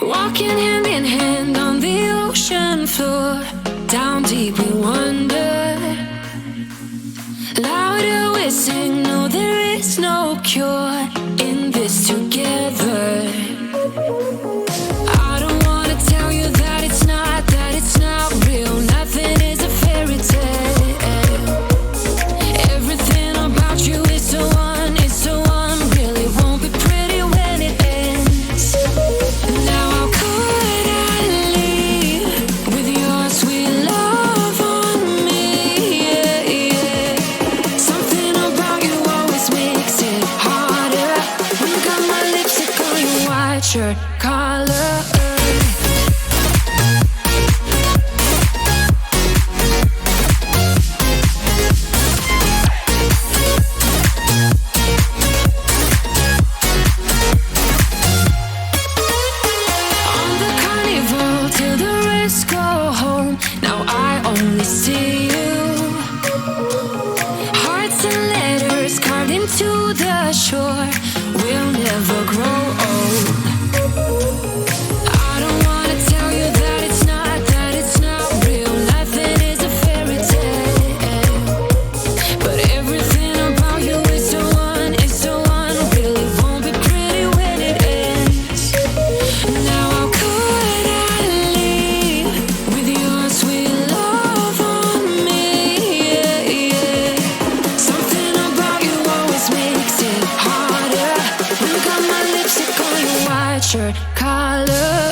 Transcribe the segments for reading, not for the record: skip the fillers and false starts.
Walking hand in hand on the ocean floor, down deep we wander. Louder we sing, no there is no cure in this together. I don't wanna tell you that it's not real. Nothing is a fairy tale. Everything about you is so unreal. It won't be pretty when it ends. Now how could I leave with your sweet love on me? Yeah, yeah. Something about you always makes it harder. When you got my lipstick on your white shirt collar. Shore, we'll never grow old. I don't wanna tell you that it's not real. Nothing is a fairy tale. But everything about you is so unreal. It won't be pretty when it ends. Now how could I leave with your sweet love on me? Yeah, yeah. Something about you always makes it harder. When you got my lipstick on your white shirt collar.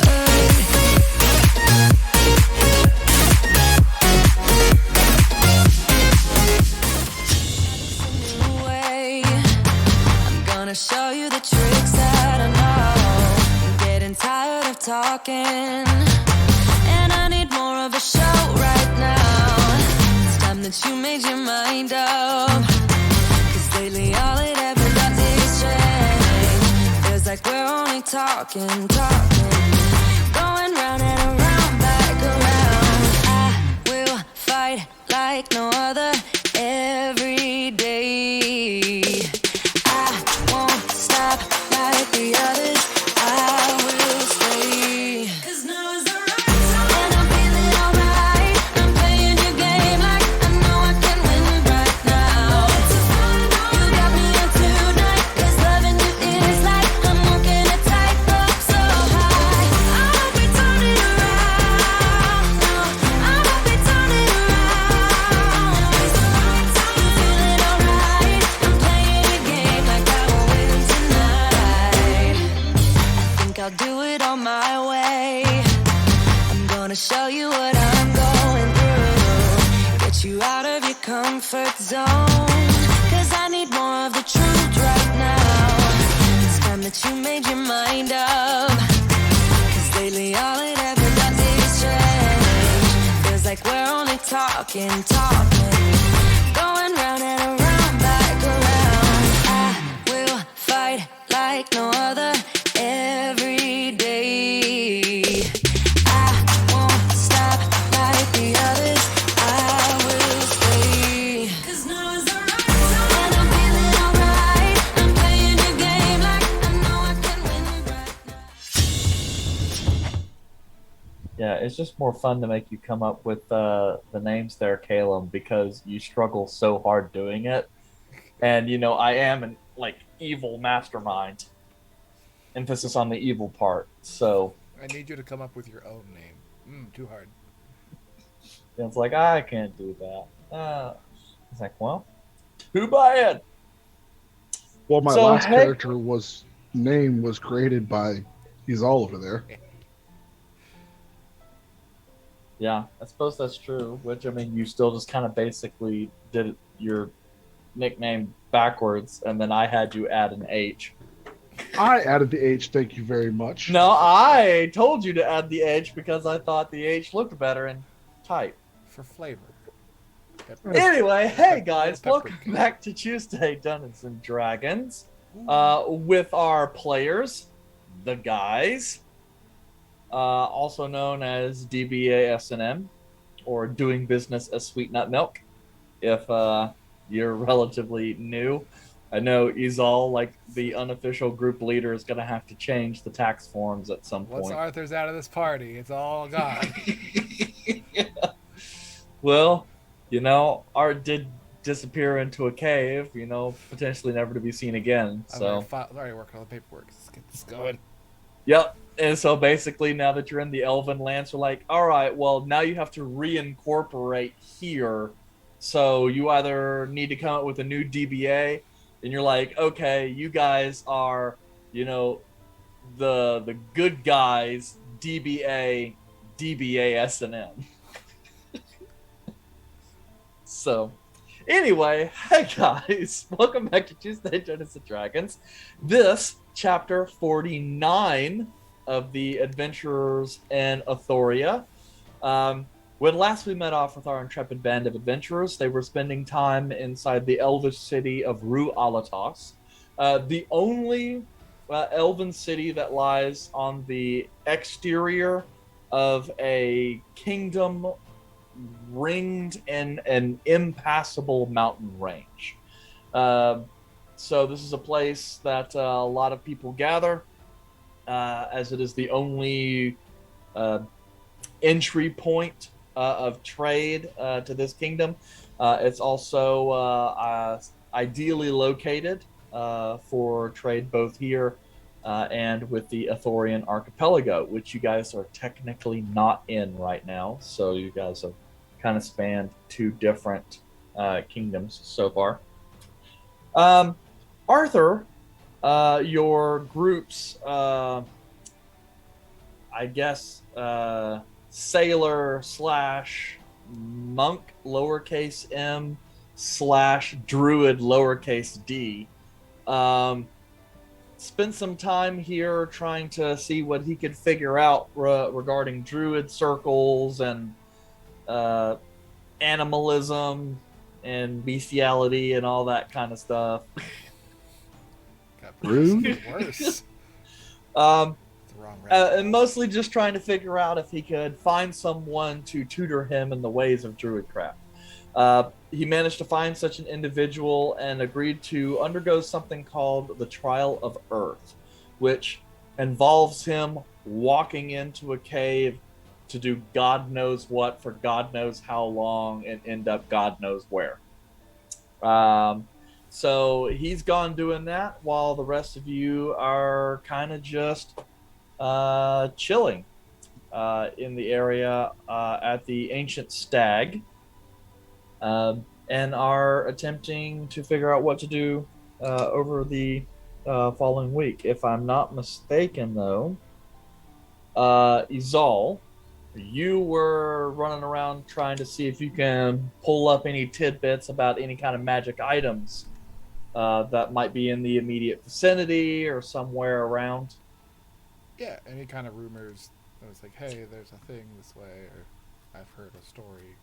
I'm gonna show you the tricks that I know. I'm getting tired of talking, and I need more of a show right now. It's time that you made your mind up. Lately all it ever does is change. Feels like we're only talking. Going round and around, back around. I will fight like no other every day. I won't stop like the others. I will stay. 'Cause now is the right time. And I'm feeling alright. I'm playing your game like I know I can win right now. You got me on tonight, 'cause loving you is like I'm walking a tightrope so high. I won't be turning around, no, I won't be turning around. It's the right time. I'm feeling alright. I'm playing your game like I will win tonight. I think I'll do it on my way. I'm gonna show you what I'm going through. Get you out of your comfort zone. 'Cause I need more of the truth right now. It's time that you made your mind up. 'Cause lately all it ever does is change. Feels like we're only talking. Going round and around, back around. I will fight like no other every day. I won't stop like the others. I will stay. 'Cause now is the right time. And I'm feeling alright. I'm playing your game like I know I can win right now. Yeah, it's just more fun to make you come up with the names there, Caleb, because you struggle so hard doing it. And, I am an, evil mastermind. Emphasis on the evil part. So I need you to come up with your own name. Too hard. it's like, I can't do that. It's like, well, too bad. Well, my So, last hey- character name was created by he's all over there. Yeah, I suppose that's true. Which, you still just kind of basically did your nickname backwards, and then I had you add an H. I added the H, thank you very much. No, I told you to add the H because I thought the H looked better in type. For flavor. Anyway, hey guys, welcome back to Tuesday Dungeons and Dragons. With our players, the guys, also known as DBASNM, or Doing Business as Sweet Nut Milk, if you're relatively new. I know Izal, like the unofficial group leader, is going to have to change the tax forms at some Once point. Arthur's out of this party, it's all gone. Yeah. Well, Art did disappear into a cave, potentially never to be seen again. I'm So, already working on the paperwork. Let's get this going. yep. And so basically, now that you're in the Elven lands, we're like, all right, well, now you have to reincorporate here. So you either need to come up with a new DBA, and you're like, okay, you guys are, the good guys, DBA, DBA S&M. So, anyway, hey guys, welcome back to Tuesday Dungeons and Dragons. This chapter 49 of the Adventurers in Athoria. When last we met off with our intrepid band of adventurers, they were spending time inside the elvish city of Ru Alatos, the only elven city that lies on the exterior of a kingdom ringed in an impassable mountain range. So this is a place that a lot of people gather, as it is the only entry point of trade to this kingdom. It's also ideally located for trade both here and with the Athorian archipelago, which you guys are technically not in right now. So you guys have kind of spanned two different kingdoms so far. Arthur, your group's, I guess, sailor slash monk lowercase m slash druid lowercase d, spent some time here trying to see what he could figure out regarding druid circles and animalism and bestiality and all that kind of stuff. Rude. Worse. And mostly just trying to figure out if he could find someone to tutor him in the ways of druidcraft. He managed to find such an individual and agreed to undergo something called the Trial of Earth, which involves him walking into a cave to do God knows what for God knows how long and end up God knows where. So he's gone doing that while the rest of you are kind of just chilling in the area at the Ancient Stag, and are attempting to figure out what to do over the following week. If I'm not mistaken, though, Izal, you were running around trying to see if you can pull up any tidbits about any kind of magic items that might be in the immediate vicinity or somewhere around. Yeah, any kind of rumors that was like, hey, there's a thing this way, or I've heard a story.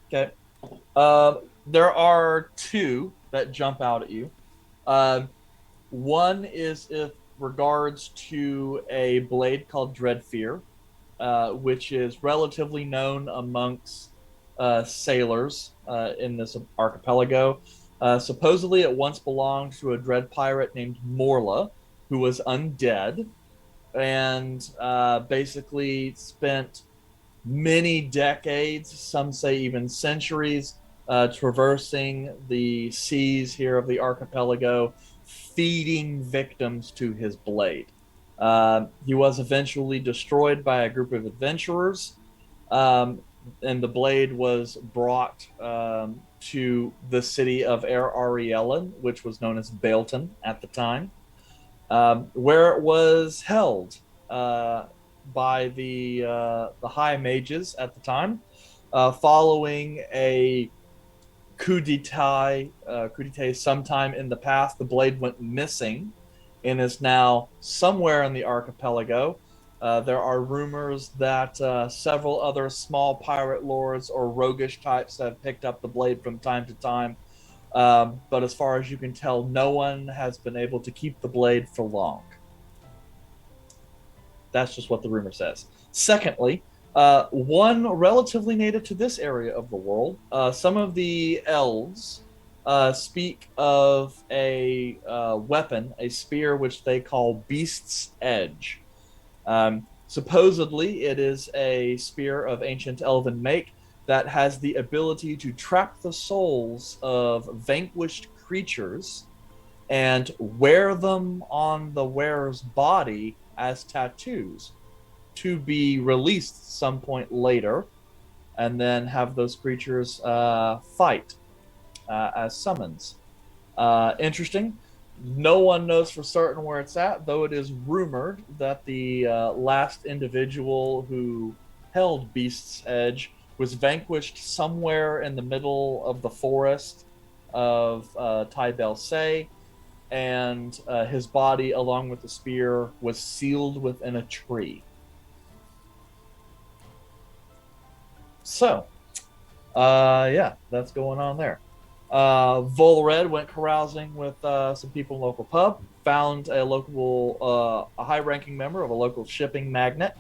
Okay. There are two that jump out at you. One is if regards to a blade called Dreadfear, which is relatively known amongst sailors in this archipelago. Supposedly, it once belonged to a dread pirate named Morla, who was undead, and basically spent many decades, some say even centuries, traversing the seas here of the archipelago, feeding victims to his blade. He was eventually destroyed by a group of adventurers, and the blade was brought to the city of Er Ariellen, which was known as Baelton at the time, where it was held by the high mages at the time, following a coup d'etat sometime in the past. The blade went missing and is now somewhere in the archipelago. There are rumors that several other small pirate lords or roguish types have picked up the blade from time to time. But as far as you can tell, no one has been able to keep the blade for long. That's just what the rumor says. Secondly, one relatively native to this area of the world, some of the elves speak of a weapon, a spear, which they call Beast's Edge. Supposedly, it is a spear of ancient elven make that has the ability to trap the souls of vanquished creatures and wear them on the wearer's body as tattoos to be released some point later, and then have those creatures fight as summons. Interesting. No one knows for certain where it's at, though it is rumored that the last individual who held Beast's Edge was vanquished somewhere in the middle of the forest of Tybel Say, and his body, along with the spear, was sealed within a tree. So, yeah, that's going on there. Volred went carousing with some people in a local pub, found a local, a high-ranking member of a local shipping magnate,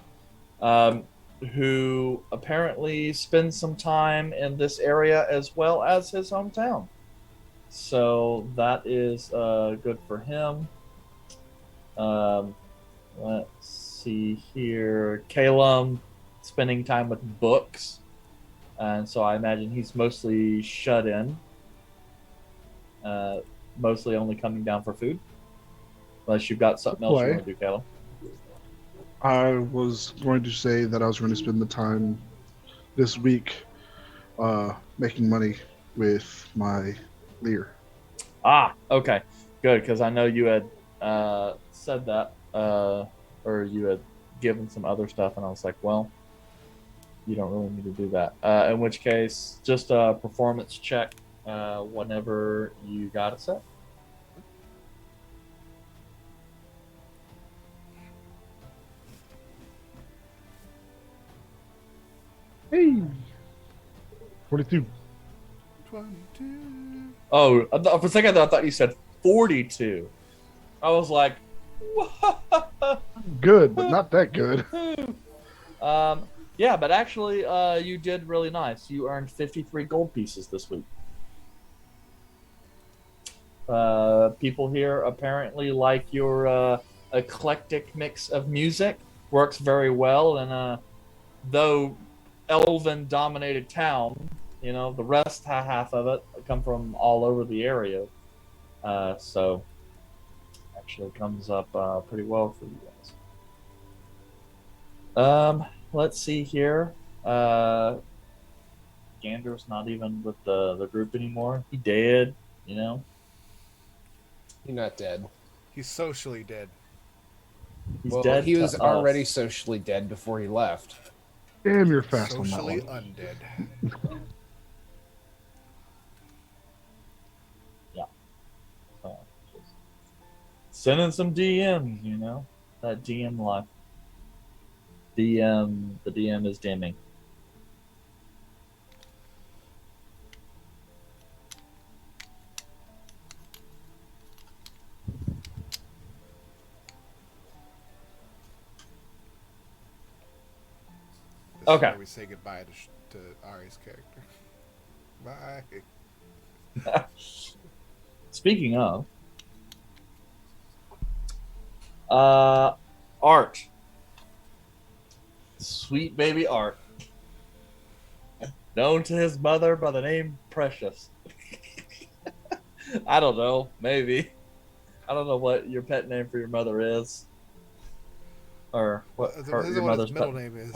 who apparently spends some time in this area as well as his hometown. So that is good for him. Let's see here. Calum spending time with books, and so I imagine he's mostly shut in. Mostly only coming down for food. Unless you've got something else you want to do, Calum. I was going to say that I was going to spend the time this week making money with my Lear. Ah, okay. Good, because I know you had said that, or you had given some other stuff, and I was like, well, you don't really need to do that. In which case, just a performance check whenever you got it set. Hey! 42. 22. Oh, for a second I thought you said 42. I was like, what? Good, but not that good. Yeah, but actually, you did really nice. You earned 53 gold pieces this week. People here apparently like your eclectic mix of music. Works very well, and though elven-dominated town, you know, the rest half of it come from all over the area. So actually comes up pretty well for you guys. Let's see here. Gander's not even with the group anymore. He dead, you know. He's not dead. He's socially dead. He's Well, dead. he was to already us. socially dead before he left. Damn, you're fast Socially on that one. undead. Just sending some DMs, you know, that DM life. The DM is DMing. This Okay. is where we say goodbye to Ari's character. Bye. Speaking of, Art, sweet baby Art, known to his mother by the name Precious. I don't know, maybe. I don't know what your pet name for your mother is, or what This her, is your what mother's his middle pet. name is.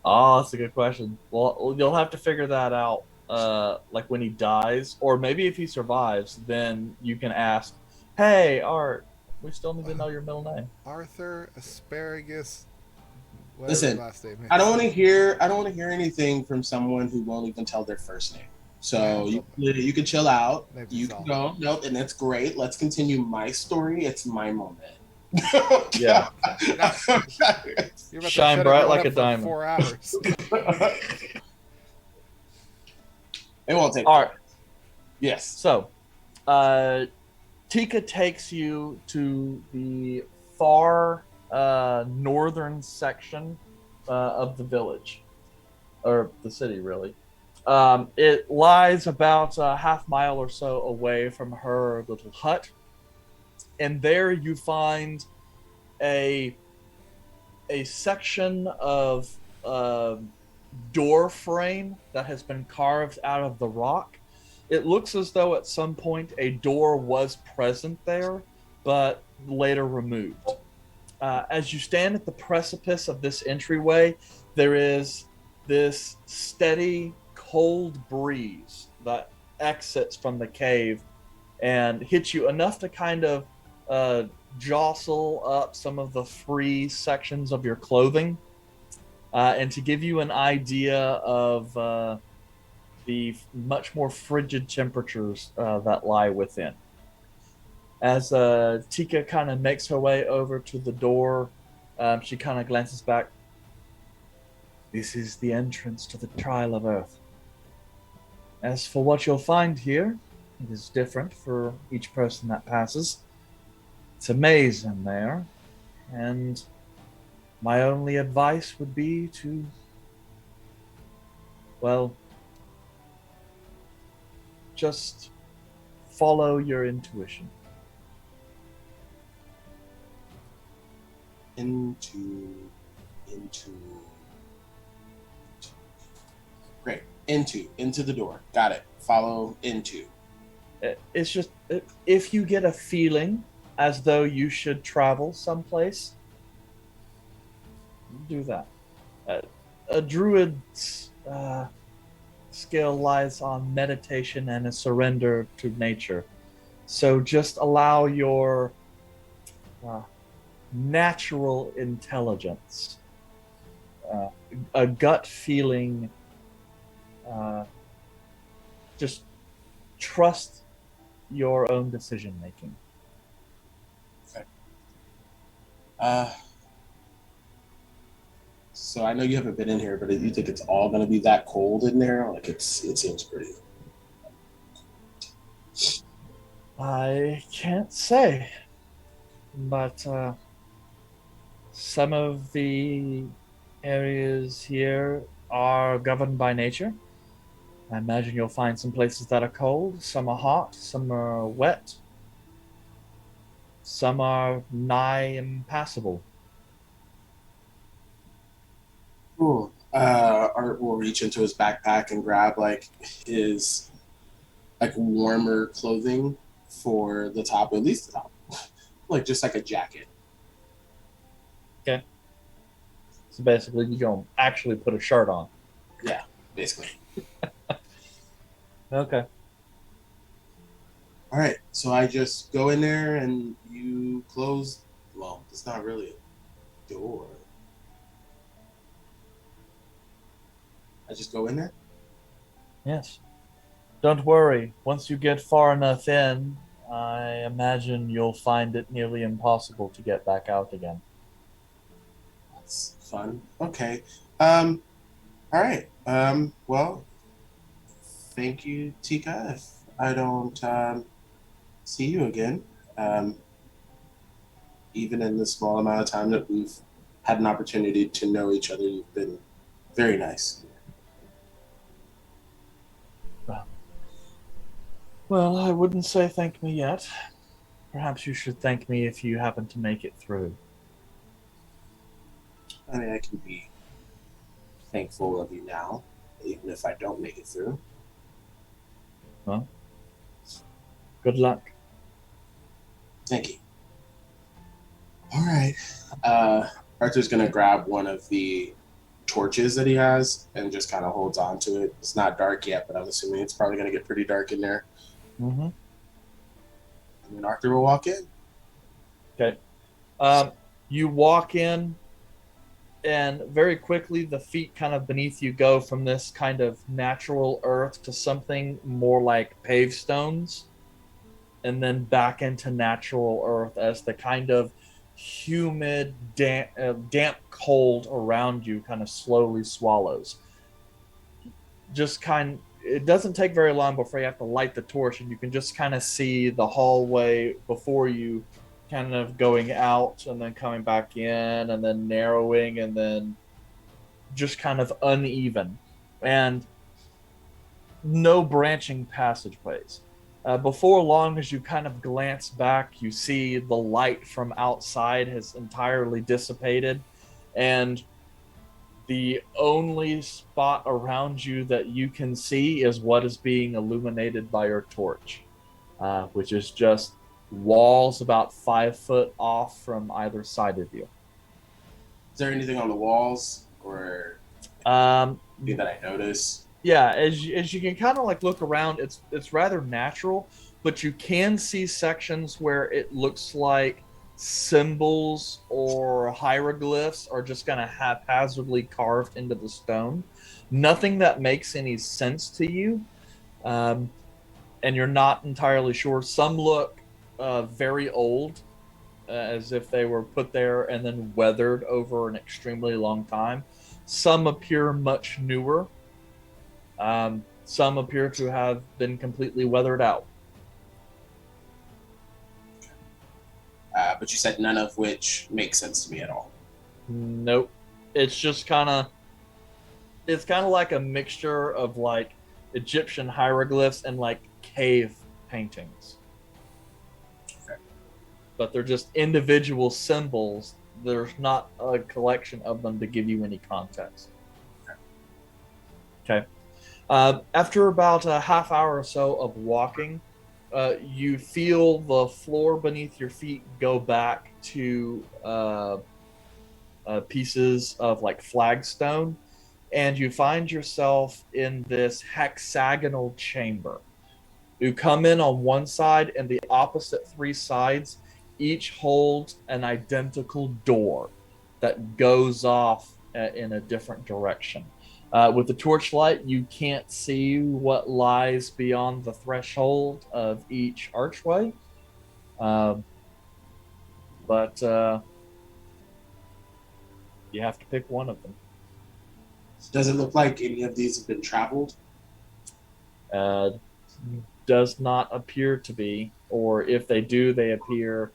Oh, that's a good question. Well, you'll have to figure that out, like when he dies, or maybe if he survives, then you can ask, "Hey, Art, we still need to know your middle name." Arthur Asparagus. Whatever Listen, his last name is. I don't want to hear anything from someone who won't even tell their first name. So you can chill out. Maybe You so. can go. Nope, and that's great. Let's continue my story. It's my moment. Yeah. You're about to Shine shut bright everyone like up a for diamond. 4 hours. It won't take. Art. Yes. So, Tika takes you to the far northern section of the village, or the city, really. It lies about a half mile or so away from her little hut, and there you find a section of door frame that has been carved out of the rock. It looks as though at some point a door was present there, but later removed. As you stand at the precipice of this entryway, there is this steady, cold breeze that exits from the cave and hits you enough to kind of jostle up some of the free sections of your clothing, and to give you an idea of the much more frigid temperatures that lie within. As Tika kind of makes her way over to the door, she kind of glances back. This is the entrance to the Trial of Earth. As for what you'll find here, it is different for each person that passes. It's a maze in there, and my only advice would be to, well, just follow your intuition. Into. Great. Into the door. Got it. Follow into. It's just, if you get a feeling as though you should travel someplace, do that. A druid's skill lies on meditation and a surrender to nature. So just allow your natural intelligence, a gut feeling, just trust your own decision making. Okay. So I know you haven't been in here, but you think it's all going to be that cold in there? Like it seems pretty. I can't say, but some of the areas here are governed by nature. I imagine you'll find some places that are cold, some are hot, some are wet, some are nigh impassable. Cool. Art will reach into his backpack and grab like his warmer clothing for the top, at least the top, like just like a jacket. Okay. So basically, you don't actually put a shirt on. Yeah, basically. Okay. All right. So I just go in there and you close. Well, it's not really a door. I just go in there? Yes. Don't worry. Once you get far enough in, I imagine you'll find it nearly impossible to get back out again. That's fun. Okay. All right. Well, thank you, Tika. If I don't see you again, even in the small amount of time that we've had an opportunity to know each other, you've been very nice. Well, I wouldn't say thank me yet. Perhaps you should thank me if you happen to make it through. I mean, I can be thankful of you now, even if I don't make it through. Well, good luck. Thank you. All right. Arthur's going to grab one of the torches that he has and just kind of holds on to it. It's not dark yet, but I'm assuming it's probably going to get pretty dark in there. Mm-hmm. And then Arthur will walk in. Okay. You walk in, and very quickly the feet kind of beneath you go from this kind of natural earth to something more like paved stones, and then back into natural earth as the kind of humid, damp cold around you kind of slowly swallows. It doesn't take very long before you have to light the torch, and you can just kind of see the hallway before you kind of going out and then coming back in and then narrowing and then just kind of uneven. And no branching passageways. Before long, as you kind of glance back, you see the light from outside has entirely dissipated, and the only spot around you that you can see is what is being illuminated by your torch, which is just walls about 5 foot off from either side of you. Is there anything on the walls or Um, anything that I notice? yeah, as you can kind of like look around, it's rather natural, but you can see sections where it looks like symbols or hieroglyphs are just kind of haphazardly carved into the stone. Nothing that makes any sense to you, um, and you're not entirely sure. Some look very old, as if they were put there and then weathered over an extremely long time. Some appear much newer. Some appear to have been completely weathered out. But you said none of which makes sense to me at all. Nope. It's just it's kind of like a mixture of like Egyptian hieroglyphs and like cave paintings. Okay. But they're just individual symbols. There's not a collection of them to give you any context. Okay. After about a half hour or so of walking, you feel the floor beneath your feet go back to pieces of like flagstone, and you find yourself in this hexagonal chamber. You come in on one side, and the opposite three sides each hold an identical door that goes off in a different direction. With the torchlight, you can't see what lies beyond the threshold of each archway. But you have to pick one of them. Does it look like any of these have been traveled? Does not appear to be, or if they do, they appear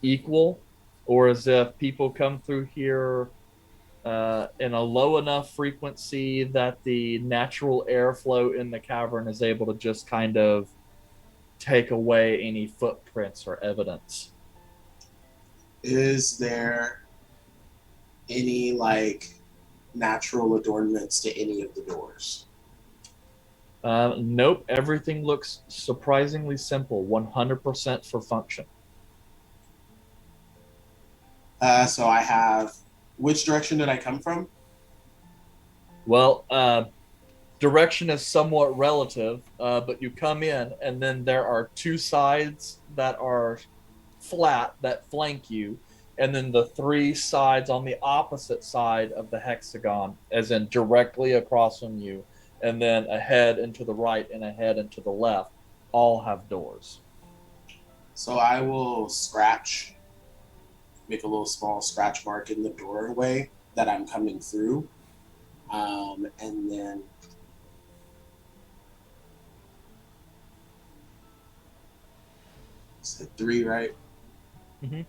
equal, or as if people come through here in a low enough frequency that the natural airflow in the cavern is able to just kind of take away any footprints or evidence. Is there any like natural adornments to any of the doors? Nope, everything looks surprisingly simple, 100% for function. So I have. Which direction did I come from? Well, direction is somewhat relative, but you come in, and then there are two sides that are flat that flank you, and then the three sides on the opposite side of the hexagon, as in directly across from you, and then ahead and to the right and ahead and to the left, all have doors. So I will make a little small scratch mark in the doorway that I'm coming through. And then said 3, right? Mm-hmm.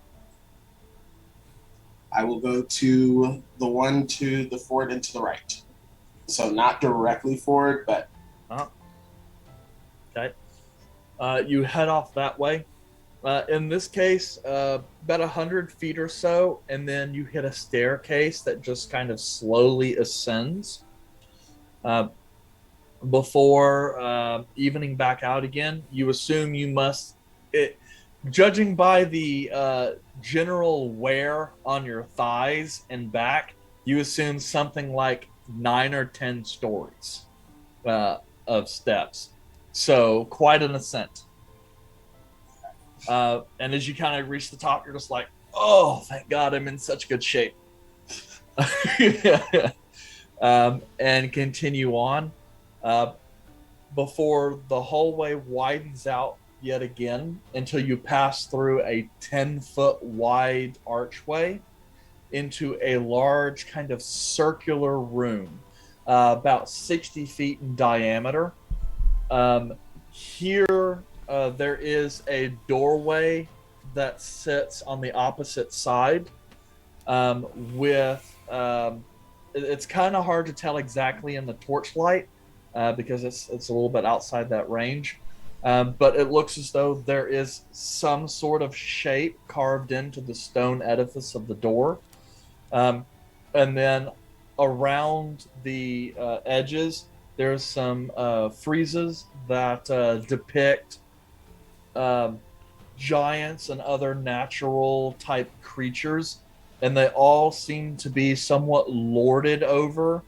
I will go to the one to the forward and to the right. So not directly forward, but Okay. You head off that way. In this case, about 100 feet or so, and then you hit a staircase that just kind of slowly ascends before evening back out again. You assume you must, judging by the general wear on your thighs and back, you assume something like 9 or 10 stories of steps. So quite an ascent. And as you kind of reach the top, you're just like, oh, thank God I'm in such good shape. And continue on before the hallway widens out yet again until you pass through a 10-foot wide archway into a large kind of circular room, about 60 feet in diameter. Here, there is a doorway that sits on the opposite side with it's kind of hard to tell exactly in the torchlight, because it's a little bit outside that range. But it looks as though there is some sort of shape carved into the stone edifice of the door. Um, and then around the edges, there's some friezes that depict um, giants and other natural type creatures, and they all seem to be somewhat lorded over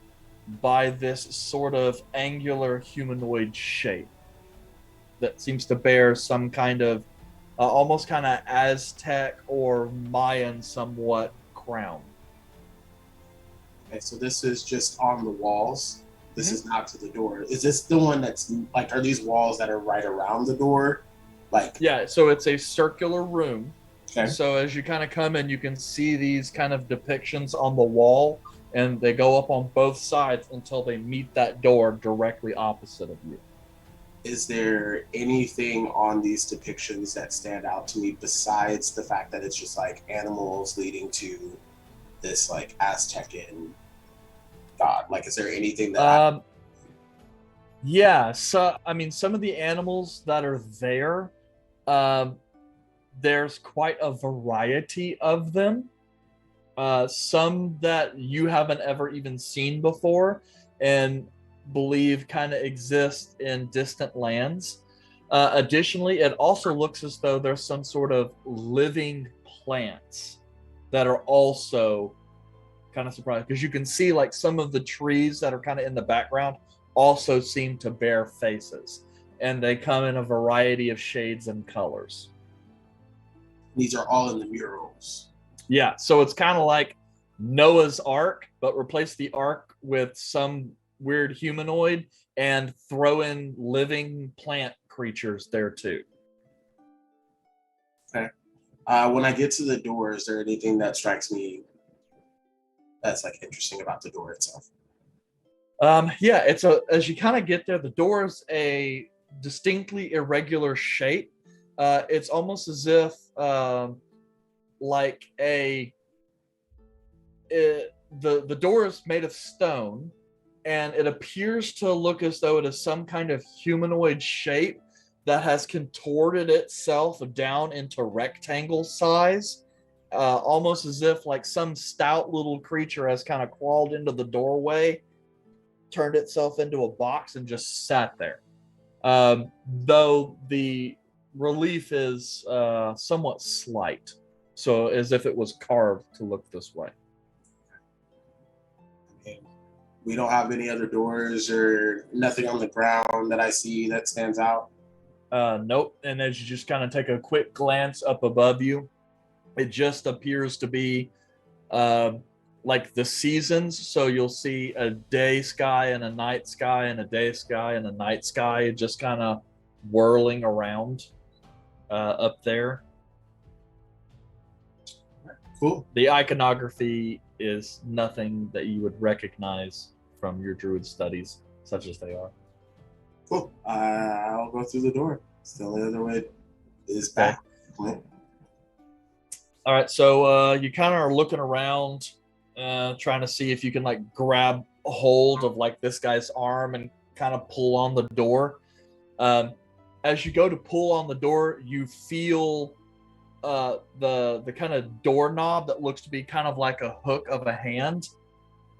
by this sort of angular humanoid shape that seems to bear some kind of almost kind of Aztec or Mayan somewhat crown. Okay, so this is just on the walls. This is not to the door. Is this the one that's like? Are these walls that are right around the door? Like, Yeah, so it's a circular room. okay. So as you kind of come in, you can see these kind of depictions on the wall, and they go up on both sides until they meet that door directly opposite of you. Is there anything on these depictions that stand out to me besides the fact that it's just like animals leading to this like Aztecian god? Like, is there anything that Yeah, so I mean, some of the animals that are there, um, there's quite a variety of them. Some that you haven't ever even seen before, and believe kind of exist in distant lands. Additionally, it also looks as though there's some sort of living plants that are also kind of surprised, because you can see like some of the trees that are kind of in the background also seem to bear faces, and they come in a variety of shades and colors. these are all in the murals? Yeah, so it's kind of like Noah's Ark, but replace the Ark with some weird humanoid and throw in living plant creatures there too. Okay. When I get to the door, is there anything that strikes me that's like interesting about the door itself? Yeah, it's a as you kind of get there, the door is a distinctly irregular shape. It's almost as if like the door is made of stone, and it appears to look as though it is some kind of humanoid shape that has contorted itself down into rectangle size, almost as if like some stout little creature has kind of crawled into the doorway, turned itself into a box, and just sat there. Though the relief is somewhat slight, so as if it was carved to look this way. We don't have any other doors or nothing on the ground that I see that stands out. Nope. And as you just kind of take a quick glance up above you, it just appears to be like the seasons. So you'll see a day sky and a night sky and a day sky and a night sky just kind of whirling around up there. Cool. The iconography is nothing that you would recognize from your druid studies, such as they are. Cool. I'll go through the door. Still the other way is back. All right, so you kind of are looking around, trying to see if you can like grab a hold of like this guy's arm and kind of pull on the door. As you go to pull on the door, you feel the kind of doorknob that looks to be kind of like a hook of a hand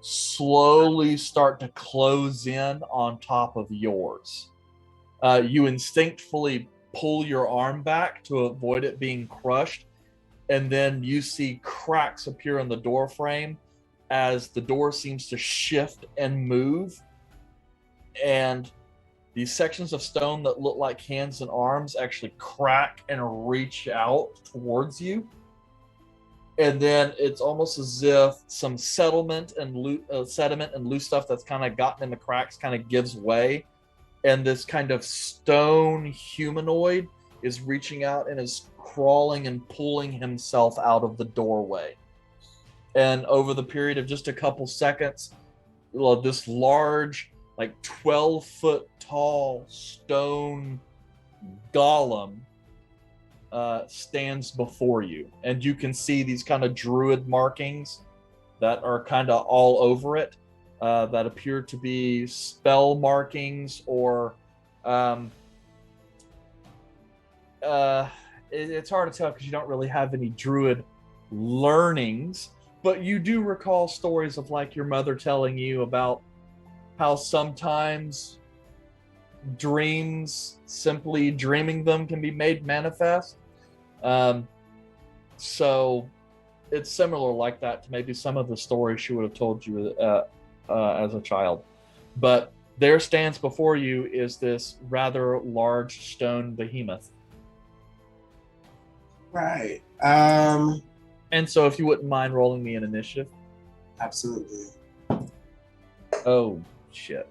slowly start to close in on top of yours. You instinctively pull your arm back to avoid it being crushed, and then you see cracks appear in the door frame as the door seems to shift and move, and these sections of stone that look like hands and arms actually crack and reach out towards you. And then it's almost as if some sediment and loose stuff that's kind of gotten in the cracks kind of gives way. And this kind of stone humanoid is reaching out and is crawling and pulling himself out of the doorway. And over the period of just a couple seconds, this large, like 12-foot tall stone golem stands before you, and you can see these kind of druid markings that are kind of all over it. that appear to be spell markings or it's hard to tell because you don't really have any druid learnings, but you do recall stories of like your mother telling you about how sometimes dreams, simply dreaming them, can be made manifest. So it's similar like that to maybe some of the stories she would have told you as a child. But there stands before you is this rather large stone behemoth. Right. And so if you wouldn't mind rolling me an initiative. Absolutely. Oh, shit.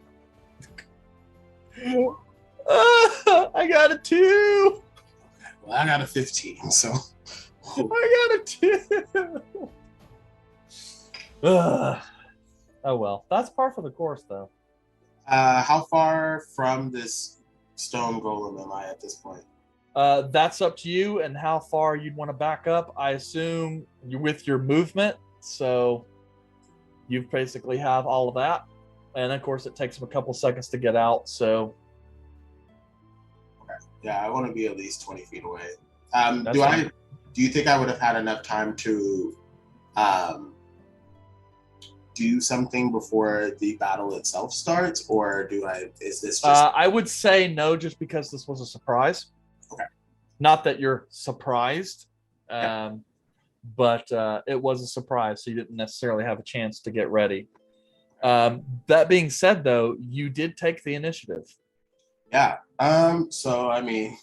I got a 2. Well, I got a 15, so. I got a 2. Oh, well. That's par for the course, though. How far from this stone golem am I at this point? That's up to you and how far you'd want to back up. I assume you're with your movement, so you basically have all of that. And of course, it takes them a couple seconds to get out, so. Okay. Yeah, I want to be at least 20 feet away. Do you think I would have had enough time to do something before the battle itself starts, or is this just... I would say no, just because this was a surprise. Okay. Not that you're surprised, Yeah. but it was a surprise, so you didn't necessarily have a chance to get ready. That being said, though, you did take the initiative. Yeah. So I mean,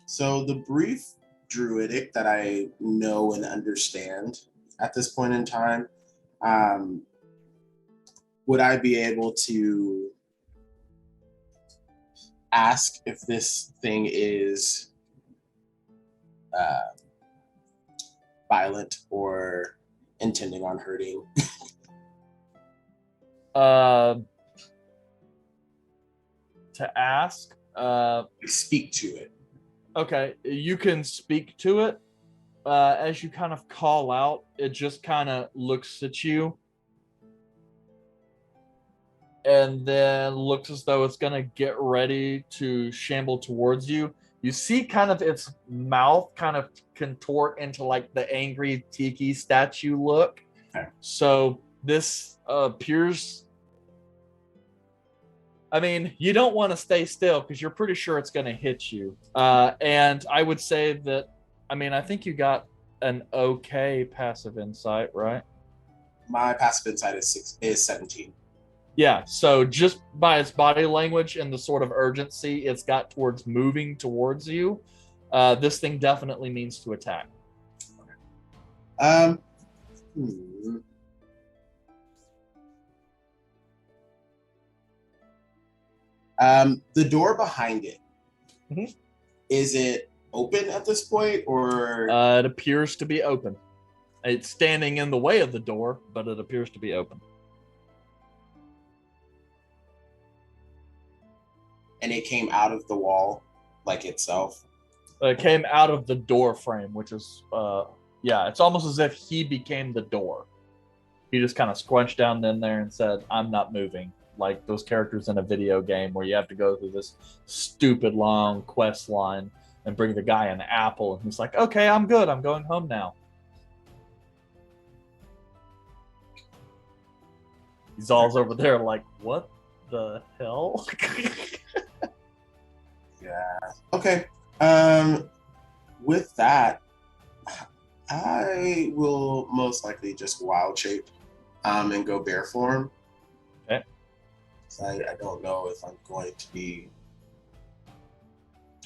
so the brief druidic that I know and understand at this point in time, would I be able to ask if this thing is violent or intending on hurting? To ask? Speak to it. Okay, you can speak to it. As you kind of call out, it just kind of looks at you and then looks as though it's going to get ready to shamble towards you. You see kind of its mouth kind of contort into like the angry tiki statue look. Okay. So this appears... I mean, you don't want to stay still because you're pretty sure it's going to hit you. And I would say that, I mean, I think you got an okay passive insight, right? My passive insight is 17. Yeah, so just by its body language and the sort of urgency it's got towards moving towards you, this thing definitely means to attack. The door behind it, Mhm. Is it open at this point, or? It appears to be open. It's standing in the way of the door, but it appears to be open. And it came out of the wall, like itself? It came out of the door frame, which is, it's almost as if he became the door. He just kind of squunched down in there and said, "I'm not moving." Like those characters in a video game where you have to go through this stupid long quest line and bring the guy an apple, and he's like, "Okay, I'm good. I'm going home now." He's all over there like, "What the hell?" Yeah. Okay. With that, I will most likely just wild shape, and go bear form. Okay. I don't know if I'm going to be...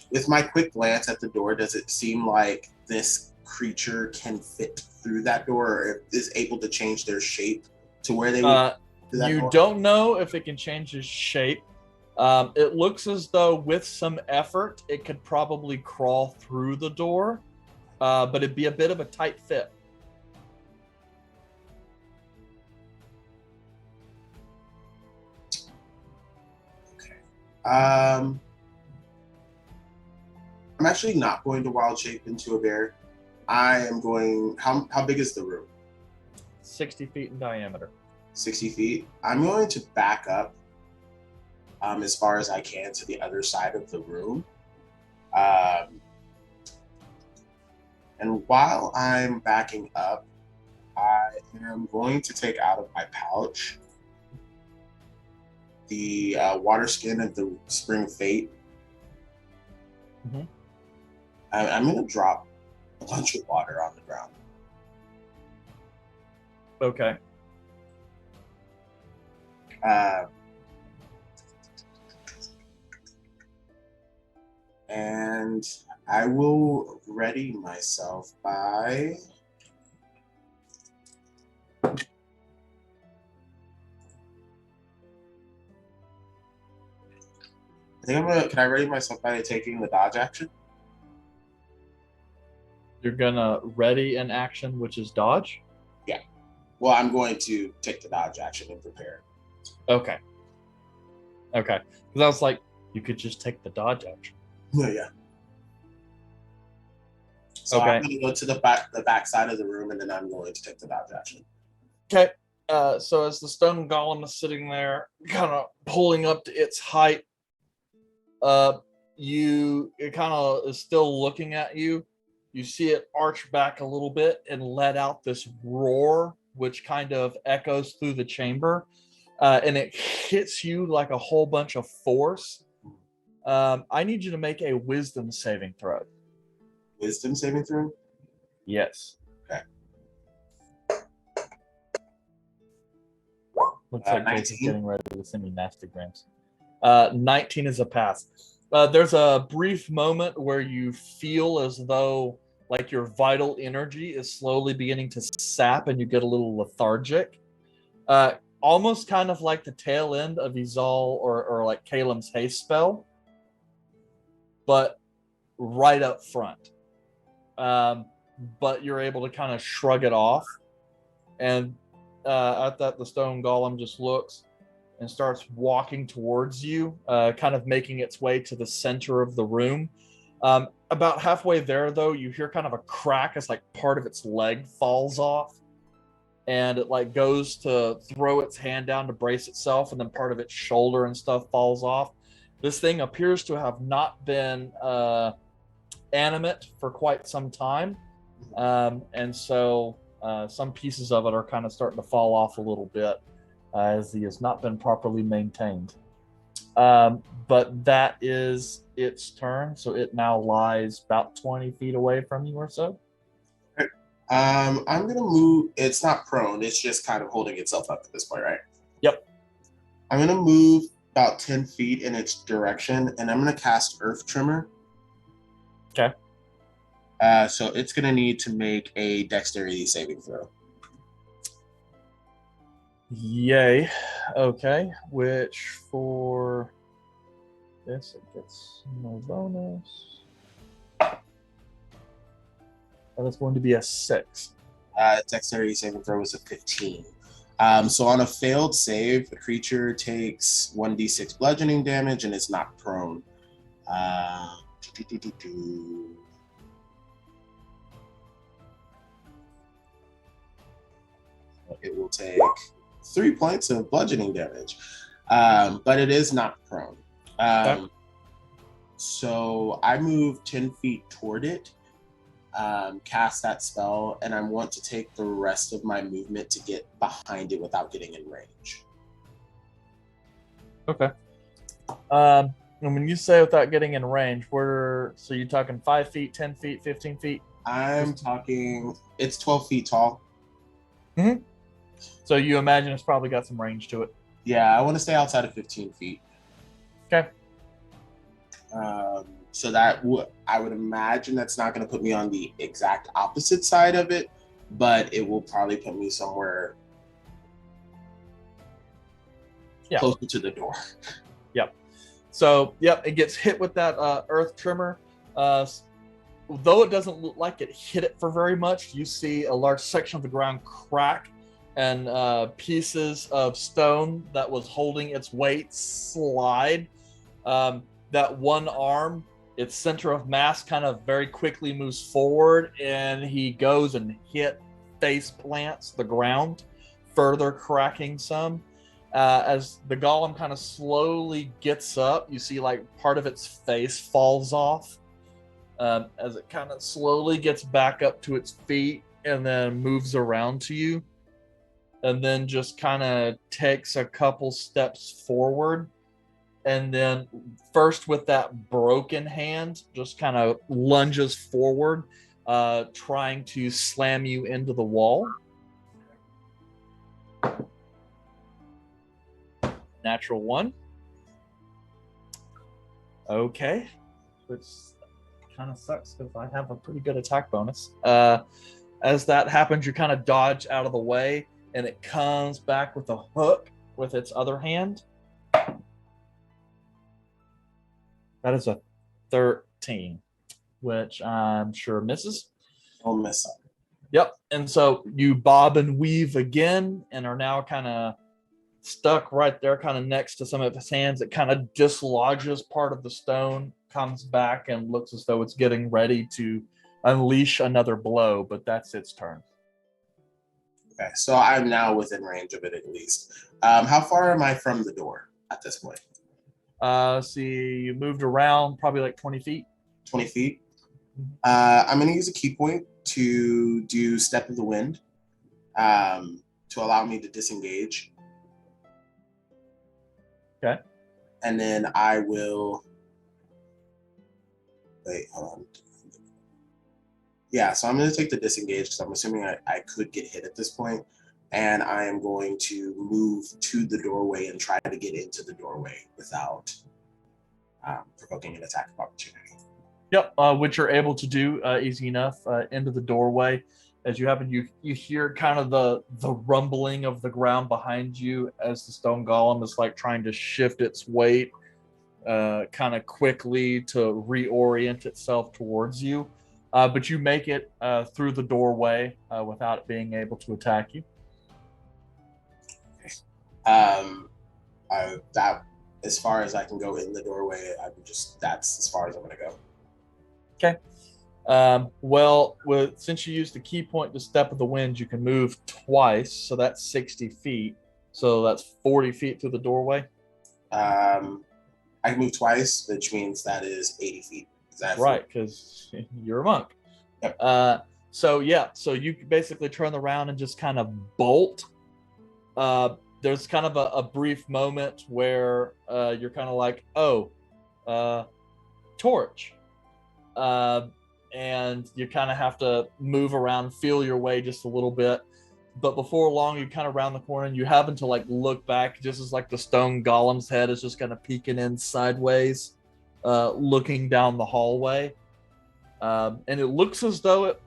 With my quick glance at the door, does it seem like this creature can fit through that door, or is able to change their shape to where they would... You don't know if it can change its shape. It looks as though with some effort, it could probably crawl through the door, but it'd be a bit of a tight fit. I'm actually not going to wild shape into a bear. I am going... How big is the room? 60 feet in diameter. 60 feet. I'm going to back up as far as I can to the other side of the room. And while I'm backing up, I am going to take out of my pouch the water skin of the Spring Fate. Mhm. I'm going to drop a bunch of water on the ground. Okay. And I will ready myself by... Can I ready myself by taking the dodge action? You're gonna ready an action, which is dodge? Yeah. Well, I'm going to take the dodge action and prepare. Okay. Okay. Because I was like, you could just take the dodge action. Yeah. So Okay. I'm going to go to the back side of the room, and then I'm going to take the dodge action. Okay. So as the stone golem is sitting there, kind of pulling up to its height, it kind of is still looking at you. You see it arch back a little bit and let out this roar, which kind of echoes through the chamber, and it hits you like a whole bunch of force. I need you to make a wisdom saving throw. Wisdom saving throw? Yes. Okay. Looks like 19. Jason's getting ready to send me nasty grams. 19 is a pass. There's a brief moment where you feel as though like your vital energy is slowly beginning to sap and you get a little lethargic. Almost kind of like the tail end of Izal or like Kalem's haste spell, but right up front. But you're able to kind of shrug it off. And at that, the stone golem just looks and starts walking towards you, kind of making its way to the center of the room. About halfway there, though, you hear kind of a crack as like part of its leg falls off, and it like goes to throw its hand down to brace itself, and then part of its shoulder and stuff falls off. This thing appears to have not been animate for quite some time, and so some pieces of it are kind of starting to fall off a little bit, as he has not been properly maintained. But that is its turn, so it now lies about 20 feet away from you or so. I'm going to move. It's not prone. It's just kind of holding itself up at this point, right? Yep. I'm going to move about 10 feet in its direction, and I'm going to cast Earth Tremor. Okay. So it's going to need to make a dexterity saving throw. Yay. Okay. Which for this, it gets no bonus. That is going to be a 6. Dexterity saving throw is a 15. So on a failed save, the creature takes 1d6 bludgeoning damage and is not prone. It will take 3 points of bludgeoning damage, but it is not prone. So I move 10 feet toward it, cast that spell, and I want to take the rest of my movement to get behind it without getting in range. Okay. And when you say without getting in range, so you're talking 5 feet, 10 feet, 15 feet? I'm talking, it's 12 feet tall. Mm-hmm. So you imagine it's probably got some range to it. Yeah, I want to stay outside of 15 feet. Okay. So that I would imagine that's not going to put me on the exact opposite side of it, but it will probably put me somewhere closer to the door. Yep. So, it gets hit with that earth tremor. Though it doesn't look like it hit it for very much, you see a large section of the ground crack and pieces of stone that was holding its weight slide. That one arm, its center of mass kind of very quickly moves forward, and he goes and hit face plants the ground, further cracking some. As the golem kind of slowly gets up, you see like part of its face falls off. As it kind of slowly gets back up to its feet and then moves around to you, and then just kind of takes a couple steps forward, and then first with that broken hand just kind of lunges forward, trying to slam you into the wall. Natural 1. Okay, which kind of sucks because I have a pretty good attack bonus. As that happens, you kind of dodge out of the way, and it comes back with a hook with its other hand. That is a 13, which I'm sure misses. I'll miss. Yep. And so you bob and weave again and are now kind of stuck right there, kind of next to some of his hands. It kind of dislodges part of the stone, comes back, and looks as though it's getting ready to unleash another blow, but that's its turn. Okay, so I'm now within range of it at least. How far am I from the door at this point? See, you moved around probably like 20 feet. 20 feet. I'm going to use a key point to do Step of the Wind to allow me to disengage. Okay. And then I will... Wait, hold on. Yeah, so I'm going to take the disengage because I'm assuming I could get hit at this point. And I am going to move to the doorway and try to get into the doorway without provoking an attack of opportunity. Yep, which you're able to do easy enough into the doorway. As you happen, you hear kind of the rumbling of the ground behind you as the stone golem is like trying to shift its weight kind of quickly to reorient itself towards you. But you make it through the doorway without it being able to attack you. That as far as I can go in the doorway, that's as far as I'm going to go. Okay. Since you used the key point to Step of the Wind, you can move twice, so that's 60 feet. So that's 40 feet through the doorway. I can move twice, which means that is 80 feet. Is that right? Because you're a monk. Yep. So you basically turn around and just kind of bolt. There's kind of a brief moment where you're kind of like, torch. And you kind of have to move around, feel your way just a little bit. But before long, you kind of round the corner and you happen to like look back just as like the stone golem's head is just kind of peeking in sideways, looking down the hallway. And it looks as though it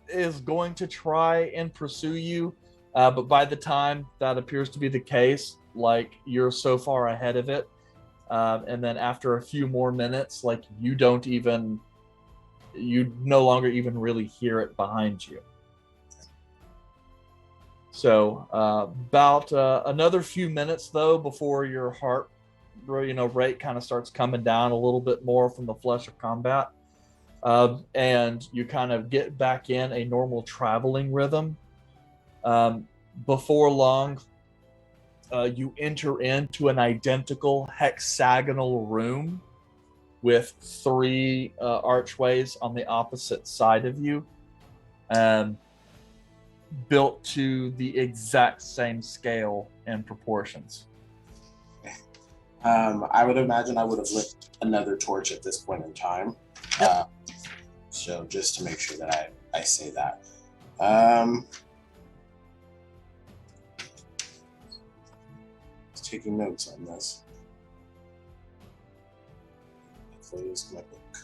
is going to try and pursue you. But by the time that appears to be the case, like you're so far ahead of it. And then after a few more minutes, like you no longer even really hear it behind you. So about another few minutes though before your heart rate kind of starts coming down a little bit more from the flush of combat, and you kind of get back in a normal traveling rhythm. Before long, you enter into an identical hexagonal room with 3 archways on the opposite side of you, built to the exact same scale and proportions. I would imagine I would have lit another torch at this point in time. Yep. So just to make sure that I say that. Taking notes on this. Close my book.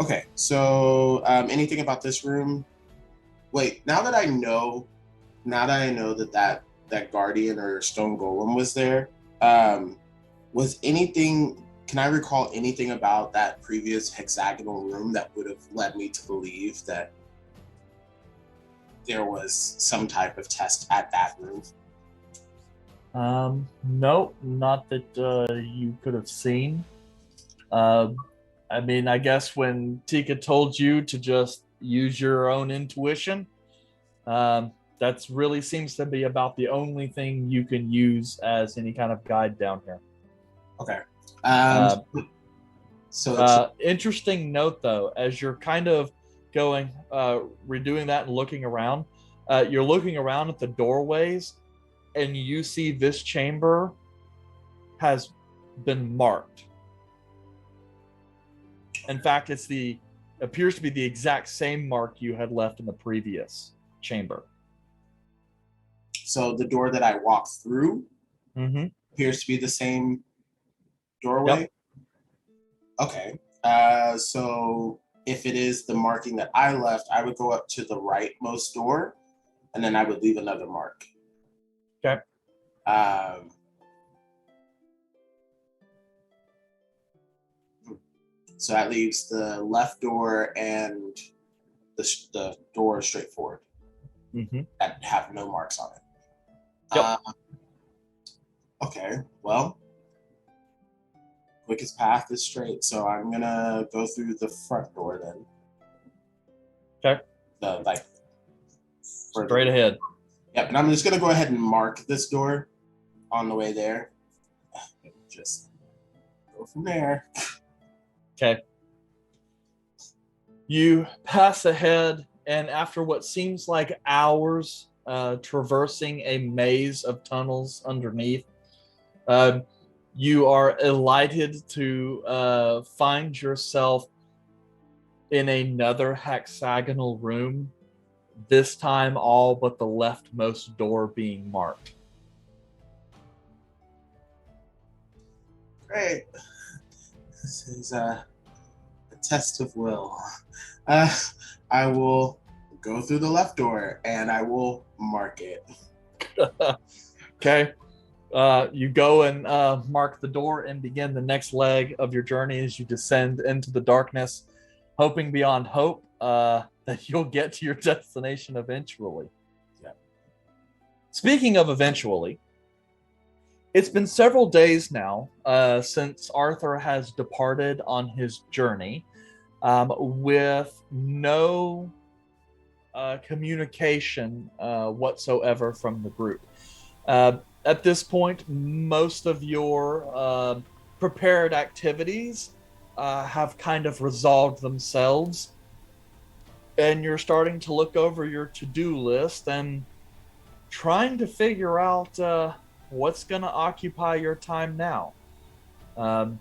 Okay, so anything about this room? Wait, now that I know that guardian or stone golem was there, was anything? Can I recall anything about that previous hexagonal room that would have led me to believe that there was some type of test at that room? No, not that you could have seen. I mean, I guess when Tika told you to just use your own intuition, That's really seems to be about the only thing you can use as any kind of guide down here. Okay. Uh, So it's Interesting note though, as you're kind of going, redoing that and looking around, you're looking around at the doorways, and you see this chamber has been marked. In fact, appears to be the exact same mark you had left in the previous chamber. so the door that I walked through Mm-hmm. appears to be the same doorway. Yep. Okay. So if it is the marking that I left, I would go up to the rightmost door, and then I would leave another mark. Okay. So that leaves the left door and the door straight forward Mm-hmm. that have no marks on it. Yep. Okay, well, quickest path is straight, so I'm gonna go through the front door then. Okay. Straight ahead. Yep, and I'm just gonna go ahead and mark this door on the way there. Just go from there. Okay. You pass ahead, and after what seems like hours traversing a maze of tunnels underneath, you are elated to find yourself in another hexagonal room, this time all but the leftmost door being marked. Great. This is a test of will. I will go through the left door and I will mark it. Okay. You go and mark the door and begin the next leg of your journey as you descend into the darkness, hoping beyond hope that you'll get to your destination eventually. Yeah. Speaking of eventually, it's been several days now since Arthur has departed on his journey with no communication whatsoever from the group. At this point, most of your prepared activities have kind of resolved themselves, and you're starting to look over your to-do list and trying to figure out what's going to occupy your time now. And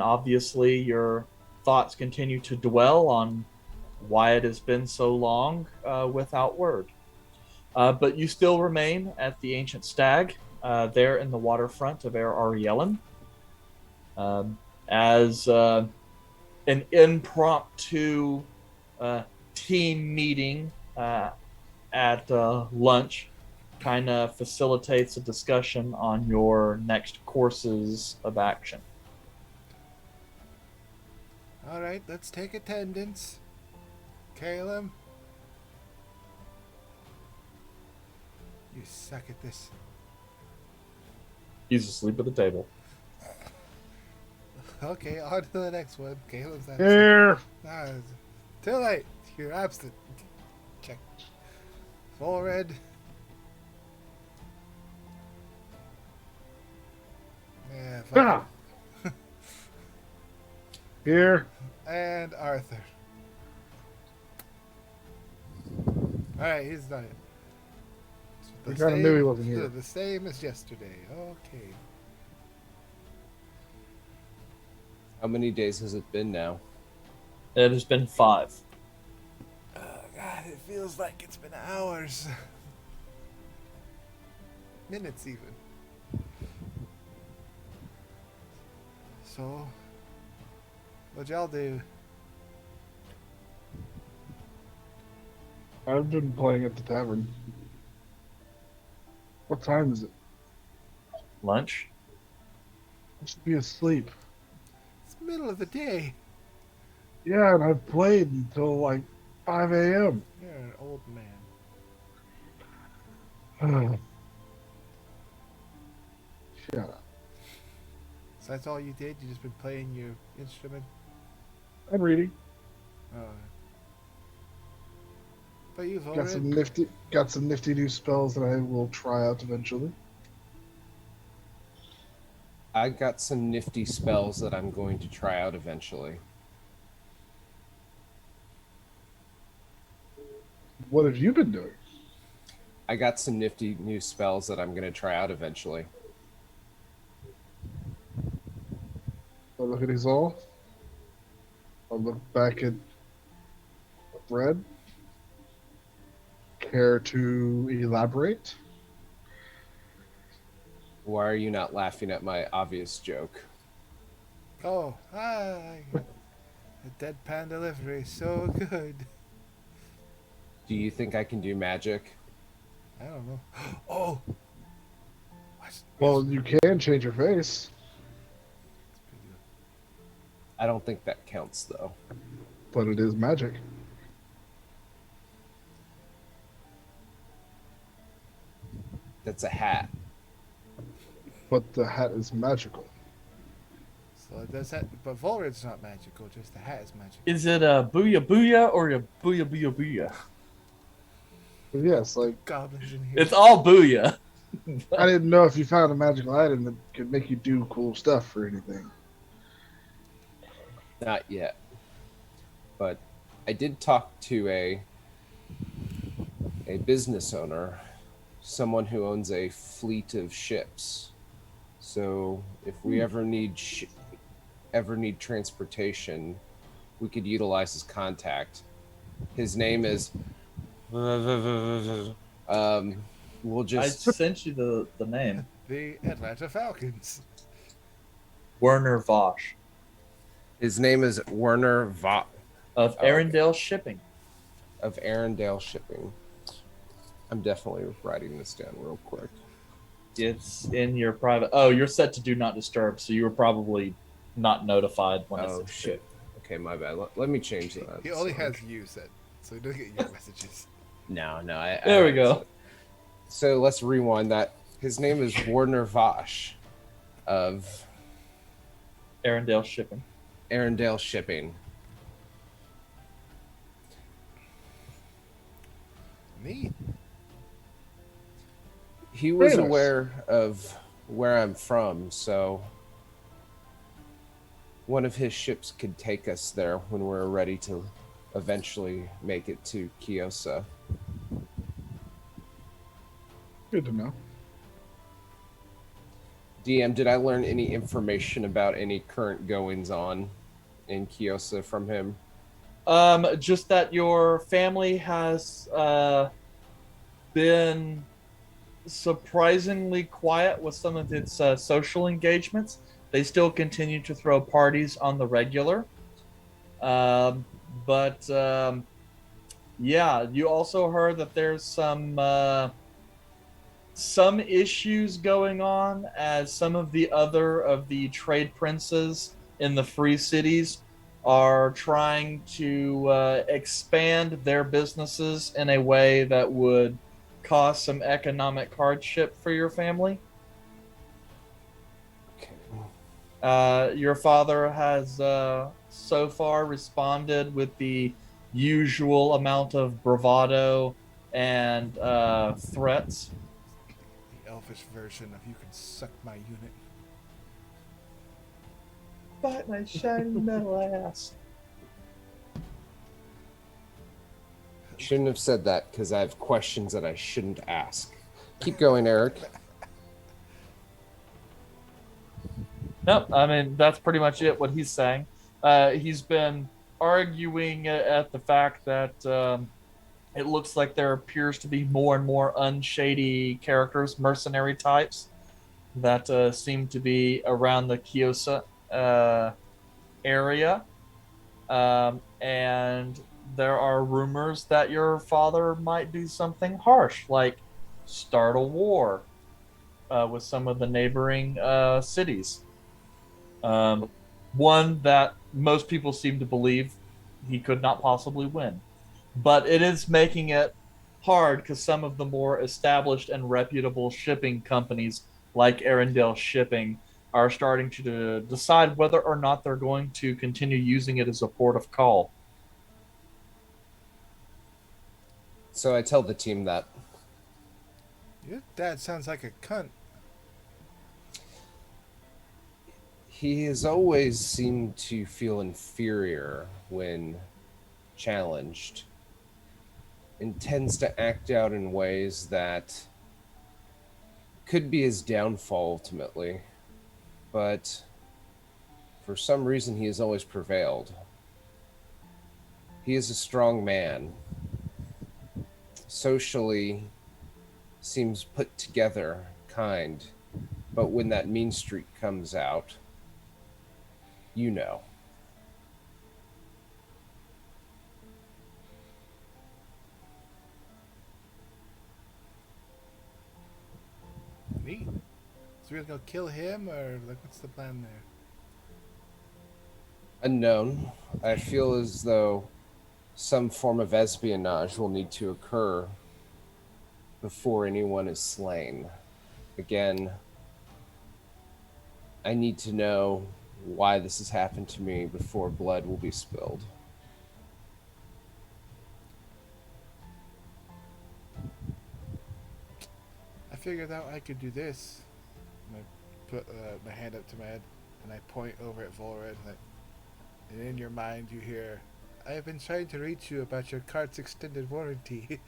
obviously, your thoughts continue to dwell on why it has been so long without word. But you still remain at the Ancient Stag, there in the waterfront of Air Ariellen, as an impromptu team meeting at lunch kind of facilitates a discussion on your next courses of action. All right, let's take attendance. Caleb, you suck at this. He's asleep at the table. Okay, on to the next one. Caleb's absent. Here. Nah, it's too late. You're absent. Check. Forward. Yeah, Ah. Here. And Arthur. Alright, he's done it. We kinda knew he wasn't here. The same as yesterday. Okay. How many days has it been now? It has been 5. Oh god, it feels like it's been hours. Minutes even. So, what'd y'all do? I've been playing at the tavern. What time is it? Lunch? I should be asleep. It's the middle of the day. Yeah, and I've played until like 5 a.m. You're an old man. Shut up. So that's all you did? You just been playing your instrument? I'm reading. Oh. about you, Got some Volred? nifty new spells that I will try out eventually. I got some nifty spells that I'm going to try out eventually. What have you been doing? I got some nifty new spells that I'm going to try out eventually. I look at these all. I look back at Red. Care to elaborate? Why are you not laughing at my obvious joke? Oh, hi. The deadpan delivery, so good. Do you think I can do magic? I don't know. Oh! What? Well, you can change your face, I don't think that counts, though. but it is magic. That's a hat. But the hat is magical. So does that, but Volred's not magical, just the hat is magical. Is it a booyah booyah or a booyah booyah booyah? But yes, like Goblins in here. It's all booyah. I didn't know if you found a magical item that could make you do cool stuff or anything. Not yet. But I did talk to a business owner, someone who owns a fleet of ships. So if we ever need transportation, we could utilize his contact. His name is we'll I just sent you the name. The Atlanta Falcons. Werner Vosch his name is Werner of Arendelle Shipping. of Arendelle Shipping. I'm definitely writing this down real quick. It's in your private. Oh, you're set to do not disturb, so you were probably not notified when Oh it's shit. Okay, my bad. Let me change that. He only So- has you set, so he doesn't get your messages. No. There we go. So let's rewind that. His name is Werner Vosch of Arendelle Shipping. Arendelle Shipping. Neat. He was Very nice. aware of where I'm from, so one of his ships could take us there when we're ready to eventually make it to Kyosa. Good to know. DM, did I learn any information about any current goings on in Kyosa from him? Just that your family has been surprisingly quiet with some of its social engagements. They still continue to throw parties on the regular. But yeah, you also heard that there's some issues going on as some of the trade princes in the free cities are trying to expand their businesses in a way that would cause some economic hardship for your family. Okay. Your father has so far responded with the usual amount of bravado and threats. The elfish version of "you can suck my unit." Bite my shiny metal ass. Shouldn't have said that because I have questions that I shouldn't ask. Keep going, Eric. Nope, I mean, that's pretty much it, what he's saying. He's been arguing at the fact that it looks like there appears to be more and more unshady characters, mercenary types, that seem to be around the Kyosa area. And there are rumors that your father might do something harsh, like start a war with some of the neighboring cities. One that most people seem to believe he could not possibly win. But it is making it hard because some of the more established and reputable shipping companies, like Arendelle Shipping, are starting to decide whether or not they're going to continue using it as a port of call. So I tell the team that. Your dad sounds like a cunt. He has always seemed to feel inferior when challenged and tends to act out in ways that could be his downfall ultimately. But for some reason, he has always prevailed. He is a strong man. Socially, seems put together, kind. But when that mean streak comes out, you know. Neat. So we're gonna go kill him, or like, what's the plan there? Unknown. I feel as though some form of espionage will need to occur before anyone is slain. Again, I need to know why this has happened to me before blood will be spilled. I figured out I could do this. And I put my hand up to my head, and I point over at Volred, and in your mind you hear, "I have been trying to reach you about your cart's extended warranty."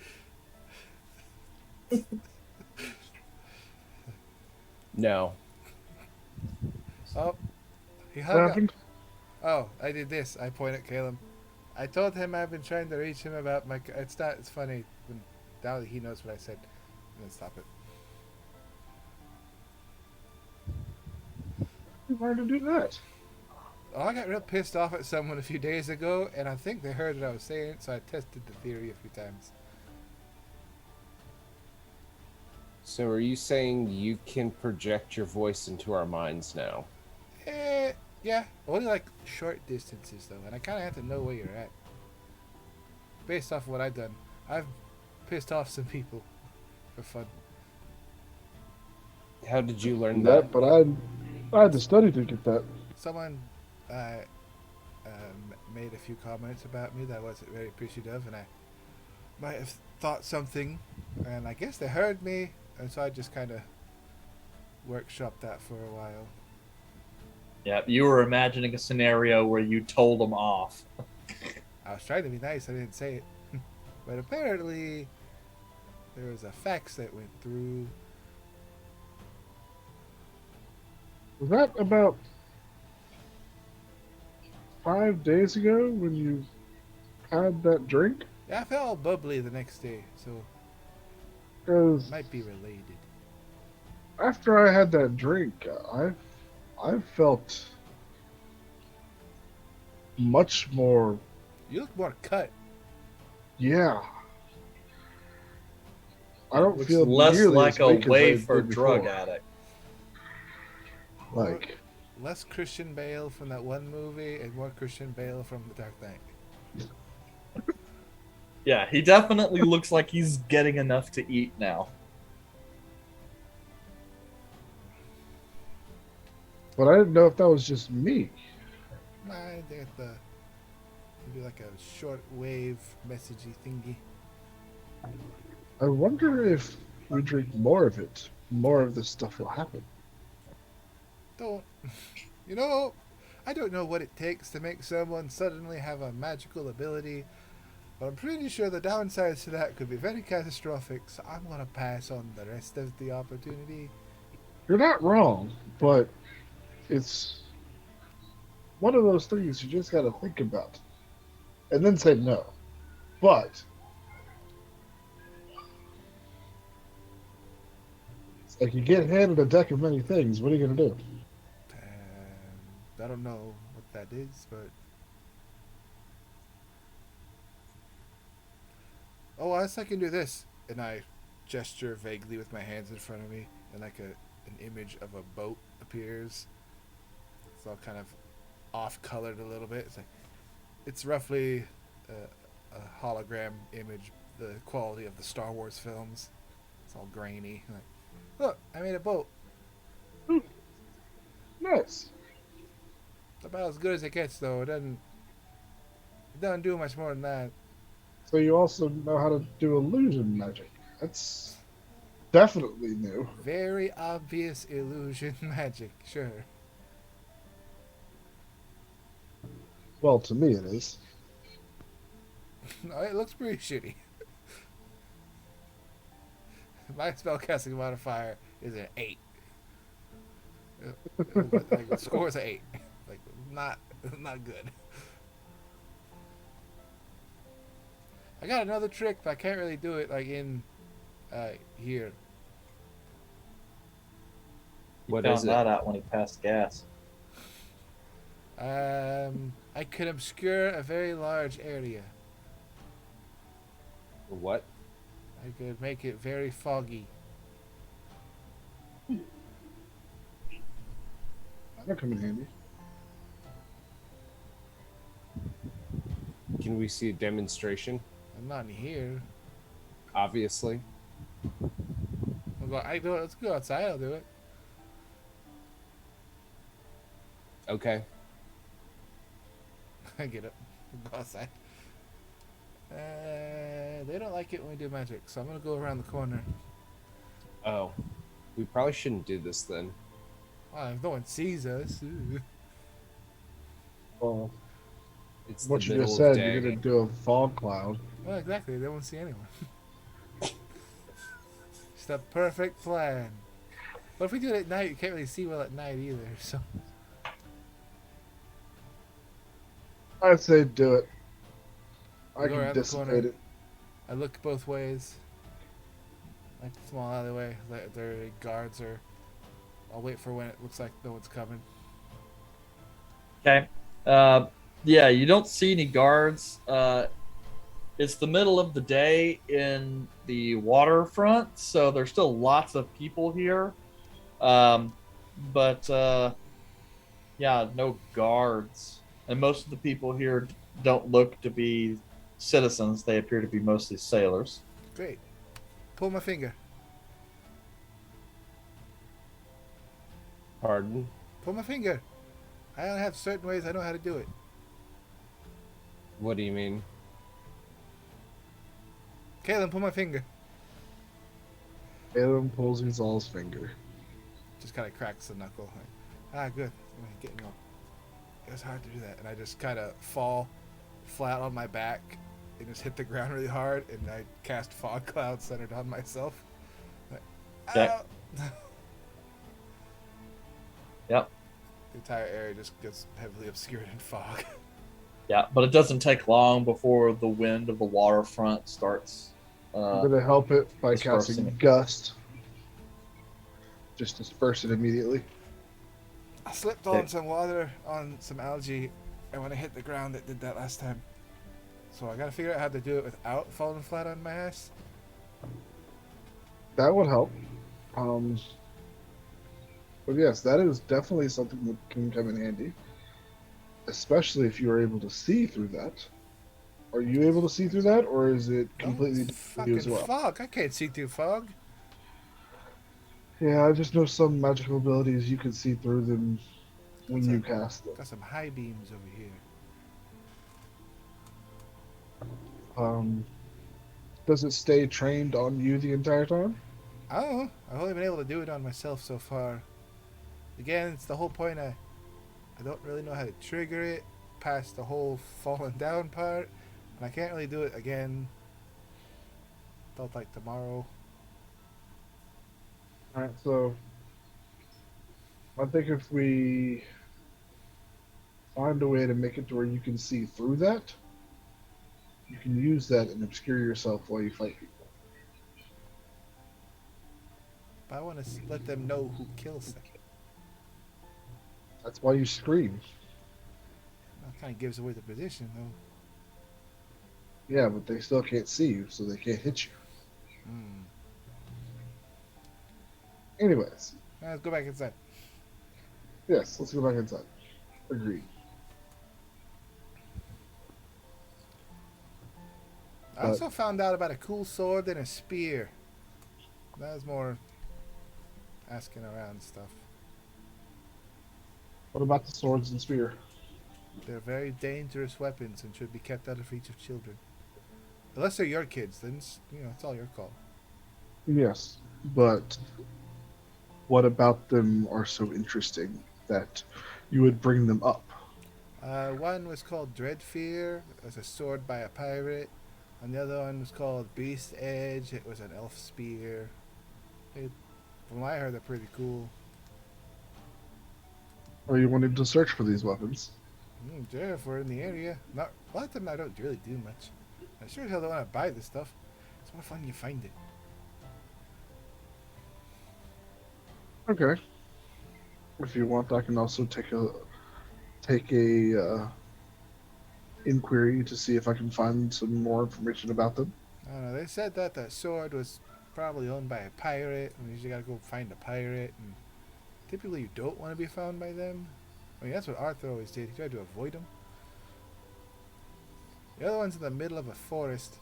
No. Oh, he What hung up. happened? Oh, I did this. I point at Caleb. I told him I've been trying to reach him about my. It's not. It's funny. Now that he knows what I said. And then stop it. Why to do that? Oh, I got real pissed off at someone a few days ago, and I think they heard what I was saying, so I tested the theory a few times. So are you saying you can project your voice into our minds now? Yeah, only like short distances though, and I kind of have to know where you're at. Based off what I've done, I've pissed off some people for fun. How did you learn that? But I had to study to get that. Someone made a few comments about me that I wasn't very appreciative of, and I might have thought something, and I guess they heard me, and so I just kind of workshopped that for a while. Yeah, you were imagining a scenario where you told them off. I was trying to be nice, I didn't say it. But apparently, there was a fax that went through. Was that about 5 days ago when you had that drink? Yeah, I felt all bubbly the next day, so Because it might be related. after I had that drink, I felt much more. You look more cut. Yeah. I don't Looks feel less nearly like as a weak as I wafer did drug before. addict. Like, Less Christian Bale from that one movie, and more Christian Bale from The Dark Knight. Yeah, he definitely looks like he's getting enough to eat now. but I didn't know if that was just me. They got the maybe like a short wave messagey thingy. I wonder if we drink more of it, more of this stuff will happen. Don't. You know, I don't know what it takes to make someone suddenly have a magical ability, but I'm pretty sure the downsides to that could be very catastrophic, so I'm gonna pass on the rest of the opportunity. You're not wrong, but it's one of those things you just got to think about and then say no. But it's like you get handed a deck of many things. What are you going to do? I don't know what that is, but oh, I guess I can do this, and I gesture vaguely with my hands in front of me, and like an image of a boat appears. It's all kind of off-colored a little bit. It's roughly a hologram image, the quality of the Star Wars films. It's all grainy. Like, look, I made a boat. Nice. It's about as good as it gets, though. It doesn't do much more than that. So you also know how to do illusion magic. That's definitely new. Very obvious illusion magic, sure. Well, to me it is. No, it looks pretty shitty. My spellcasting modifier is an 8. Like the score is an 8. Like not good. I got another trick, but I can't really do it like in here. He What found is it? that out when he passed gas. I could obscure a very large area. What? I could make it very foggy. That'll come in handy. Can we see a demonstration? I'm not in here. Obviously. I do it. Let's go outside. I'll do it. Okay. I get it. Go outside. They don't like it when we do magic, so I'm gonna go around the corner. Oh. We probably shouldn't do this then. Well, if no one sees us. Ooh. Well, It's what the you middle just of said, day. you're gonna do a fog cloud. Well, exactly. They won't see anyone. It's the perfect plan. But if we do it at night, you can't really see well at night either. So I'd say do it. I Go can around the dissipate corner. it. I look both ways. Like a small alleyway. There are guards, or I'll wait for when it looks like no one's coming. Okay. Yeah, you don't see any guards. It's the middle of the day in the waterfront, so there's still lots of people here. But yeah, no guards. And most of the people here don't look to be citizens. They appear to be mostly sailors. Great. Pull my finger. Pardon? Pull my finger. I only have certain ways I know how to do it. What do you mean? Caleb, pull my finger. Adam pulls Gonzal's finger. Just kind of cracks the knuckle. Like, good. I'm getting going. It was hard to do that, and I just kind of fall flat on my back and just hit the ground really hard, and I cast fog cloud centered on myself. Like, Okay. ow! Yep. The entire area just gets heavily obscured in fog. Yeah, but it doesn't take long before the wind of the waterfront starts. I'm gonna help it by dispersing casting it. Gust. Just disperse it immediately. I slipped Okay. on some water on some algae, and when I hit the ground, it did that last time. So I gotta figure out how to do it without falling flat on my ass. That would help. But yes, that is definitely something that can come in handy. Especially if you are able to see through that. Are you able to see through that, or is it completely It's different for you as fucking well? fog. I can't see through fog. Yeah, I just know some magical abilities you can see through them when you cast them. Got some high beams over here. Does it stay trained on you the entire time? I don't know. I've only been able to do it on myself so far. Again, it's the whole point. I don't really know how to trigger it past the whole falling down part, and I can't really do it again. Felt like tomorrow. Alright, so I think if we find a way to make it to where you can see through that, you can use that and obscure yourself while you fight people. But I want to let them know who kills them. That's why you scream. That kind of gives away the position, though. Yeah, but they still can't see you, so they can't hit you. Anyways, Let's go back inside. yes, let's go back inside. Agreed. I also found out about a cool sword and a spear. That was more asking around stuff. What about the swords and spear? They're very dangerous weapons and should be kept out of reach of children. Unless they're your kids, then it's all your call. Yes, but what about them are so interesting that you would bring them up? One was called Dreadfear. It was a sword by a pirate. And the other one was called Beast Edge. It was an elf spear. From what I heard, they're pretty cool. Are you wanting to search for these weapons? Sure, if we're in the area. Not a lot of them I don't really do much. I sure as hell don't want to buy this stuff. It's more fun you find it. Okay. If you want, I can also take a inquiry to see if I can find some more information about them. I don't know. They said that sword was probably owned by a pirate. And you usually gotta go find a pirate. And typically you don't want to be found by them. I mean, that's what Arthur always did. He tried to avoid them. The other one's in the middle of a forest,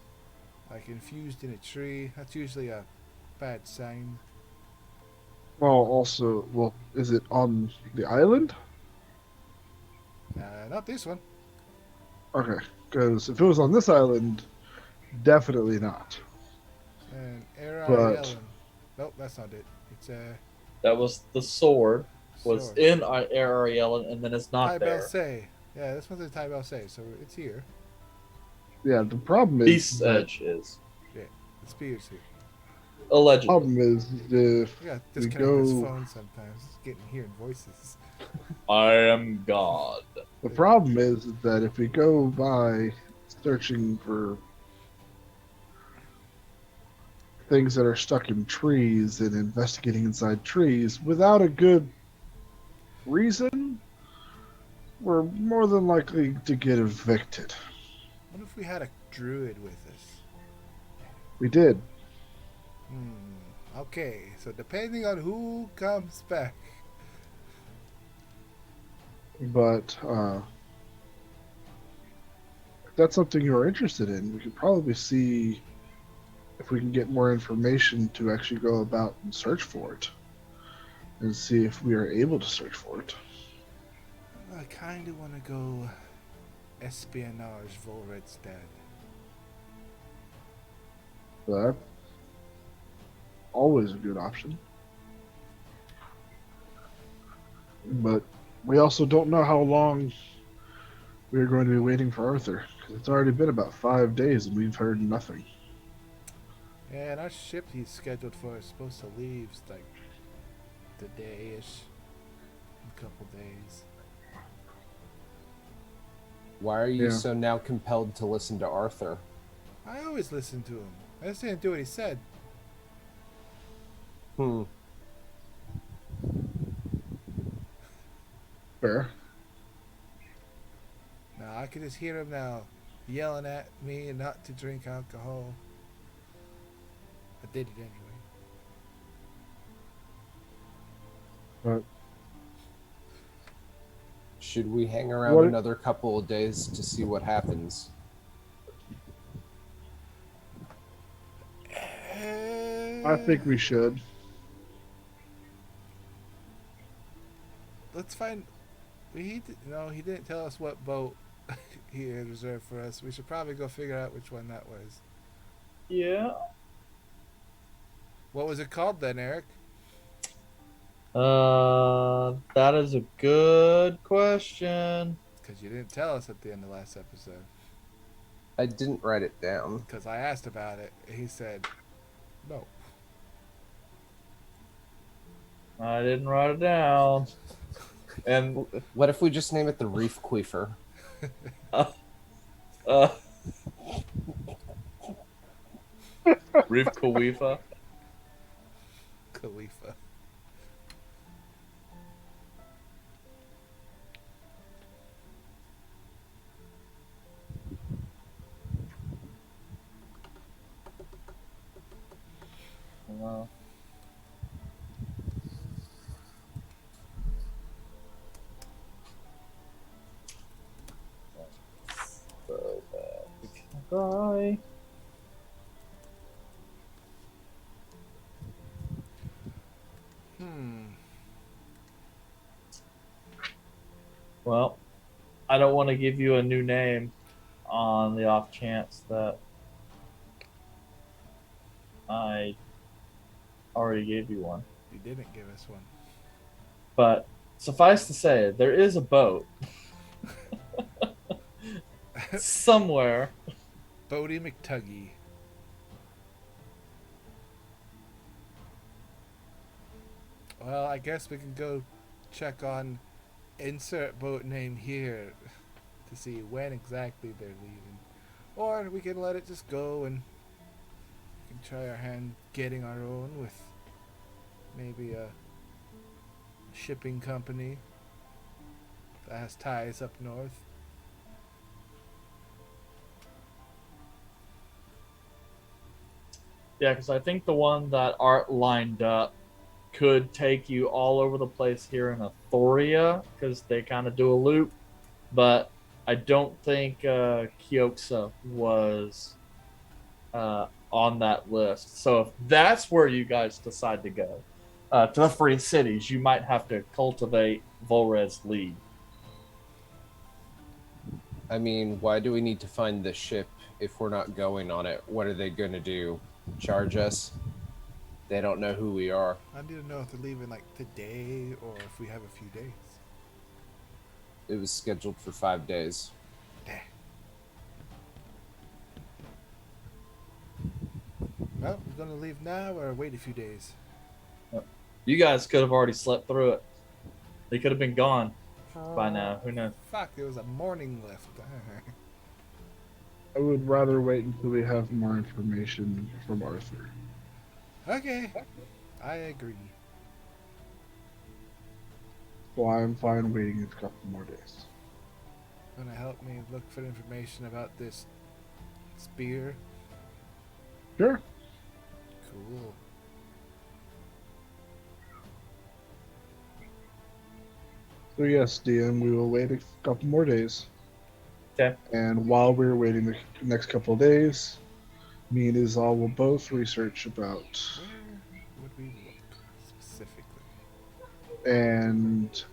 like infused in a tree. That's usually a bad sign. Well, is it on the island? Not this one. Okay, because if it was on this island, definitely not. And But- Nope, that's not it. It's a That was the sword. Was sword. in Ariel, and then it's not there. Say. Yeah, this one's a Tybell say, so it's here. Yeah, the problem is Beast's Edge is The spear's here. allegedly. problem is if I got We disconnect this go- phone sometimes. It's getting hearing voices. I am God. the problem is that if we go by searching for things that are stuck in trees and investigating inside trees without a good reason, we're more than likely to get evicted. What if we had a druid with us? We did. Okay, so depending on who comes back. But if that's something you're interested in, we could probably see if we can get more information to actually go about and search for it. And see if we are able to search for it. I kind of want to go espionage Volredstad. That's always a good option. But we also don't know how long we're going to be waiting for Arthur. Because it's already been about 5 days and we've heard nothing. Yeah, and our ship he's scheduled for is supposed to leave like today-ish. In a couple days. Why are you Yeah. so now compelled to listen to Arthur? I always listen to him. I just didn't do what he said. Fair. Now I can just hear him now yelling at me not to drink alcohol. I did it anyway. But Should we hang around What- another couple of days to see what happens? I think we should. Let's find. He didn't tell us what boat he had reserved for us. We should probably go figure out which one that was. Yeah. What was it called then, Eric? That is a good question. Because you didn't tell us at the end of last episode. I didn't write it down. Because I asked about it, and he said no. I didn't write it down. And What if we just name it the Reef Queefer? Reef Khalifa. Khalifa. No. So bad. We can die. Well, I don't want to give you a new name on the off chance that I already gave you one. You didn't give us one. But suffice to say, there is a boat somewhere. Bodie McTuggy. Well, I guess we can go check on insert boat name here to see when exactly they're leaving. Or we can let it just go and we can try our hand getting our own with maybe a shipping company that has ties up north. Yeah, because I think the one that Art lined up could take you all over the place here in Athoria, because they kind of do a loop. But I don't think Kyoxa was on that list. So if that's where you guys decide to go, to the free cities, you might have to cultivate Volred's lead. I mean, why do we need to find the ship if we're not going on it? What are they going to do? Charge us? They don't know who we are. I need to know if they're leaving like today or if we have a few days. It was scheduled for 5 days. Dang. Well, we're gonna leave now or wait a few days. You guys could have already slept through it. They could have been gone by now. Who knows? Fuck, there was a morning lift. I would rather wait until we have more information from Arthur. Okay, I agree. So I'm fine waiting a couple more days. Gonna help me look for information about this spear. Sure. Cool. So yes, DM, we will wait a couple more days. Okay. And while we're waiting the next couple of days, me and Izal will both research about Where would we look specifically? and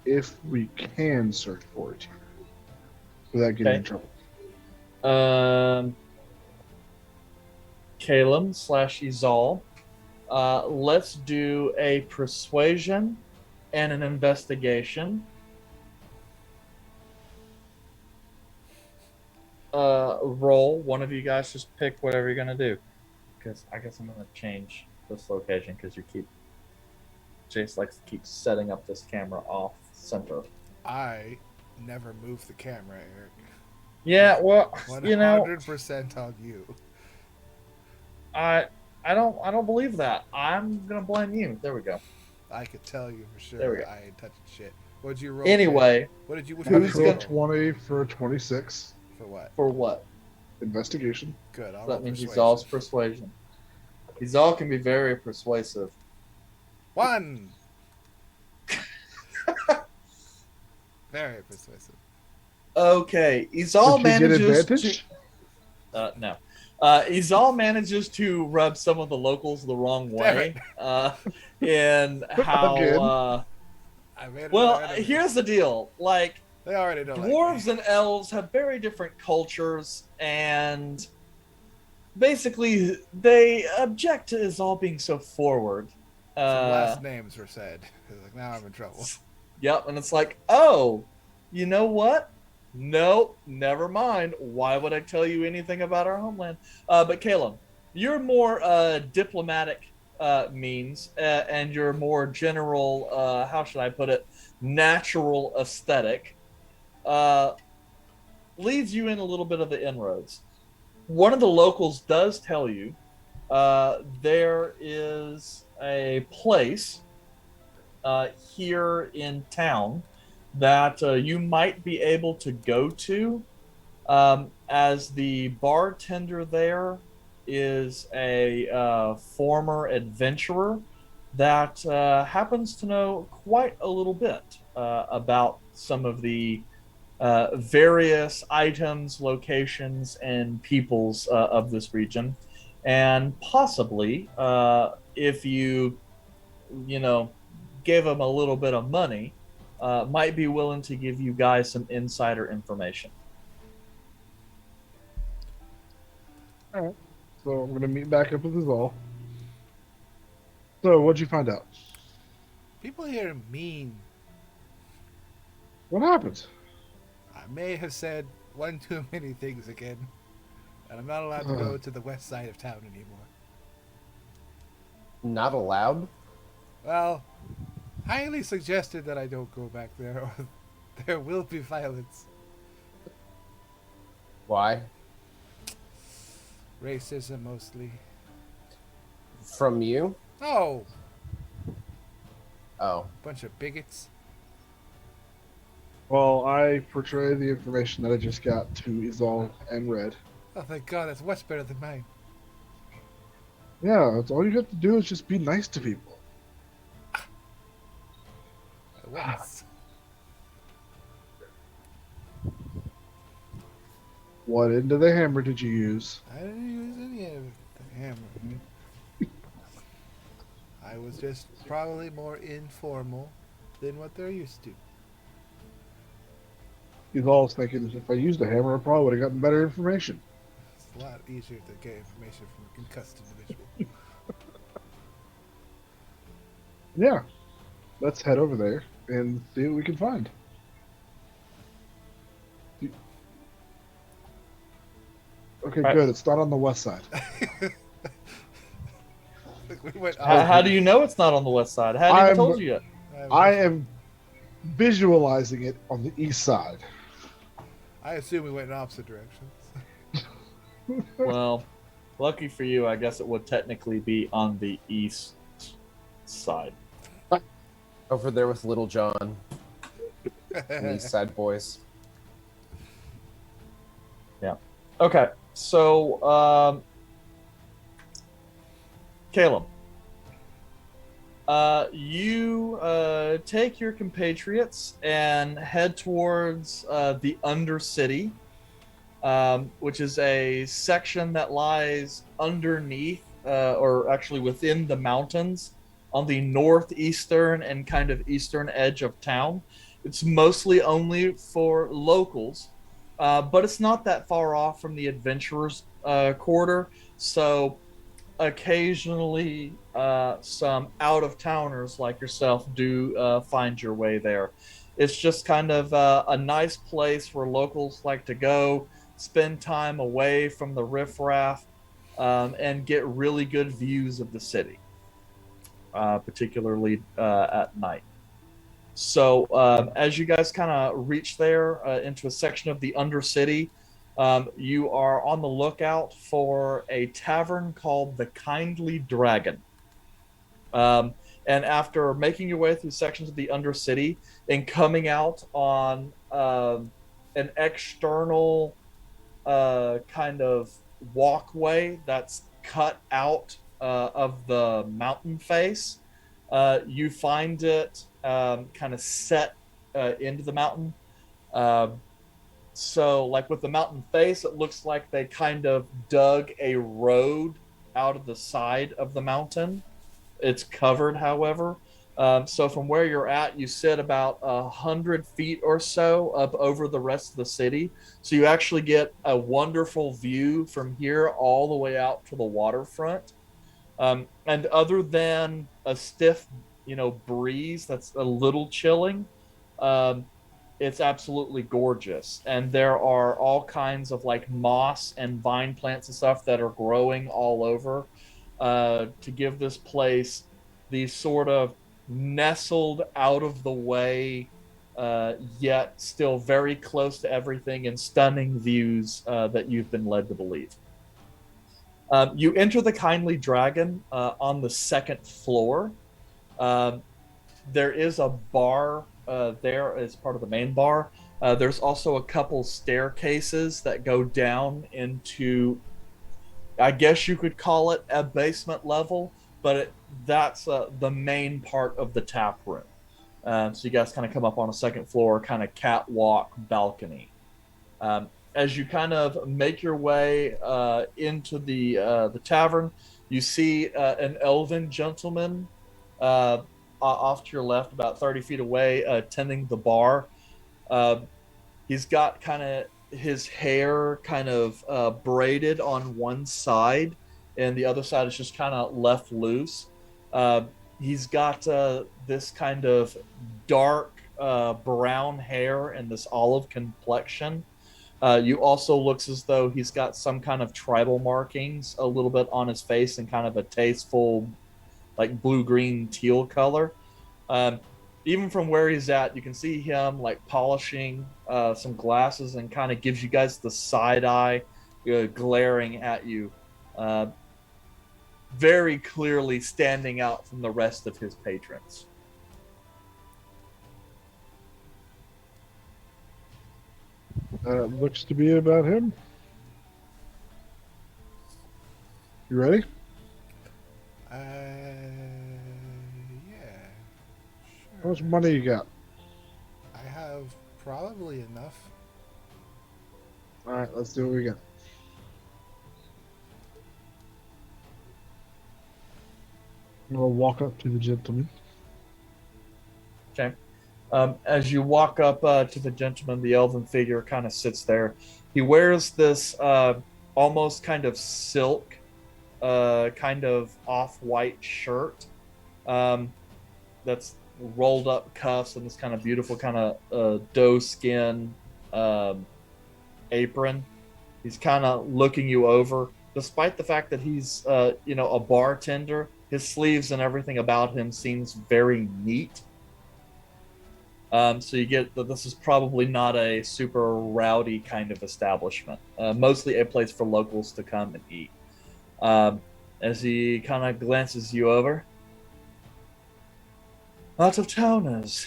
if we can search for it here without getting in trouble. Caleb / Izal. Let's do a persuasion and an investigation. Roll. One of you guys just pick whatever you're gonna do. Because I guess I'm gonna change this location because Jace likes to keep setting up this camera off center. I never move the camera, Eric. Yeah, well, 100% on you. I don't believe that. I'm gonna blame you. There we go. I could tell you for There we sure go. I ain't touching shit. What'd you roll? Anyway, What did you? Which Who's one did you Natural gonna- roll? 20 for 26. For what? for what? Investigation. Good. I'll So roll that means persuasion. Izal's persuasion. Izal can be very persuasive. 1. Very persuasive. Okay, Izal Did you get manages advantage? to. No. Izal manages to rub some of the locals the wrong way. In how. Again. I made it Well, already. here's the deal. Like, They already don't dwarves like me. and elves have very different cultures, and basically, they object to Izal being so forward. Some last names were said. It's like, now I'm in trouble. Yep, and it's like, oh, you know what? Nope, never mind. Why would I tell you anything about our homeland? But Caleb, you're more diplomatic means, and your more general, how should I put it, natural aesthetic, leads you in a little bit of the inroads. One of the locals does tell you there is a place here in town that you might be able to go to, as the bartender there is a former adventurer that happens to know quite a little bit about some of the various items, locations, and peoples of this region. And possibly, if you gave him a little bit of money, might be willing to give you guys some insider information. So I'm gonna meet back up with us all. So what'd you find out? People here are mean. What happened? I may have said one too many things again, and I'm not allowed to go to the west side of town anymore. Not allowed? Well, highly suggested that I don't go back there, or there will be violence. Why? Racism, mostly. From you? Oh, Oh. bunch of bigots. Well, I portray the information that I just got to Izal and Red. Oh, thank God, that's much better than mine. Yeah, that's all you have to do is just be nice to people. I was. What end of the hammer did you use? I didn't use any of the hammer. I was just probably more informal than what they're used to. Izal's thinking, if I used a hammer, I probably would have gotten better information. It's a lot easier to get information from a concussed individual. Yeah, let's head over there and see what we can find. Okay, Right. good. It's not on the west side. We went How do you know it's not on the west side? Hadn't even I'm- told you yet. I am visualizing it on the east side. I assume we went in opposite directions. Well, lucky for you, I guess it would technically be on the east side. Over there with Little John and the East Side Boys. Okay, so Caleb, you take your compatriots and head towards the Undercity, which is a section that lies underneath, or actually within the mountains on the northeastern and kind of eastern edge of town. It's mostly only for locals, but it's not that far off from the adventurers' quarter. So occasionally some out-of-towners like yourself do find your way there. It's just kind of a nice place where locals like to go, spend time away from the riffraff, and get really good views of the city, particularly at night. So as you guys kind of reach there into a section of the Undercity, you are on the lookout for a tavern called the Kindly Dragon. And after making your way through sections of the Undercity and coming out on an external kind of walkway that's cut out of the mountain face, you find it kind of set into the mountain. So, like with the mountain face, it looks like they kind of dug a road out of the side of the mountain. It's covered, however. So from where you're at, you sit about 100 feet or so up over the rest of the city. So you actually get a wonderful view from here all the way out to the waterfront. And other than a stiff, breeze that's a little chilling, it's absolutely gorgeous. And there are all kinds of like moss and vine plants and stuff that are growing all over to give this place the sort of nestled out of the way, yet still very close to everything and stunning views that you've been led to believe. You enter the Kindly Dragon on the second floor. There is a bar there as part of the main bar. There's also a couple staircases that go down into, I guess you could call it a basement level, but that's the main part of the tap room. So you guys kind of come up on a second floor, kind of catwalk balcony. As you kind of make your way into the tavern, you see an elven gentleman off to your left, about 30 feet away, tending the bar. He's got kind of his hair kind of braided on one side, and the other side is just kind of left loose. Uh, he's got this kind of dark brown hair and this olive complexion. You also looks as though he's got some kind of tribal markings a little bit on his face and kind of a tasteful, like blue, green, teal color. Um, Even from where he's at, you can see him like polishing some glasses and kind of gives you guys the side eye, glaring at you, uh, very clearly standing out from the rest of his patrons. Looks to be about him. You ready? Yeah. Sure. How much money you got? I have probably enough. All right, let's do what we got. I'm gonna walk up to the gentleman. Okay. As you walk up to the gentleman, the elven figure kind of sits there. He wears this almost kind of silk, kind of off-white shirt that's rolled up cuffs and this kind of beautiful kind of doe skin apron. He's kind of looking you over, despite the fact that he's a bartender. His sleeves and everything about him seems very neat. So you get that this is probably not a super rowdy kind of establishment. Mostly a place for locals to come and eat. As he kind of glances you over. Out of towners.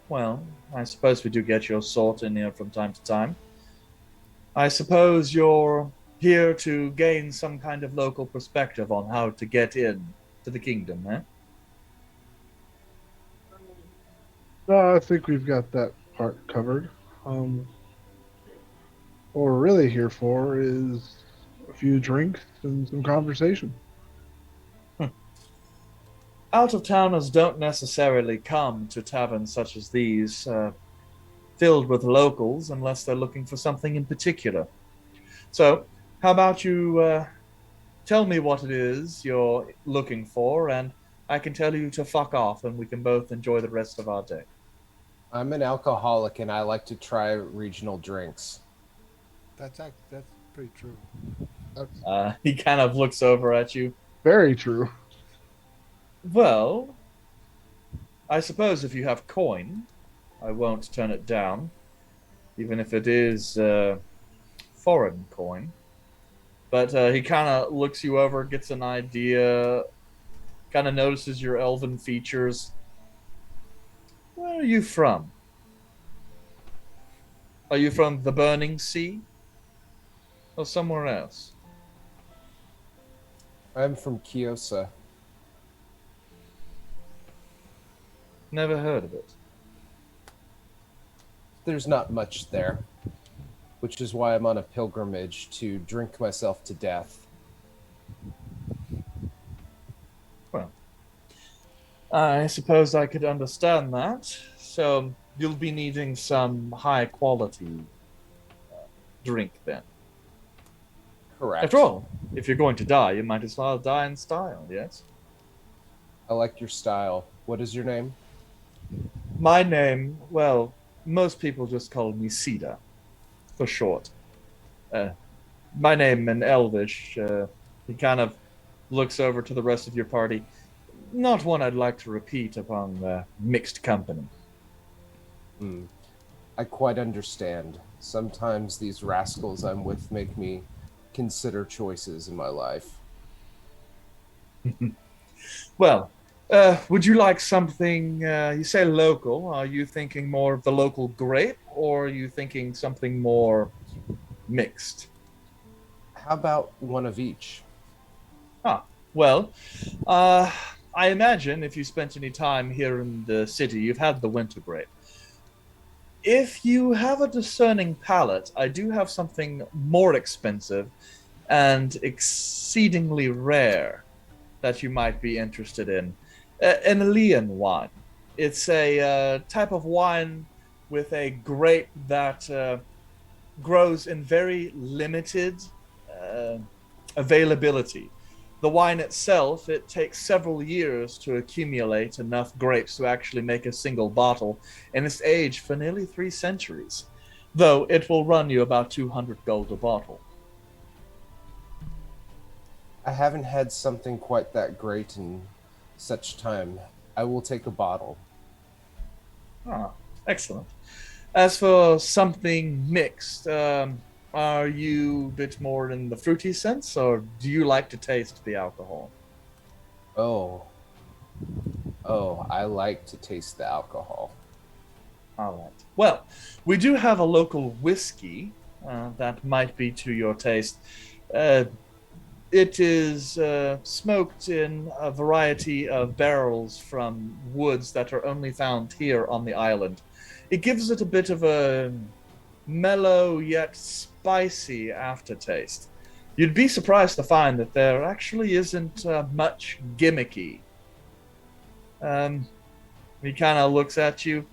Well, I suppose we do get your sort in here from time to time. I suppose you're here to gain some kind of local perspective on how to get in to the kingdom, eh? No, I think we've got that part covered. What we're really here for is a few drinks and some conversation. Out-of-towners don't necessarily come to taverns such as these, filled with locals, unless they're looking for something in particular. So, how about you tell me what it is you're looking for, and I can tell you to fuck off, and we can both enjoy the rest of our day. I'm an alcoholic and I like to try regional drinks. That's pretty true. He kind of looks over at you. Very true. Well, I suppose if you have coin, I won't turn it down, even if it is foreign coin. But he kind of looks you over, gets an idea, kind of notices your elven features. Where are you from? Are you from the Burning Sea? Or somewhere else? I'm from Kiosa. Never heard of it. There's not much there, which is why I'm on a pilgrimage to drink myself to death. Well, I suppose I could understand that. So you'll be needing some high quality drink then. Correct. After all, if you're going to die, you might as well die in style, yes? I like your style. What is your name? My name, well, most people just call me Cedar, for short. My name in Elvish, he kind of looks over to the rest of your party. Not one I'd like to repeat upon mixed company. I quite understand. Sometimes these rascals I'm with make me consider choices in my life. Well, would you like something, you say local, are you thinking more of the local grape, or are you thinking something more mixed? How about one of each? Well, I imagine if you spent any time here in the city, you've had the winter grape. If you have a discerning palate, I do have something more expensive and exceedingly rare that you might be interested in. An Aeolian wine. It's a type of wine with a grape that grows in very limited availability. The wine itself, it takes several years to accumulate enough grapes to actually make a single bottle, and it's aged for nearly 3 centuries, though it will run you about 200 gold a bottle. I haven't had something quite that great in such time. I will take a bottle. Ah, excellent. As for something mixed, are you a bit more in the fruity sense, or do you like to taste the alcohol? Oh, oh, I like to taste the alcohol. All right. Well, we do have a local whiskey that might be to your taste. Uh, it is smoked in a variety of barrels from woods that are only found here on the island. It gives it a bit of a mellow yet spicy aftertaste. You'd be surprised to find that there actually isn't much gimmicky. Um, he kind of looks at you.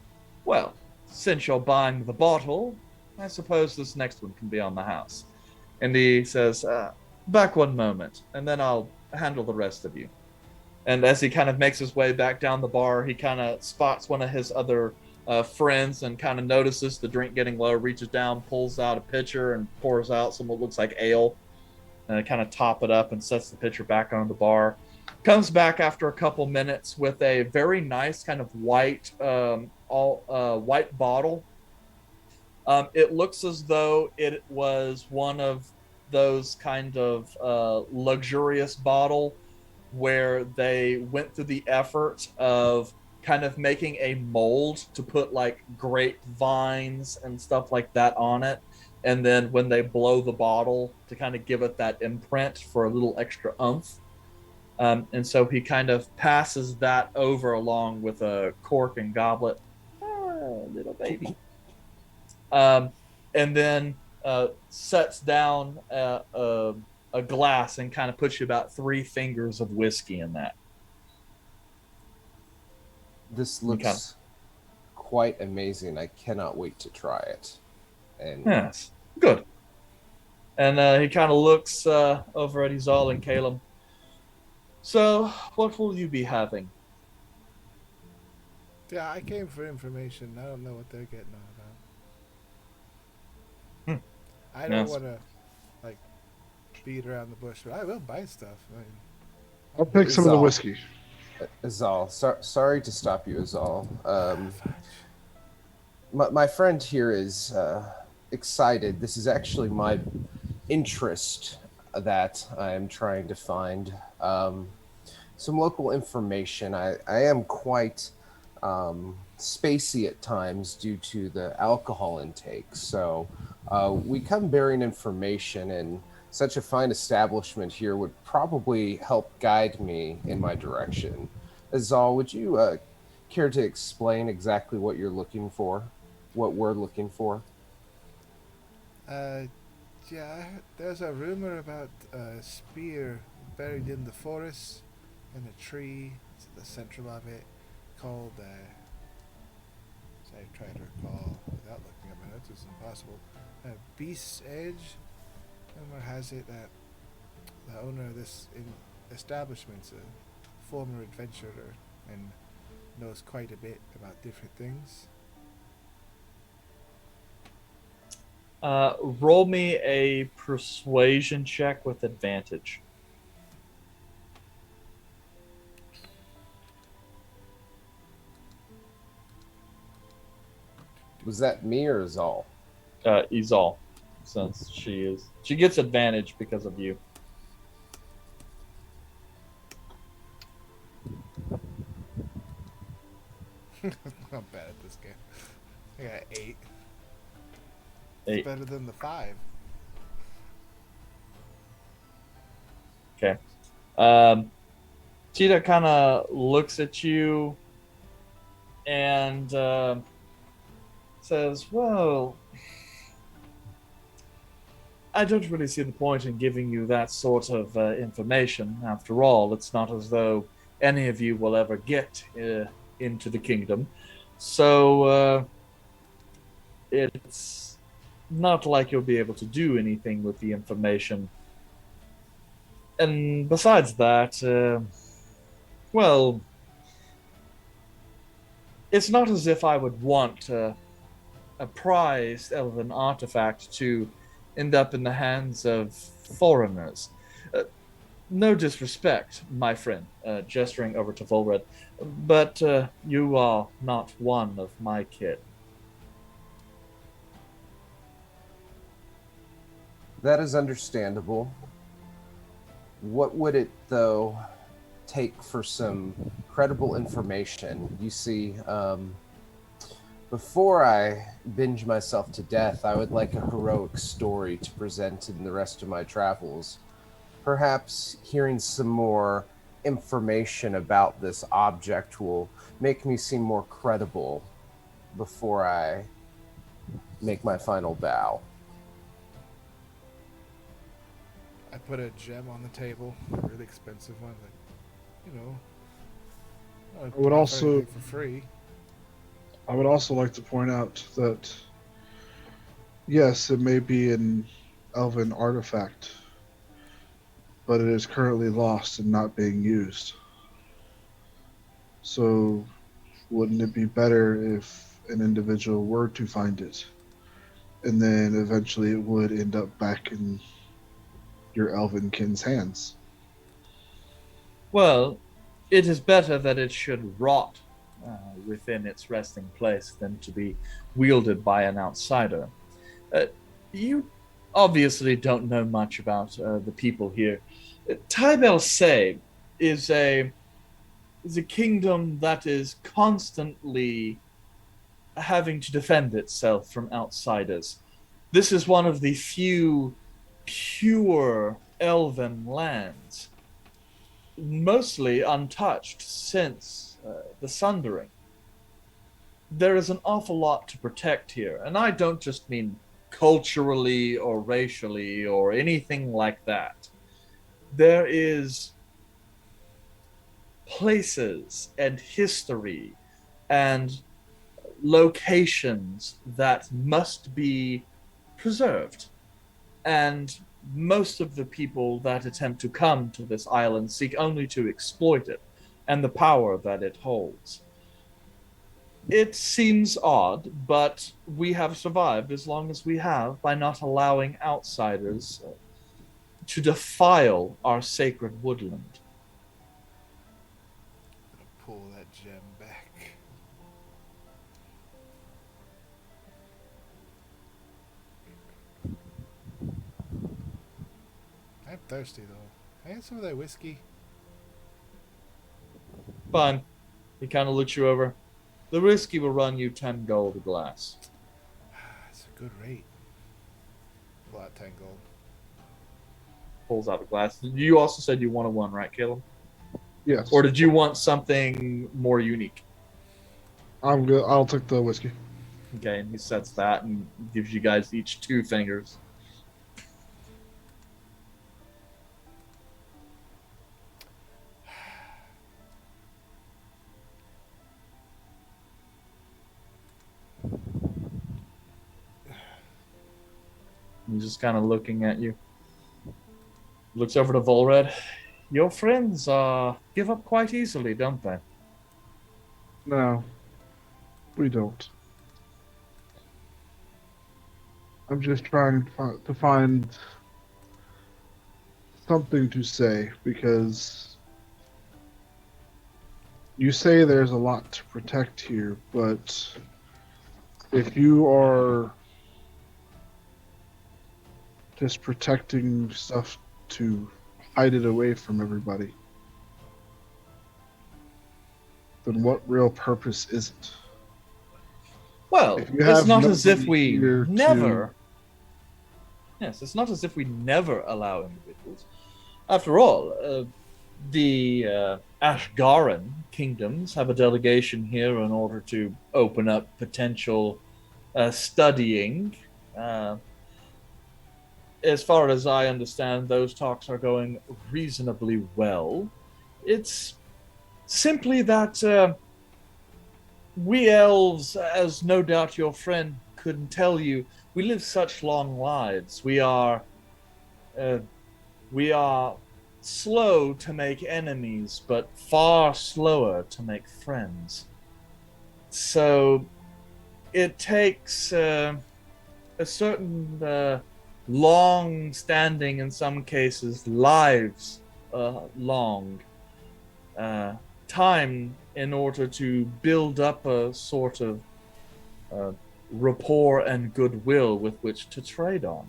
Well, since you're buying the bottle, I suppose this next one can be on the house. And he says, back one moment, and then I'll handle the rest of you. And as he kind of makes his way back down the bar, he kind of spots one of his other friends and kind of notices the drink getting low, reaches down, pulls out a pitcher, and pours out some what looks like ale, and kind of top it up and sets the pitcher back on the bar. Comes back after a couple minutes with a very nice kind of white, white bottle. It looks as though it was one of those kind of luxurious bottle where they went through the effort of kind of making a mold to put like grapevines and stuff like that on it. And then when they blow the bottle to kind of give it that imprint for a little extra oomph. And so he kind of passes that over along with a cork and goblet. Oh, little baby. And then sets down a glass and kind of puts you about 3 fingers of whiskey in that. This looks quite amazing. I cannot wait to try it. And yes, good. And he kind of looks over at Izal and Caleb. So, what will you be having? Yeah, I came for information. I don't know what they're getting on about. I don't Yes. want to, like, beat around the bush, but I will buy stuff. I mean, I'll pick some of the Zal. whiskey. Azal, sorry to stop you, Azal. My friend here is excited. This is actually my interest that I am trying to find. Some local information. I am quite spacey at times due to the alcohol intake. So we come bearing information, and such a fine establishment here would probably help guide me in my direction. Azal, would you care to explain exactly what you're looking for? What we're looking for? yeah, there's a rumor about a spear buried in the forest in a tree. It's at the center of it, called. So I try to recall without looking at my notes. It's impossible. Beast's Edge. Rumor has it that the owner of this establishment's a former adventurer and knows quite a bit about different things. Roll me a persuasion check with advantage. Was that me or Azal? Izal, since she gets advantage because of you. I'm bad at this game. I got 8. 8. Better than the 5. Okay. Cheetah kind of looks at you and says, well, I don't really see the point in giving you that sort of information. After all, it's not as though any of you will ever get into the kingdom. So it's not like you'll be able to do anything with the information. And besides that, well, it's not as if I would want a prized elven artifact to end up in the hands of foreigners. Uh, no disrespect, my friend, gesturing over to Volred, but you are not one of my kit. That is understandable. What would it, though, take for some credible information? You see, before I binge myself to death, I would like a heroic story to present in the rest of my travels. Perhaps hearing some more information about this object will make me seem more credible before I make my final bow. I put a gem on the table, a really expensive one. Like, you know, I would also for free. I would also like to point out that yes, it may be an elven artifact, but it is currently lost and not being used. So, wouldn't it be better if an individual were to find it, and then eventually it would end up back in your elven kin's hands? Well, it is better that it should rot within its resting place than to be wielded by an outsider. You obviously don't know much about the people here. Tybel Say is a kingdom that is constantly having to defend itself from outsiders. This is one of the few pure elven lands, mostly untouched since the Sundering. There is an awful lot to protect here, and I don't just mean culturally or racially or anything like that. There is places and history and locations that must be preserved. And most of the people that attempt to come to this island seek only to exploit it and the power that it holds. It seems odd, but we have survived as long as we have by not allowing outsiders to defile our sacred woodland. Pull that gem back. I'm thirsty though. Can I have some of that whiskey? Fine. He kind of looks you over. The whiskey will run you 10 gold a glass. That's a good rate. Pull out 10 gold. Pulls out a glass. You also said you wanted one, right, Caleb? Yes. Or did you want something more unique? I'm good. I'll take the whiskey. Okay, and he sets that and gives you guys each 2 fingers. He's just kind of looking at you. Looks over to Volred. Your friends give up quite easily, don't they? No, we don't. I'm just trying to find something to say because you say there's a lot to protect here, but if you are just protecting stuff to hide it away from everybody, then what real purpose is it? Well, If you it's have not as if nobody we here never. Yes, it's not as if we never allow individuals. After all, the Ashgaran kingdoms have a delegation here in order to open up potential studying. As far as I understand, those talks are going reasonably well. It's simply that we elves, as no doubt your friend couldn't tell you, we live such long lives. We are slow to make enemies, but far slower to make friends. So it takes a certain long standing, in some cases, lives long time in order to build up a sort of rapport and goodwill with which to trade on.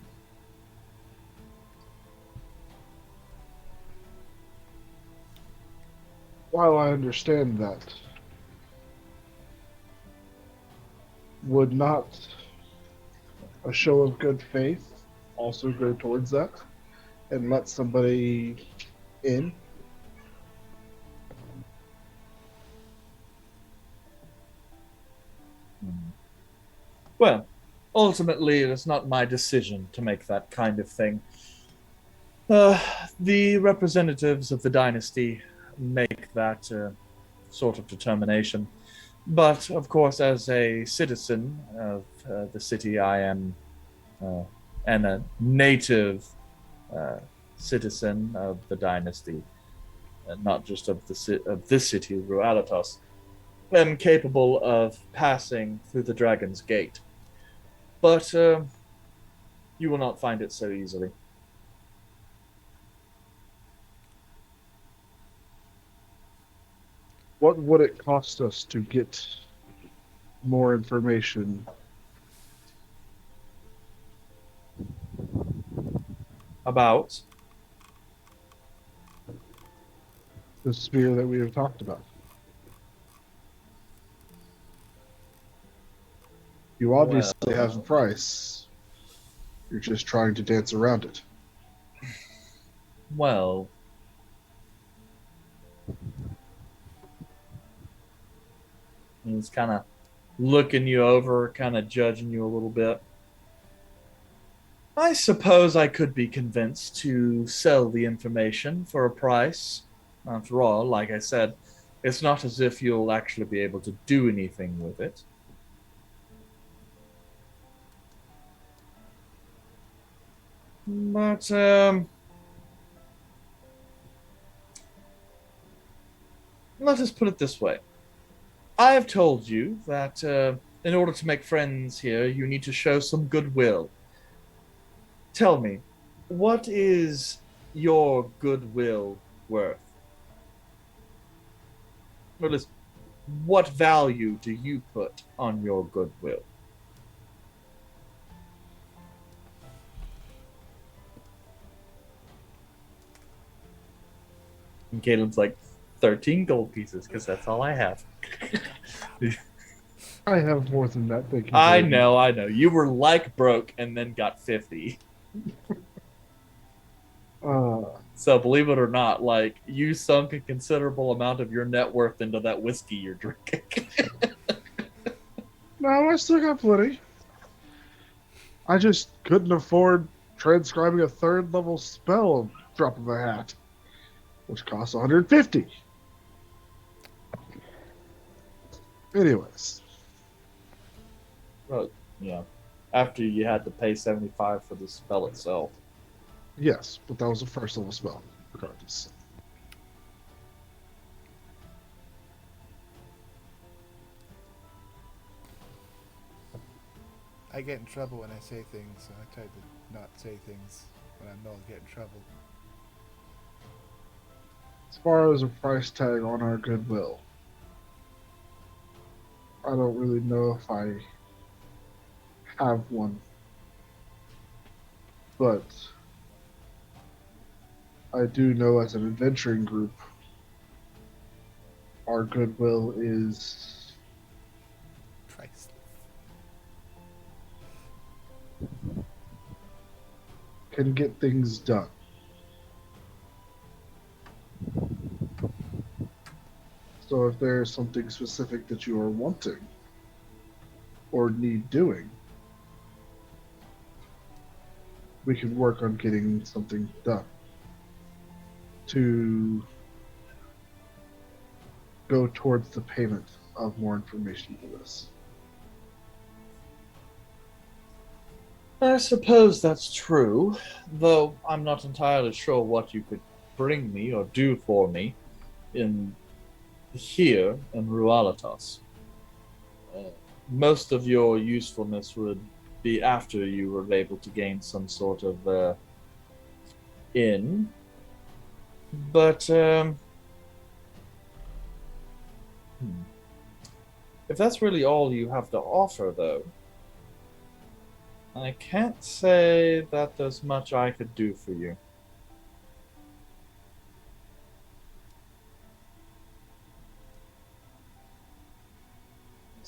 While I understand that, would not a show of good faith also go towards that and let somebody in? Well, ultimately, it is not my decision to make that kind of thing. The representatives of the dynasty make that sort of determination. But, of course, as a citizen of the city, I am, and a native citizen of the dynasty, not just of this city, Rualatos, am capable of passing through the Dragon's Gate. But you will not find it so easily. What would it cost us to get more information? About? The spear that we have talked about. You obviously have a price. You're just trying to dance around it. Well, he's kind of looking you over, kind of judging you a little bit. I suppose I could be convinced to sell the information for a price. After all, like I said, it's not as if you'll actually be able to do anything with it. But, let us put it this way. I have told you that in order to make friends here, you need to show some goodwill. Tell me, what is your goodwill worth? Or at least, what value do you put on your goodwill? And Caleb's like, 13 gold pieces, because that's all I have. I have more than that, thank you. I know. You were like broke and then got 50. So believe it or not, like, you sunk a considerable amount of your net worth into that whiskey you're drinking. No, I still got plenty. I just couldn't afford transcribing a third level spell drop of a hat, which costs 150. Anyways. Well, yeah. After you had to pay 75 for the spell itself. Yes, but that was a first level spell, regardless. I get in trouble when I say things, so I try to not say things when I know I'll get in trouble. As far as a price tag on our goodwill, I don't really know if I have one. But I do know as an adventuring group, our goodwill is Priceless. can get things done. So if there's something specific that you are wanting or need doing, we can work on getting something done to go towards the payment of more information for this. I suppose that's true, though I'm not entirely sure what you could bring me or do for me in here in Rualatos. Most of your usefulness would be after you were able to gain some sort of inn. But if that's really all you have to offer, though, I can't say that there's much I could do for you.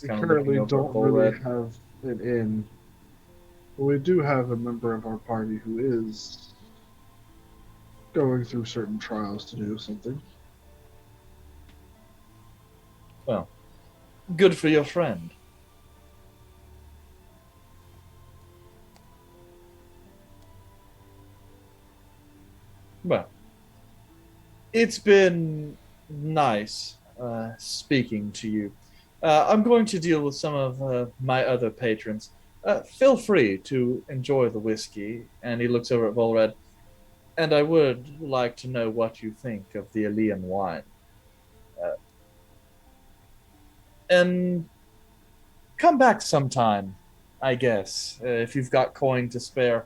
We Kinda currently looking over don't Bull really Red. have an inn, but we do have a member of our party who is going through certain trials to do something. Well, good for your friend. Well, it's been nice speaking to you. I'm going to deal with some of my other patrons. Feel free to enjoy the whiskey. And he looks over at Volred. And I would like to know what you think of the Elian wine. And come back sometime, I guess, if you've got coin to spare.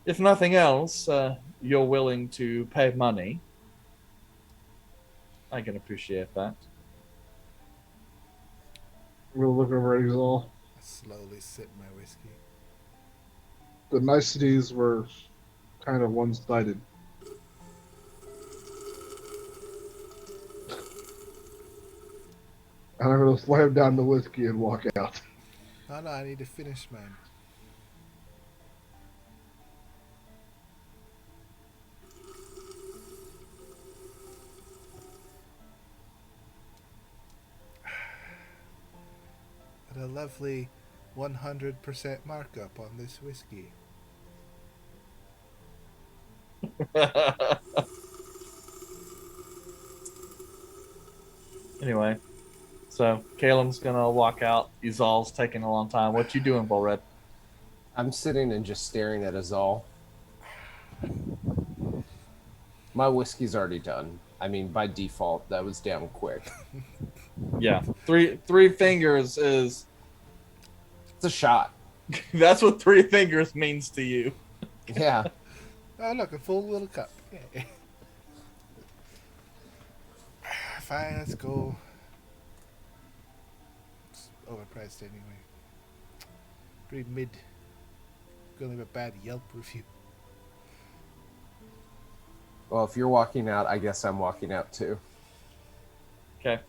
If nothing else, you're willing to pay money. I can appreciate that. We'll look over at Exal. I slowly sip my whiskey. The niceties were kind of one-sided. And I'm going to slam down the whiskey and walk out. No, I need to finish mine. At a lovely 100% markup on this whiskey. Anyway, so Caleb's gonna walk out. Izal's taking a long time. What you doing, Bullred? I'm sitting and just staring at Azal. My whiskey's already done. I mean, by default, that was damn quick. Yeah, three fingers is It's a shot. that's what 3 fingers means to you. Yeah. Oh, look, a full little cup. Yay. Fine, let's go. It's overpriced anyway. Pretty mid. Gonna leave a bad Yelp review. Well, if you're walking out, I guess I'm walking out too. Okay.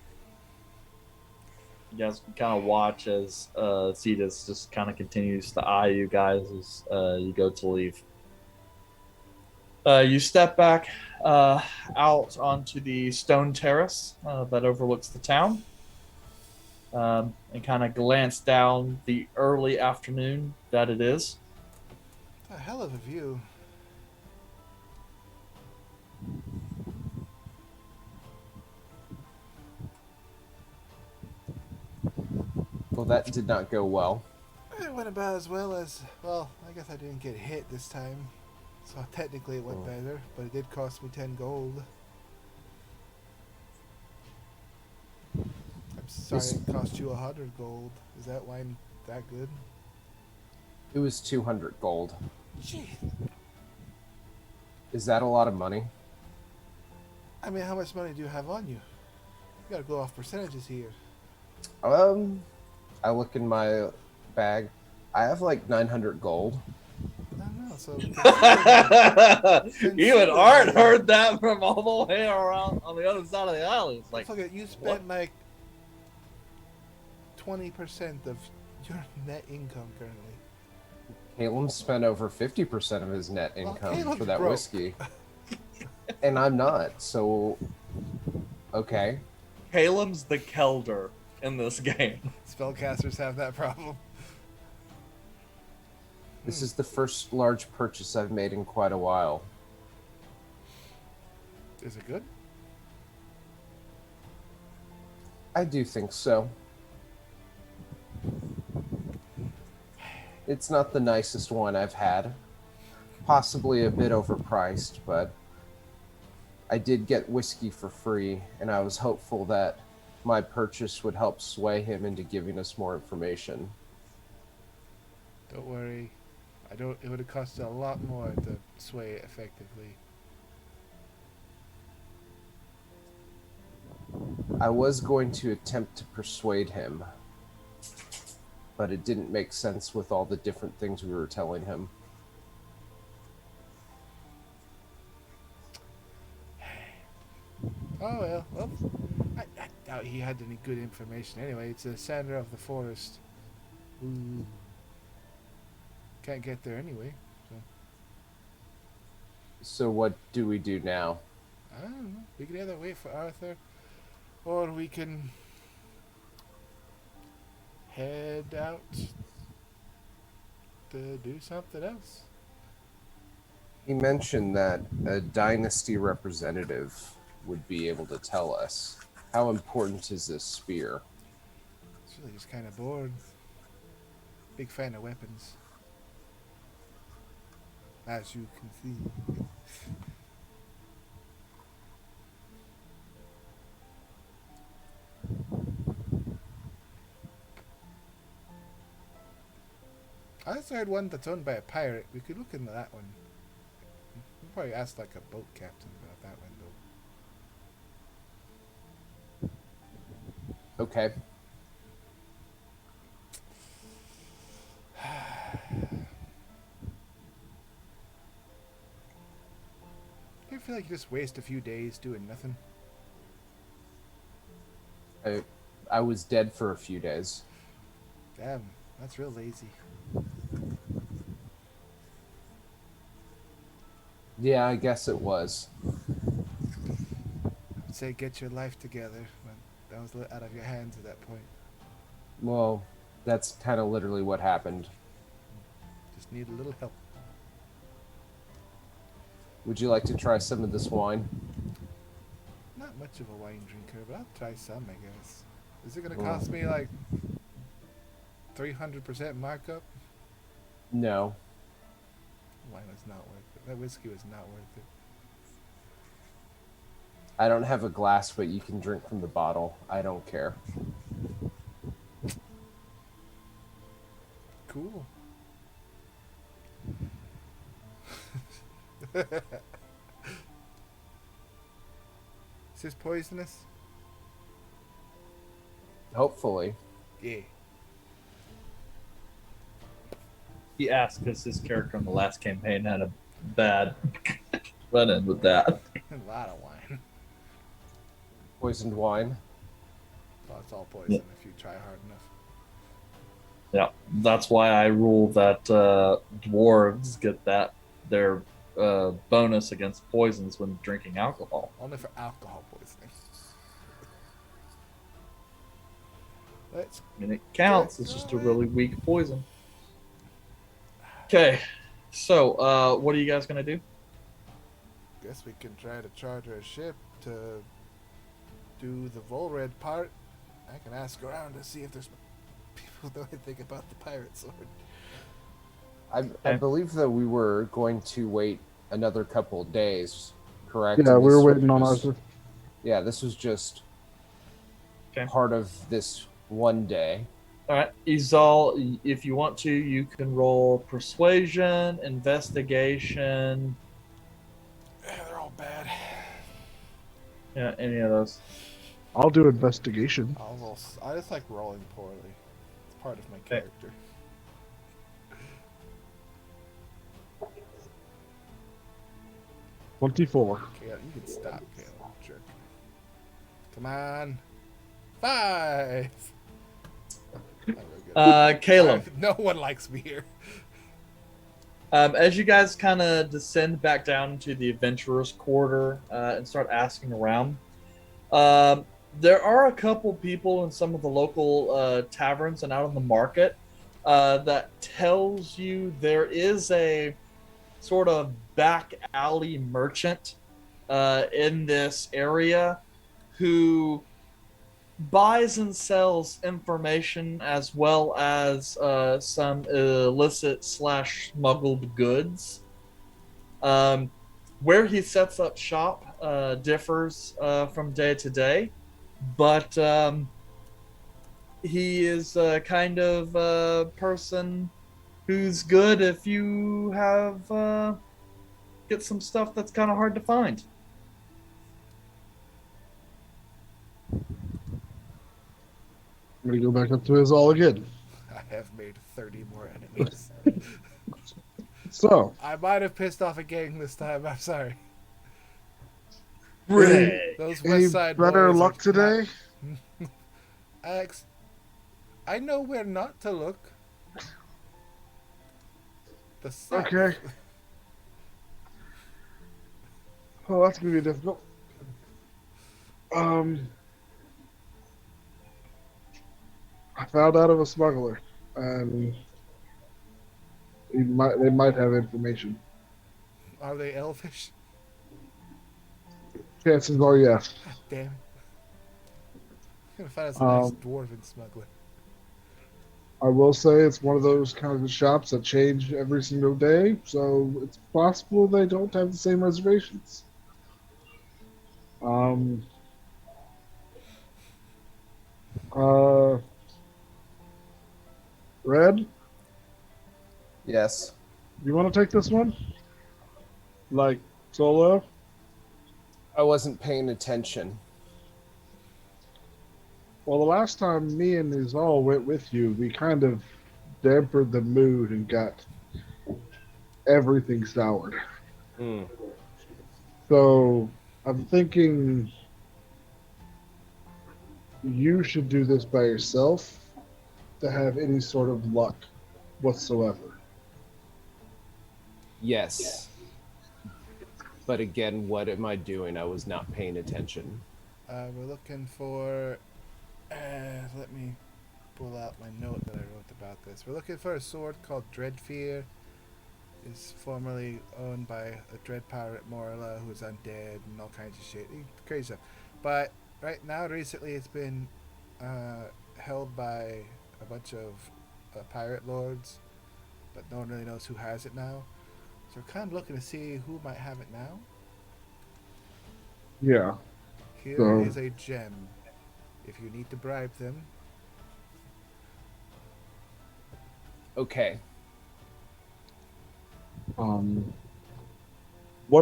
You guys kind of watch as Cetus just kind of continues to eye you guys as you go to leave. You step back out onto the stone terrace that overlooks the town and kind of glance down the early afternoon that it is. A hell of a view. Well, that did not go well. It went about as well as, well, I guess I didn't get hit this time. So technically it went better, but it did cost me 10 gold. I'm sorry it cost you 100 gold. Is that wine that good? It was 200 gold. Gee. Is that a lot of money? I mean, how much money do you have on you? You gotta go off percentages here. I look in my bag. I have like 900 gold. I don't know, so... Even Art heard that from all the way around on the other side of the island. It's like, Look at you spent like 20% of your net income currently. Caleb spent over 50% of his net Well, income Caleb's for that broke. whiskey. And I'm not, so... Okay. Caleb's the Kelder in this game. Spellcasters have that problem. This is the first large purchase I've made in quite a while. Is it good? I do think so. It's not the nicest one I've had. Possibly a bit overpriced, but I did get whiskey for free, and I was hopeful that my purchase would help sway him into giving us more information. Don't worry. It would have cost a lot more to sway it effectively. I was going to attempt to persuade him, but it didn't make sense with all the different things we were telling him. Oh well. I doubt he had any good information anyway. It's the center of the forest. Ooh. Can't get there anyway. So what do we do now? I don't know. We could either wait for Arthur, or we can head out to do something else. He mentioned that a dynasty representative would be able to tell us. How important is this spear? It's really just kind of bored. Big fan of weapons, as you can see. I also heard one that's owned by a pirate. We could look into that one. We'll probably ask like a boat captain about that one though. Okay. You feel like you just waste a few days doing nothing? I was dead for a few days. Damn, that's real lazy. Yeah, I guess it was. I'd say get your life together, but that was out of your hands at that point. Well, that's kind of literally what happened. Just need a little help. Would you like to try some of this wine? Not much of a wine drinker, but I'll try some, I guess. Is it gonna cost me like 300% markup? No. Wine was not worth it. That whiskey was not worth it. I don't have a glass, but you can drink from the bottle. I don't care. Cool. Is this poisonous? Hopefully. Yeah. He asked because his character in the last campaign had a bad run-in with that. A lot of wine. Poisoned wine. Well, it's all poison if you try hard enough. Yeah, that's why I rule that dwarves get their bonus against poisons when drinking alcohol. Only for alcohol poisoning. Let's I mean, it counts. It's just a really weak poison. Okay, so what are you guys gonna do? guess we can try to charter a ship to do the Volred part. I can ask around to see if there's people know anything about the pirate sword. I believe that we were going to wait another couple of days, correct? Yeah, And we were this waiting on was- Arthur. Yeah, this was just Okay. part of this one day. All right, Izal, if you want to, you can roll persuasion, investigation. Yeah, they're all bad. Yeah, any of those. I'll do investigation. I just like rolling poorly. It's part of my character. 24. Kale, you can stop, Kale. Jerk. Come on. 5. Not real good. Caleb, No one likes me here. as you guys kind of descend back down into the adventurers' quarter and start asking around, there are a couple people in some of the local taverns and out on the market that tells you there is a sort of back alley merchant in this area who buys and sells information as well as some illicit / smuggled goods. Where he sets up shop differs from day to day, but he is kind of a person who's good if you have get some stuff that's kind of hard to find. I'm gonna go back up to his all again. I have made 30 more enemies. So, I might have pissed off a gang this time. I'm sorry. Ray. Those any West Side better boys are luck today? not- Alex, I know where not to look. The south. Okay. Oh, that's gonna be difficult. I found out of a smuggler, and they might have information. Are they elvish? Chances are yes. God damn it. I'm gonna find us a nice Um, dwarven smuggler. I will say it's one of those kinds of shops that change every single day, so it's possible they don't have the same reservations. Um, Red, Yes. you want to take this one? Like, solo? I wasn't paying attention. Well, the last time me and Nizal went with you, we kind of dampened the mood and got everything soured. Hmm. So I'm thinking you should do this by yourself to have any sort of luck whatsoever. Yes. But again, what am I doing? I was not paying attention. We're looking for. Let me pull out my note that I wrote about this. We're looking for a sword called Dreadfear. It's formerly owned by a dread pirate Morla who's undead and all kinds of shit. Crazy stuff. But right now, recently, it's been held by a bunch of pirate lords, but no one really knows who has it now. So we're kind of looking to see who might have it now. Yeah. Here is So- a gem. If you need to bribe them, Okay. One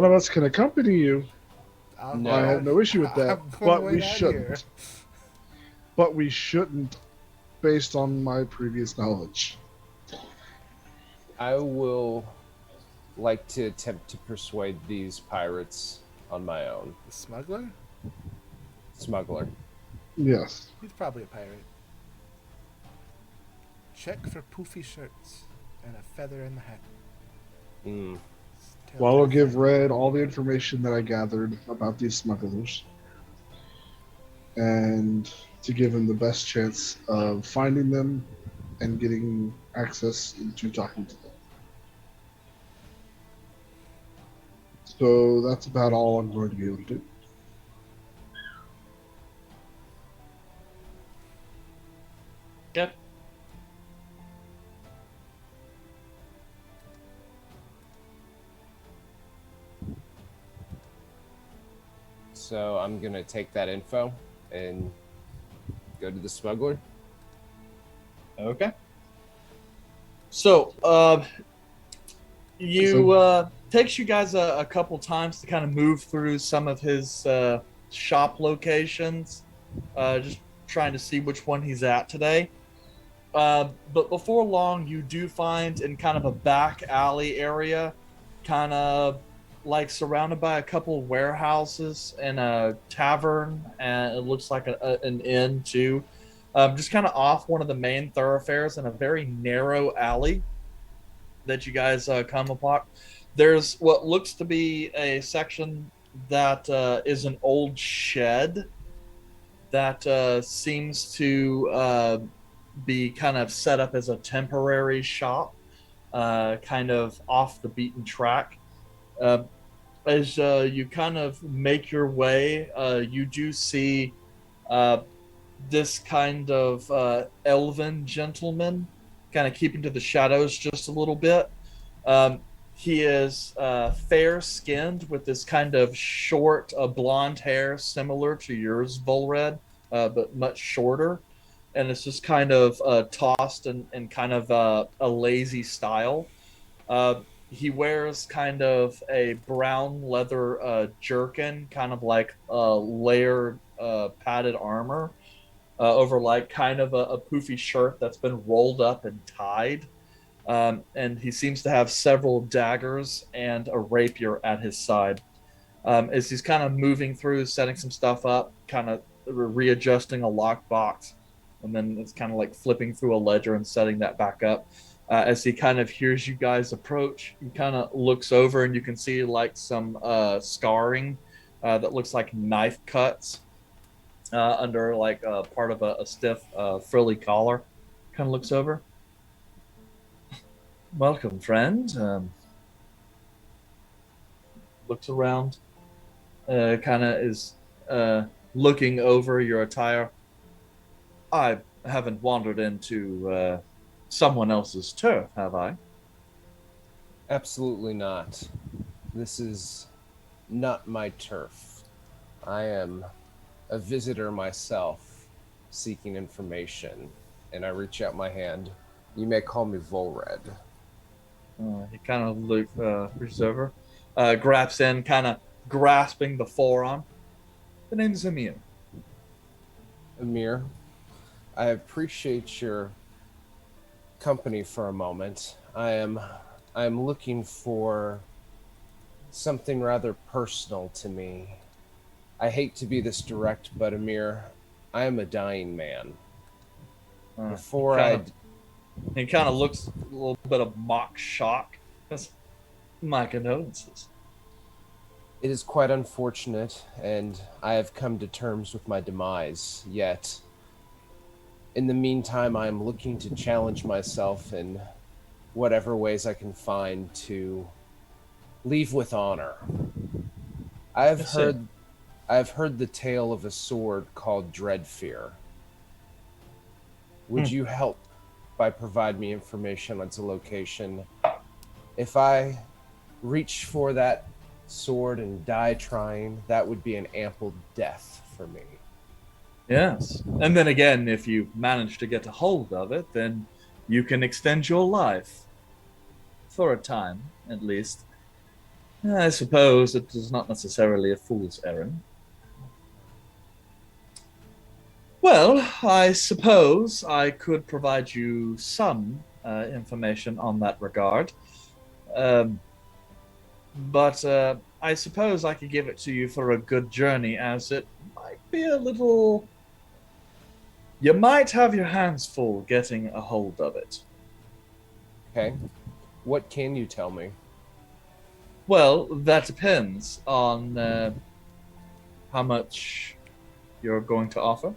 of us can accompany you. I'll No. I have no issue with that, I'm on but my way we down shouldn't. here. But we shouldn't, based on my previous knowledge. I will like to attempt to persuade these pirates on my own. The smuggler? Smuggler. Yes. He's probably a pirate. Check for poofy shirts and a feather in the hat. Mm. Well, I'll give Red all the information that I gathered about these smugglers, and to give him the best chance of finding them and getting access into talking to them. So that's about all I'm going to be able to do. Yep. So I'm gonna take that info and go to the smuggler. Okay. So, takes you guys a couple times to kind of move through some of his shop locations, just trying to see which one he's at today. But before long, you do find in kind of a back alley area, kind of like surrounded by a couple of warehouses and a tavern, and it looks like an inn too. Just kind of off one of the main thoroughfares in a very narrow alley that you guys come upon. There's what looks to be a section that is an old shed that seems to be kind of set up as a temporary shop, kind of off the beaten track. As you kind of make your way, you do see this kind of elven gentleman kind of keeping to the shadows just a little bit. He is fair-skinned with this kind of short blonde hair, similar to yours, Volred, but much shorter. And it's just kind of tossed in kind of a lazy style. Uh, he wears kind of a brown leather jerkin, kind of like layered padded armor over like kind of a poofy shirt that's been rolled up and tied. And he seems to have several daggers and a rapier at his side. As he's kind of moving through, setting some stuff up, kind of readjusting a lockbox, and then it's kind of like flipping through a ledger and setting that back up. As he kind of hears you guys approach, he kind of looks over and you can see like some scarring that looks like knife cuts under like part of a stiff frilly collar. Kind of looks over. Welcome, friend. Looks around, kind of is looking over your attire. I haven't wandered into someone else's turf, have I? Absolutely not. This is not my turf. I am a visitor myself, seeking information, and I reach out my hand. You may call me Volred. He kind of reaches over, grabs in, kind of grasping the forearm. The name is Amir. Amir, I appreciate your company for a moment. I am looking for something rather personal to me. I hate to be this direct, but Amir, I am a dying man. Before he kind of looks a little bit of mock shock. My condolences. It is quite unfortunate, and I have come to terms with my demise, yet in the meantime, I am looking to challenge myself in whatever ways I can find to leave with honor. I have heard the tale of a sword called Dreadfear. Would you help by provide me information on its location? If I reach for that sword and die trying, that would be an ample death for me. Yes. And then again, if you manage to get a hold of it, then you can extend your life. For a time, at least. I suppose it is not necessarily a fool's errand. Well, I suppose I could provide you some information on that regard. But I suppose I could give it to you for a good journey, as it might be a little... You might have your hands full getting a hold of it. Okay. What can you tell me? Well, that depends on how much you're going to offer.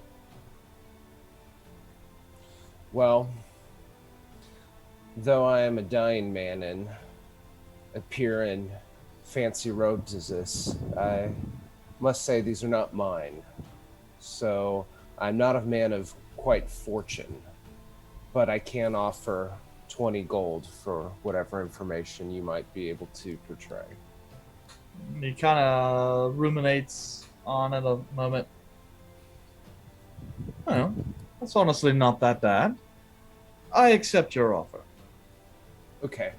Well, though I am a dying man and appear in fancy robes as this, I must say these are not mine. So I'm not a man of quite fortune, but I can offer 20 gold for whatever information you might be able to portray. He kind of ruminates on it a moment. Well, that's honestly not that bad. I accept your offer. Okay.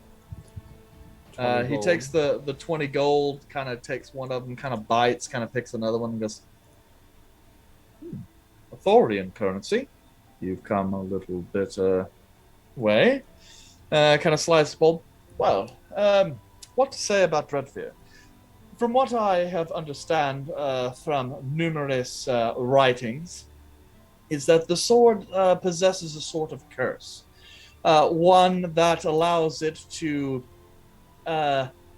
He takes the 20 gold, kind of takes one of them, kind of bites, kind of picks another one and goes, Athorian currency. You've come a little bit way. Kind of slides the bowl. Well, what to say about Dreadfear? From what I have understand from numerous writings, is that the sword possesses a sort of curse. One that allows it to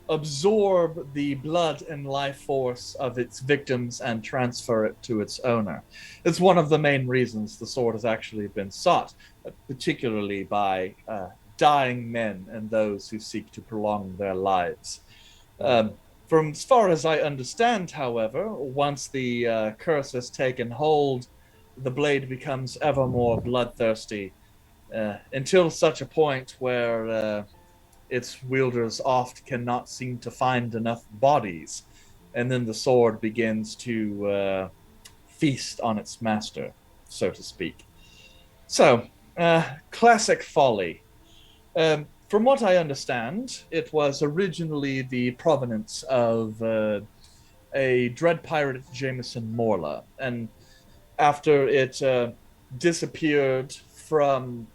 absorb the blood and life force of its victims and transfer it to its owner. It's one of the main reasons the sword has actually been sought, particularly by dying men and those who seek to prolong their lives. From as far as I understand, however, once the curse has taken hold, the blade becomes ever more bloodthirsty until such a point where its wielders oft cannot seem to find enough bodies, and then the sword begins to feast on its master, so to speak. So, classic folly. From what I understand, it was originally the provenance of a dread pirate, Jameson Morla, and after it disappeared from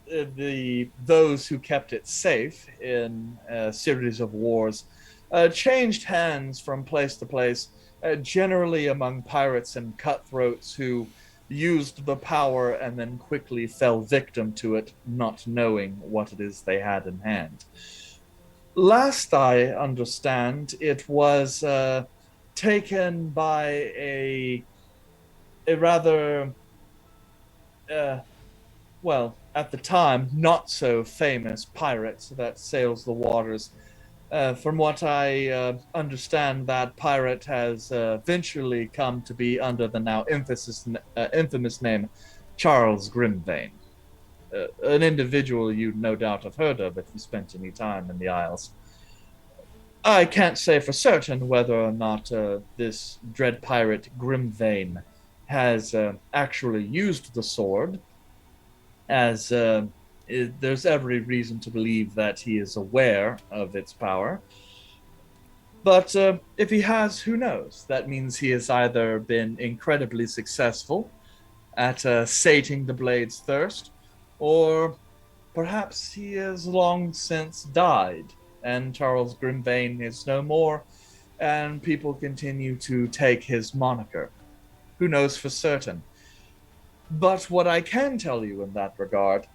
the those who kept it safe in a series of wars, changed hands from place to place, generally among pirates and cutthroats who used the power and then quickly fell victim to it, not knowing what it is they had in hand. Last I understand, it was taken by a rather uh, well, at the time, not so famous pirate that sails the waters. From what I understand, that pirate has eventually come to be under the now infamous name Charles Grimvane, an individual you no doubt have heard of if you spent any time in the Isles. I can't say for certain whether or not this dread pirate Grimvane has actually used the sword, as there's every reason to believe that he is aware of its power. But if he has, who knows? That means he has either been incredibly successful at sating the blade's thirst, or perhaps he has long since died, and Charles Grimvane is no more, and people continue to take his moniker. Who knows for certain? But what I can tell you in that regard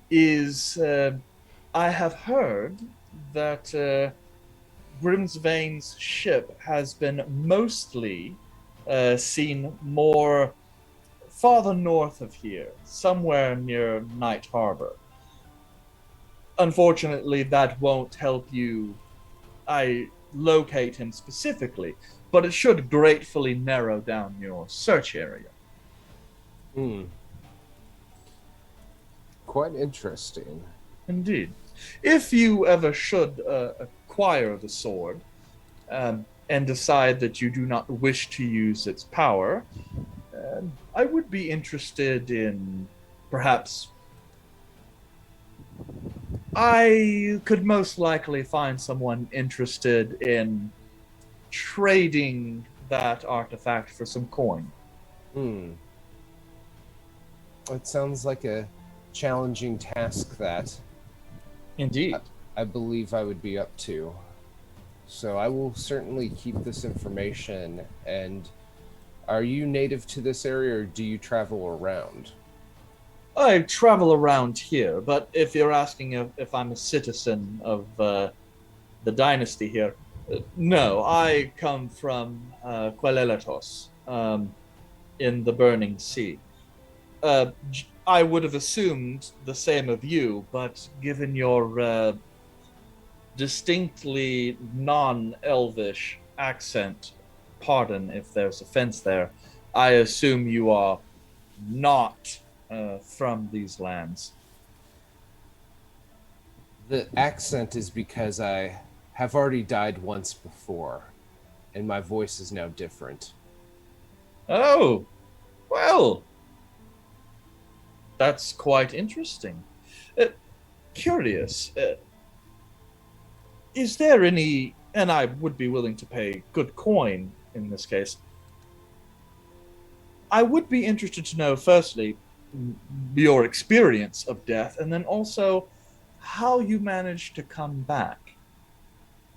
is I have heard that Grimsvane's ship has been mostly seen more farther north of here, somewhere near Night Harbor. Unfortunately, that won't help you locate him specifically, but it should gratefully narrow down your search area. Hmm. Quite interesting. Indeed. If you ever should acquire the sword and decide that you do not wish to use its power, I would be interested in perhaps. I could most likely find someone interested in trading that artifact for some coin. Hmm. It sounds like a challenging task that Indeed. I believe I would be up to. So I will certainly keep this information. And are you native to this area, or do you travel around? I travel around here, but if you're asking if I'm a citizen of the dynasty here, no, I come from Quelelatos, in the Burning Sea. I would have assumed the same of you, but given your distinctly non-Elvish accent, pardon if there's offense there, I assume you are not from these lands. The accent is because I have already died once before, and my voice is now different. Oh, well, that's quite interesting. Curious. Is there any, and I would be willing to pay good coin in this case, I would be interested to know, firstly, your experience of death, and then also how you managed to come back.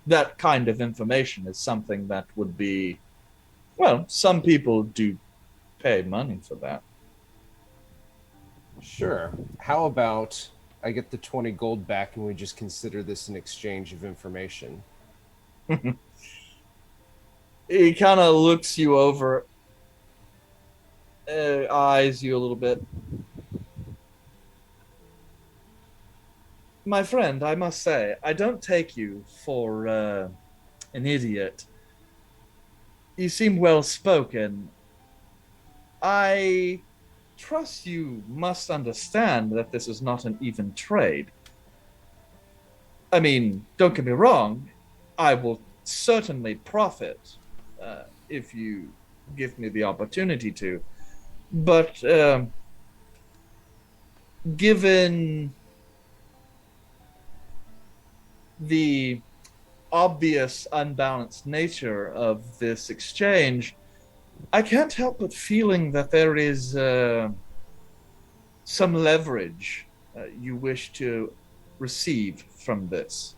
That kind of information is something that would be, well, some people do pay money for that. Sure. How about I get the 20 gold back and we just consider this an exchange of information? He kind of looks you over, eyes you a little bit. My friend, I must say, I don't take you for an idiot. You seem well spoken. I trust you must understand that this is not an even trade. I mean, don't get me wrong, I will certainly profit if you give me the opportunity to. But given the obvious unbalanced nature of this exchange, I can't help but feeling that there is some leverage you wish to receive from this.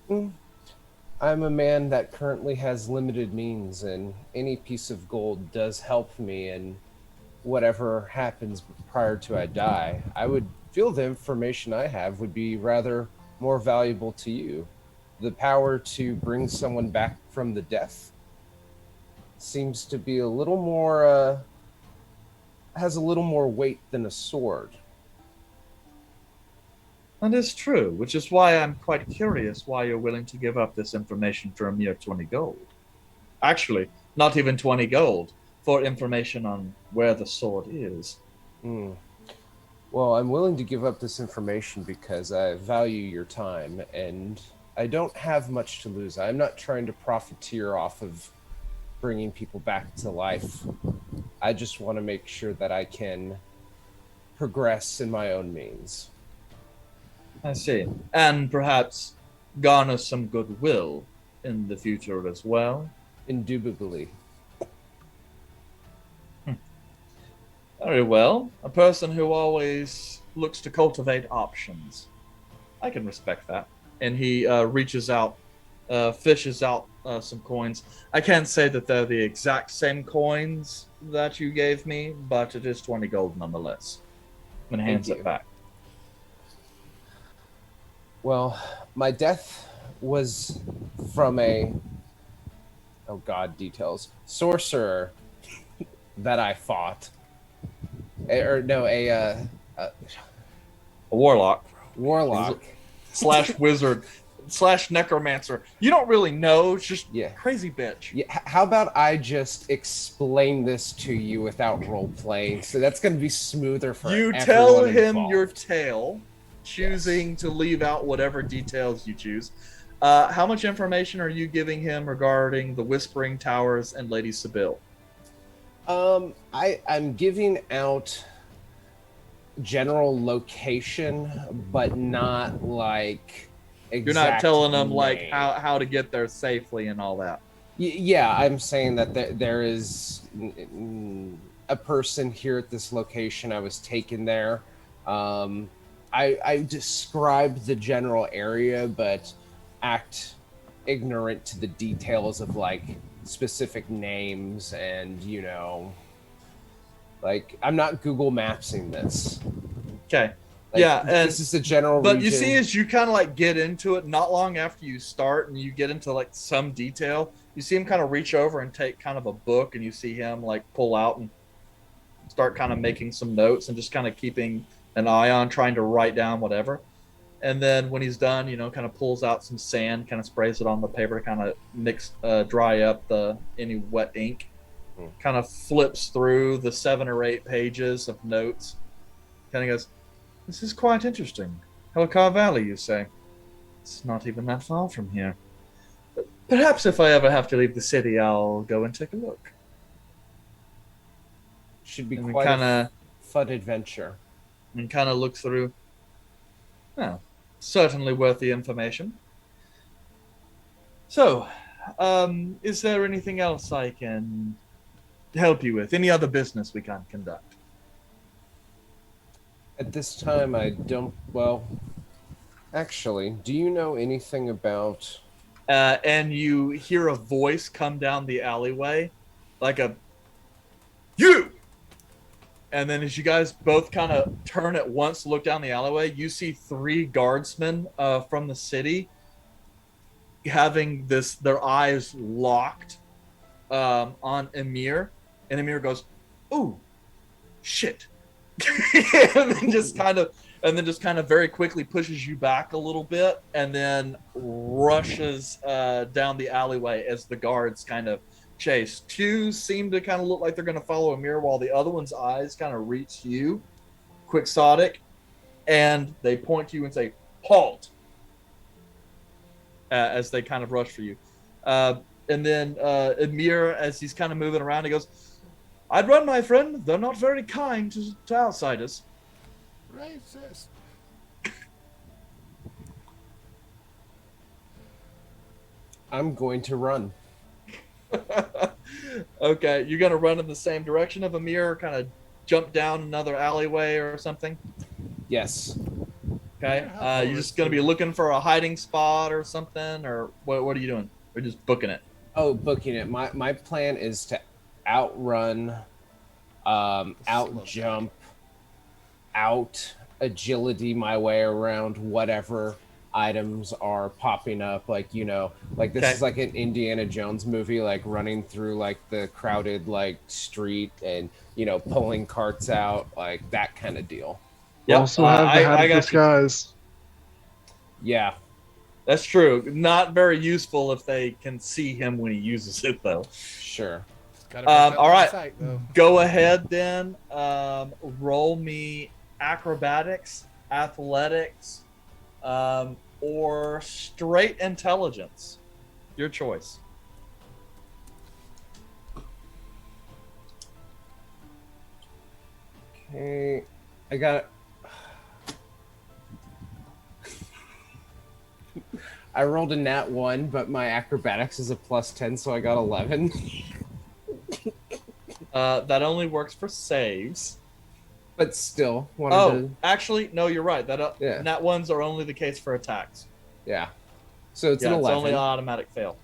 I'm a man that currently has limited means, and any piece of gold does help me in whatever happens prior to I die. I would feel the information I have would be rather more valuable to you. The power to bring someone back from the death seems to be a little more, has a little more weight than a sword. That is true, which is why I'm quite curious why you're willing to give up this information for a mere 20 gold. Actually, not even 20 gold for information on where the sword is. Well, I'm willing to give up this information because I value your time, and I don't have much to lose. I'm not trying to profiteer off of bringing people back to life. I just want to make sure that I can progress in my own means. I see. And perhaps garner some goodwill in the future as well. Indubitably. Very well. A person who always looks to cultivate options. I can respect that. And he reaches out, fishes out some coins. I can't say that they're the exact same coins that you gave me, but it is 20 gold nonetheless. And hands it back. Well, my death was from oh god, details, sorcerer that I fought. A warlock. Warlock. Slash wizard. Slash necromancer. You don't really know, it's just crazy bitch. Yeah. How about I just explain this to you without role playing? So that's going to be smoother for you. everyone Tell him involved. Your tale, choosing to leave out whatever details you choose. How much information are you giving him regarding the Whispering Towers and Lady Sibyl? I'm giving out general location, but not like exact. You're not telling them name. like how to get there safely and all that. Yeah, I'm saying that there is a person here at this location. I was taken there. I described the general area, but act ignorant to the details of like specific names and, you know, like I'm not Google Mapsing this. Okay. Like, yeah, and this is the general but region. you see, as you kind of like get into it, not long after you start and you get into like some detail, you see him kind of reach over and take kind of a book, and you see him like pull out and start kind of making some notes and just kind of keeping an eye on trying to write down whatever. And then when he's done, you know, kind of pulls out some sand, kind of sprays it on the paper to kind of dry up any wet ink. Kind of flips through the 7 or 8 pages of notes. Kind of goes, "This is quite interesting. Helicar Valley, you say? It's not even that far from here. But perhaps if I ever have to leave the city, I'll go and take a look." Should be and quite a fun adventure. And kind of look through. Well, certainly worth the information. So, is there anything else I can help you with? Any other business we can conduct? At this time, I don't. Well, actually, do you know anything about? And you hear a voice come down the alleyway, like a "You!" And then as you guys both kind of turn at once to look down the alleyway, you see 3 guardsmen from the city having their eyes locked on Emir. And Emir goes, "Ooh, shit." and then just kind of very quickly pushes you back a little bit and then rushes down the alleyway as the guards kind of Chase. Two seem to kind of look like they're going to follow Amir, while the other one's eyes kind of reach you, Quixotic, and they point to you and say, "Halt!" As they kind of rush for you. And then Amir, as he's kind of moving around, he goes, "I'd run, my friend. They're not very kind to outsiders." Racist. I'm going to run. Okay, you're gonna run in the same direction of Amir, kind of jump down another alleyway or something. Yes. Okay, Yeah, you're just gonna be looking for a hiding spot or something, or what are you doing? Or just booking it? Oh, booking it. My plan is to outrun, out jump, out agility my way around whatever items are popping up. Like, you know, like this Okay. is like an Indiana Jones movie, like running through like the crowded like street and, you know, pulling carts out, like that kind of deal. Yep, Also have the hat I of got you. disguise. Yeah. That's true. Not very useful if they can see him when he uses it, though. Sure. Gotta break out All the right. sight, though. Go ahead then. Roll me acrobatics, athletics, or straight intelligence. Your choice. Okay. I got. I rolled a nat 1, but my acrobatics is a +10, so I got 11. That only works for saves. But still, wanted Oh, to. actually, no, you're right. That Yeah. nat ones are only the case for attacks. Yeah. So it's Yeah, an it's 11. only an automatic fail.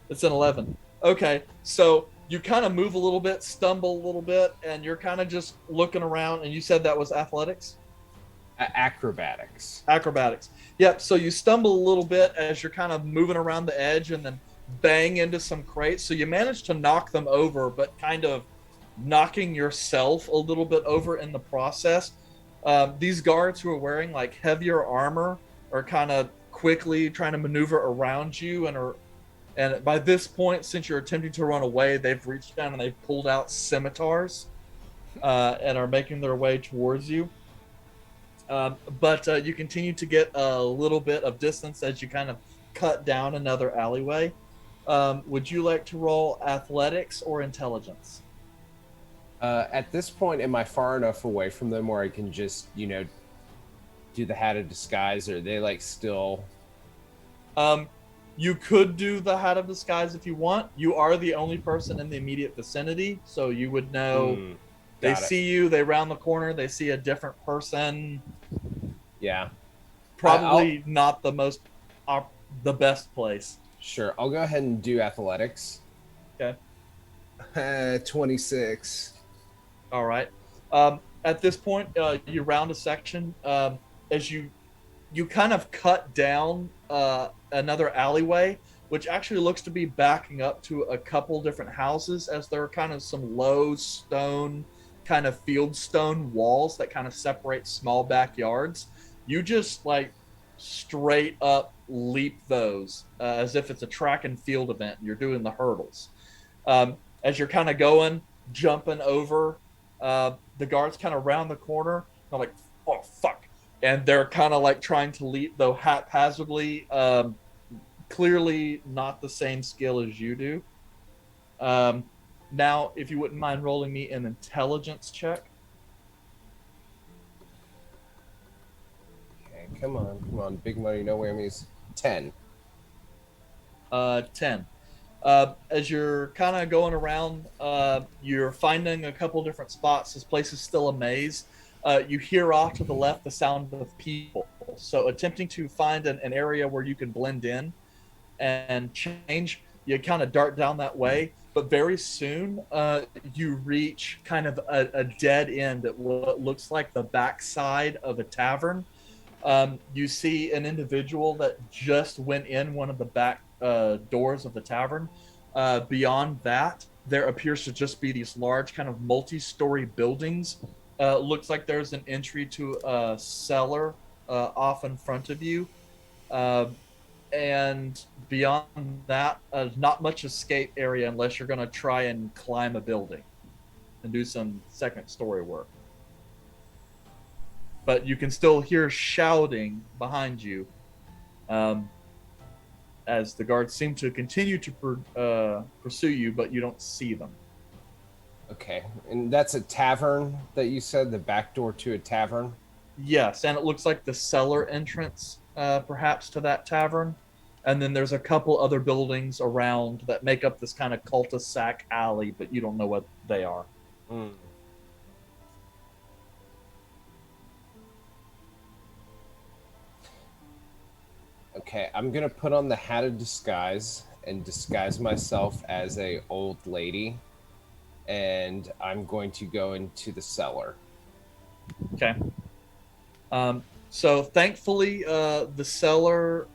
It's an 11. Okay, so you kind of move a little bit, stumble a little bit, and you're kind of just looking around. And you said that was athletics? Acrobatics. Acrobatics. Yep, so you stumble a little bit as you're kind of moving around the edge and then bang into some crates. So you manage to knock them over, but kind of knocking yourself a little bit over in the process. These guards who are wearing like heavier armor are kind of quickly trying to maneuver around you and by this point, since you're attempting to run away, they've reached down and they've pulled out scimitars and are making their way towards you. But you continue to get a little bit of distance as you kind of cut down another alleyway. Would you like to roll athletics or intelligence? At this point, am I far enough away from them where I can just, you know, do the hat of disguise, or are they like still? You could do the hat of disguise if you want. You are the only person in the immediate vicinity, so you would know. They Got it. see you, they round the corner, they see a different person. Yeah. Probably not the most, the best place. Sure. I'll go ahead and do athletics. Okay. 26. All right. At this point, you round a section. As you kind of cut down another alleyway, which actually looks to be backing up to a couple different houses, as there are kind of some low stone, kind of field stone walls that kind of separate small backyards. You just like straight up leap those as if it's a track and field event and you're doing the hurdles. As you're kind of going, jumping over, the guards kind of round the corner. They're like, "Oh, fuck." And they're kind of like trying to leap, though haphazardly. Clearly not the same skill as you do. Now, if you wouldn't mind rolling me an intelligence check. Okay, come on. Big money, no whammies. 10. 10. As you're kind of going around, you're finding a couple different spots. This place is still a maze. You hear off to the left the sound of people. So attempting to find an area where you can blend in and change, you kind of dart down that way. But very soon, you reach kind of a dead end at what looks like the backside of a tavern. You see an individual that just went in one of the back doors of the tavern. Beyond that, there appears to just be these large kind of multi-story buildings. Looks like there's an entry to a cellar off in front of you. And beyond that, not much escape area unless you're going to try and climb a building and do some second story work. But you can still hear shouting behind you, as the guards seem to continue to pursue you, but you don't see them. Okay, and that's a tavern that you said, the back door to a tavern? Yes, and it looks like the cellar entrance, perhaps, to that tavern. And then there's a couple other buildings around that make up this kind of cul-de-sac alley, but you don't know what they are. Mm. Okay, I'm gonna put on the hat of disguise and disguise myself as a old lady, and I'm going to go into the cellar. Okay. So thankfully, the cellar,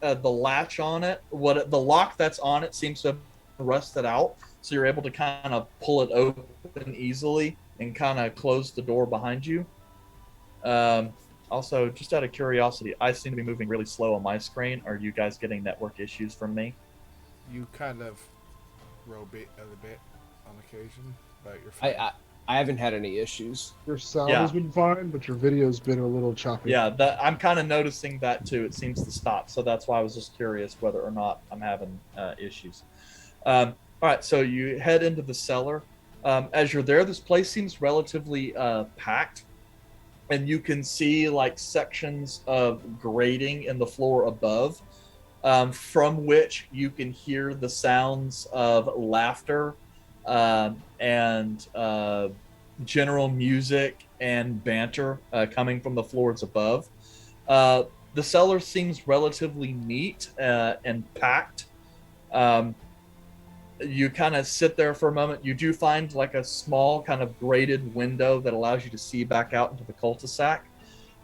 the latch on it, the lock that's on it seems to have rusted out, so you're able to kind of pull it open easily and kind of close the door behind you. Also, just out of curiosity, I seem to be moving really slow on my screen. Are you guys getting network issues from me? You kind of robate a bit on occasion, but you're fine. I haven't had any issues. Your sound Yeah. has been fine, but your video's been a little choppy. Yeah, I'm kind of noticing that too. It seems to stop, so that's why I was just curious whether or not I'm having issues. All right, so you head into the cellar. As you're there, this place seems relatively packed, and you can see like sections of grating in the floor above, from which you can hear the sounds of laughter and general music and banter coming from the floors above. The cellar seems relatively neat and packed. You kind of sit there for a moment. You do find like a small kind of grated window that allows you to see back out into the cul-de-sac.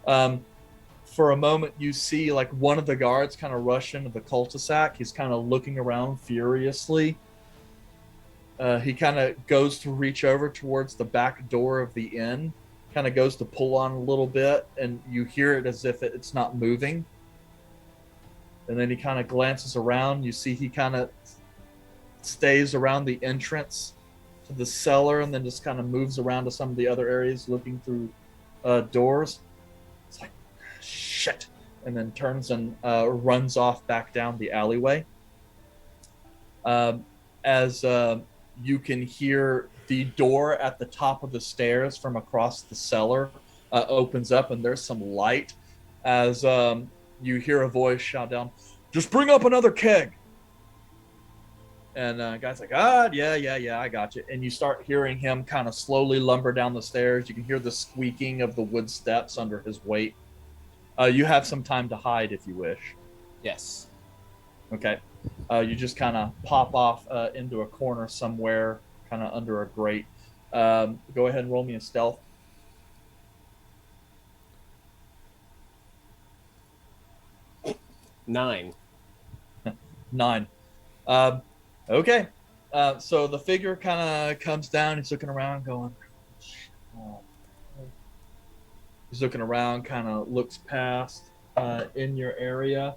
For a moment, you see like one of the guards kind of rush into the cul-de-sac. He's kind of looking around furiously. He kind of goes to reach over towards the back door of the inn, kind of goes to pull on a little bit, and you hear it as if it's not moving. And then he kind of glances around. You see he kind of stays around the entrance to the cellar and then just kind of moves around to some of the other areas looking through doors. It's like, shit. And then turns and runs off back down the alleyway. As you can hear the door at the top of the stairs from across the cellar opens up, and there's some light as you hear a voice shout down, "Just bring up another keg." And guy's like, yeah, I got you. And you start hearing him kind of slowly lumber down the stairs. You can hear the squeaking of the wood steps under his weight. You have some time to hide if you wish. Yes. Okay. You just kind of pop off into a corner somewhere, kind of under a grate. Go ahead and roll me a stealth. 9. 9. Okay. So the figure kind of comes down. He's looking around going, he's looking around, kind of looks past in your area.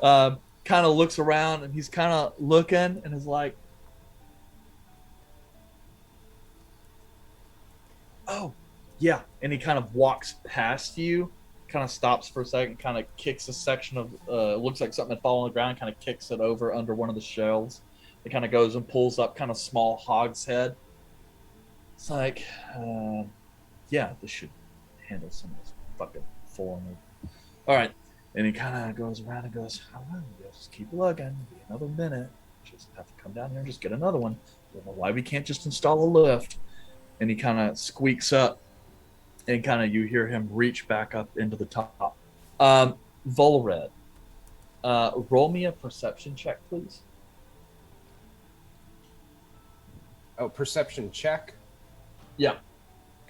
Kind of looks around, and he's kind of looking and is like, oh, yeah. And he kind of walks past you, kind of stops for a second, kind of kicks a section of, looks like something had fallen on the ground, kind of kicks it over under one of the shelves. It kind of goes and pulls up kind of small hogshead. It's like, yeah, this should handle some of this fucking form. All right. And he kind of goes around and goes, oh, just keep lugging. Be another minute. Just have to come down here and just get another one. I don't know why we can't just install a lift. And he kind of squeaks up, and kind of you hear him reach back up into the top. Volred, roll me a perception check, please. Oh, perception check? Yeah.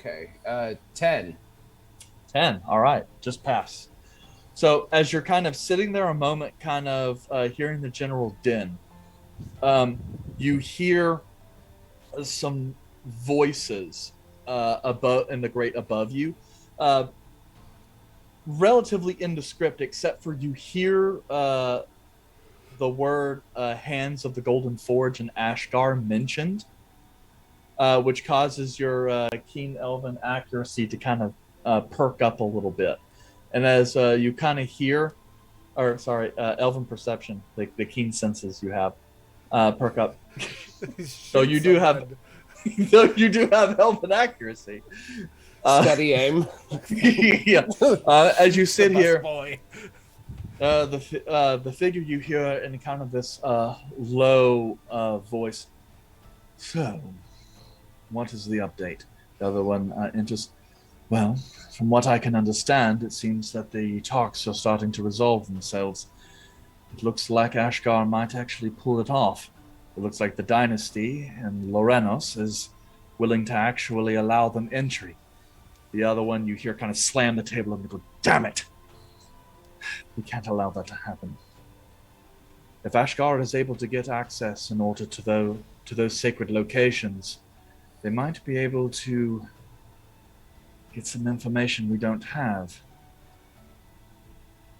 Okay. 10. 10. All right. Just pass. So as you're kind of sitting there a moment, kind of hearing the general din, you hear some voices above in the grate above you. relatively indescript, except for you hear the word Hands of the Golden Forge and Ashgar mentioned, which causes your keen elven accuracy to kind of perk up a little bit. And as you kind of hear, or sorry, elven perception, the keen senses you have, perk up. So you do have, though you do have elven accuracy. Steady aim. Yeah. As you sit here, boy. the figure you hear in kind of this low voice. So, what is the update? The other one enters. Well, from what I can understand, it seems that the talks are starting to resolve themselves. It looks like Ashgar might actually pull it off. It looks like the dynasty and Lorenos is willing to actually allow them entry. The other one you hear kind of slam the table and go, damn it! We can't allow that to happen. If Ashgar is able to get access in order to those sacred locations, they might be able to get some information we don't have.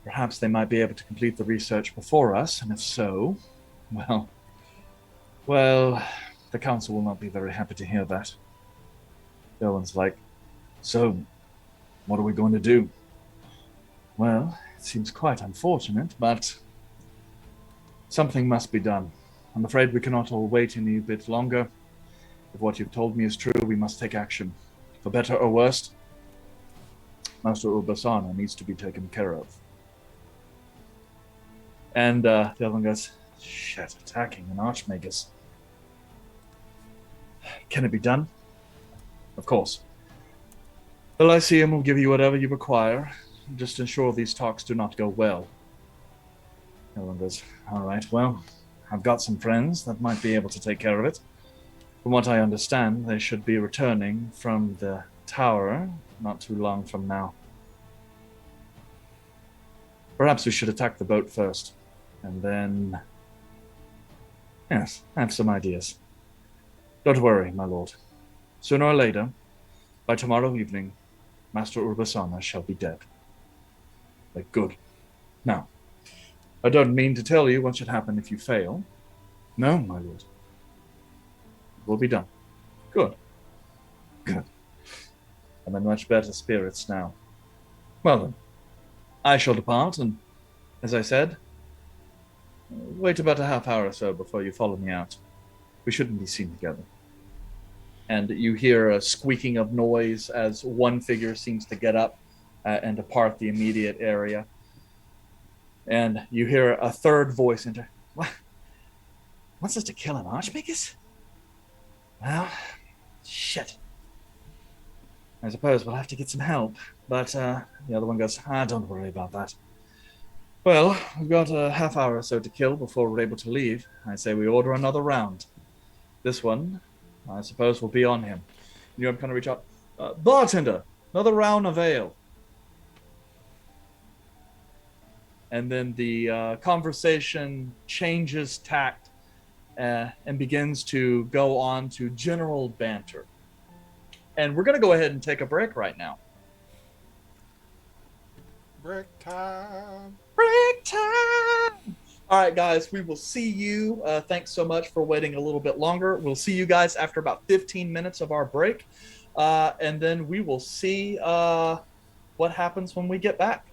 Perhaps they might be able to complete the research before us, and if so, well, the council will not be very happy to hear that. Dylan's like, so, what are we going to do? Well, it seems quite unfortunate, but something must be done. I'm afraid we cannot all wait any bit longer. If what you've told me is true, we must take action. For better or worse, Master Urbasana needs to be taken care of. And Dylan goes, shit, attacking an Archmagus. Can it be done? Of course. The Lyceum will give you whatever you require. Just ensure these talks do not go well. Dylan goes, all right, well, I've got some friends that might be able to take care of it. From what I understand, they should be returning from the tower not too long from now. Perhaps we should attack the boat first, and then... Yes, I have some ideas. Don't worry, my lord. Sooner or later, by tomorrow evening, Master Urbasana shall be dead. Like, good. Now, I don't mean to tell you what should happen if you fail. No, my lord. It will be done. Good. Good. I'm in much better spirits now. Well then, I shall depart, and, as I said, wait about a half hour or so before you follow me out. We shouldn't be seen together. And you hear a squeaking of noise as one figure seems to get up and depart the immediate area. And you hear a third voice enter. What? Wants us to kill an Archmagus? Well, shit. I suppose we'll have to get some help. But the other one goes, don't worry about that. Well, we've got a half hour or so to kill before we're able to leave. I say we order another round. This one, I suppose, will be on him. You kind of reach out. Bartender, another round of ale. And then the conversation changes tact and begins to go on to general banter. And we're going to go ahead and take a break right now. Break time. Break time! All right, guys, we will see you. Thanks so much for waiting a little bit longer. We'll see you guys after about 15 minutes of our break. And then we will see what happens when we get back.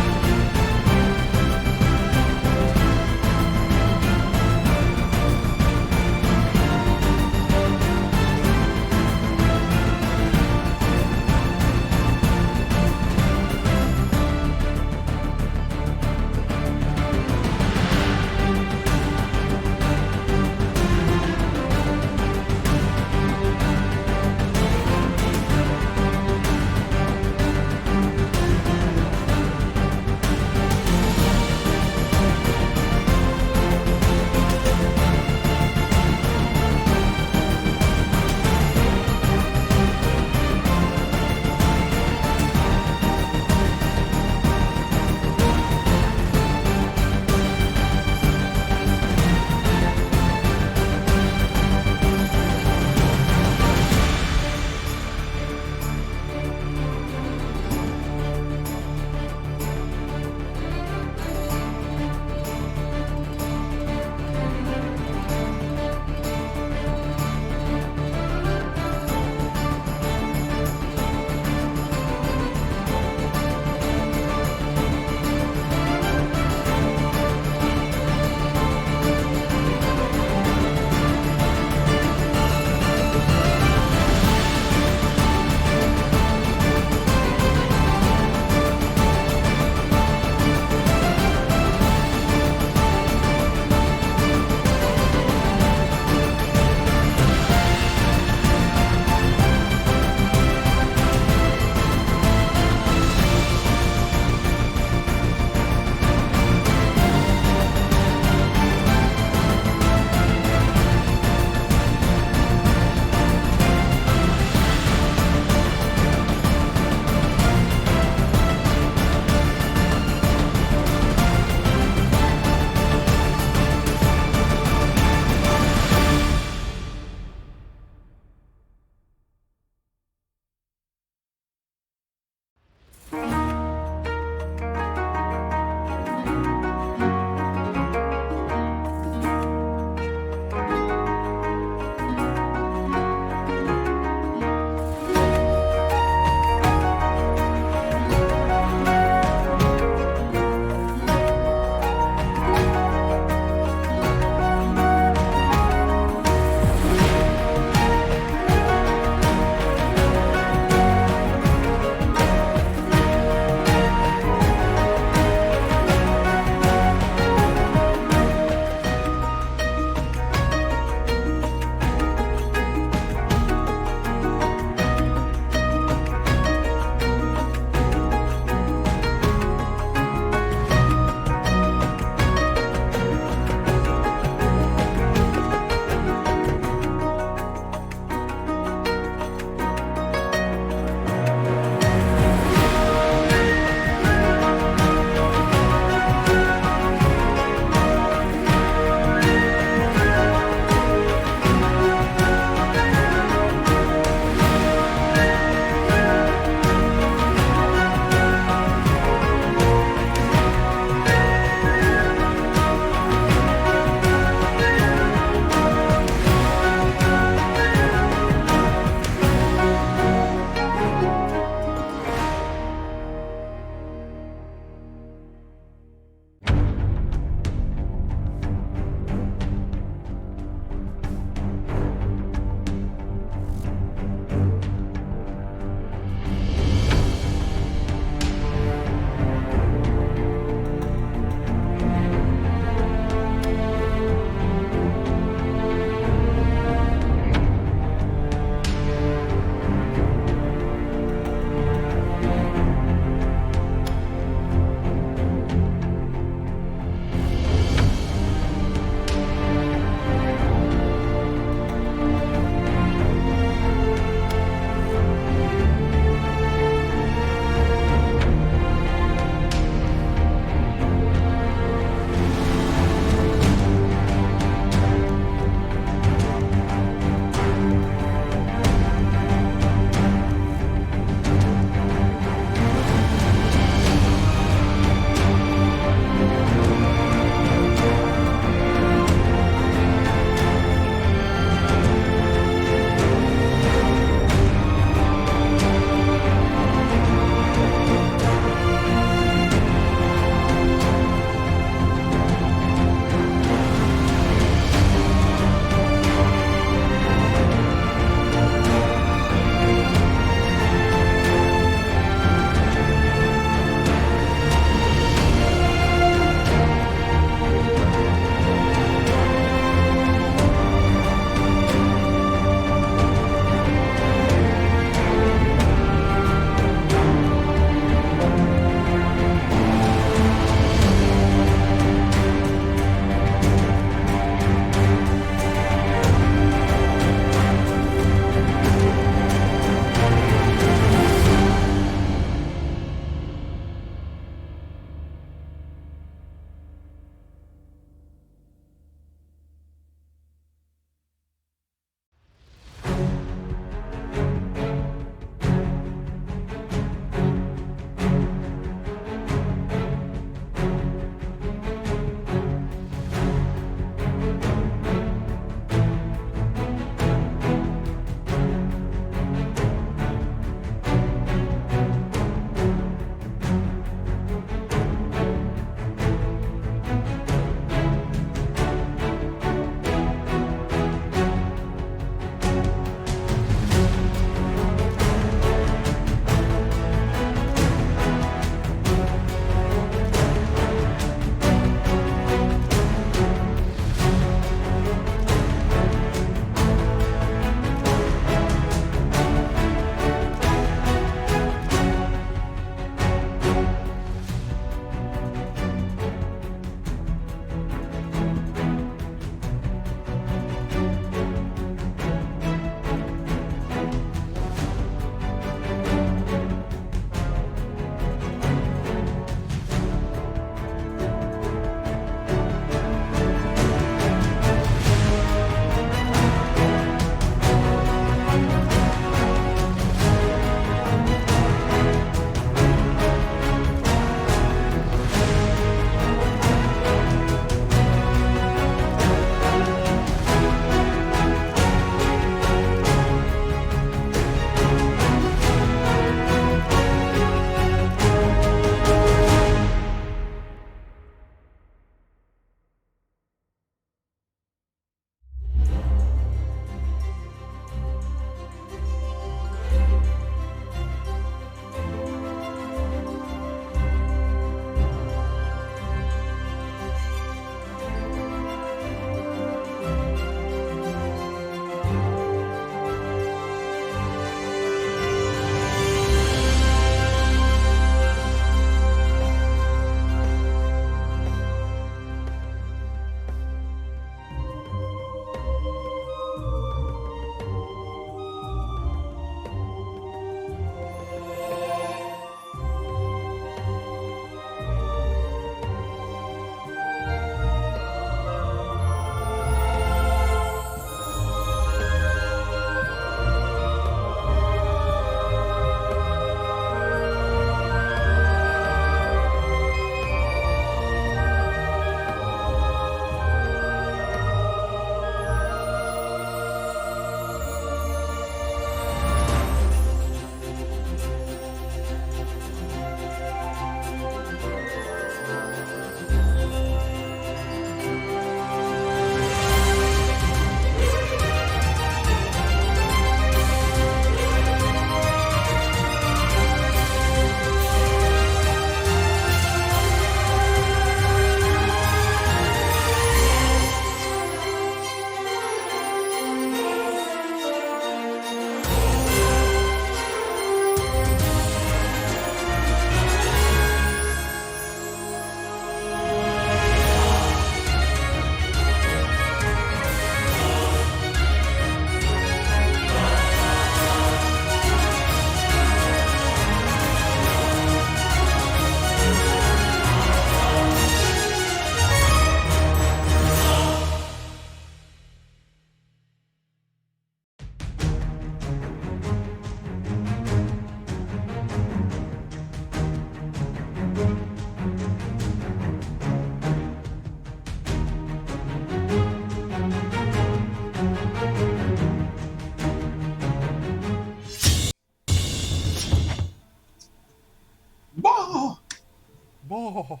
Ball.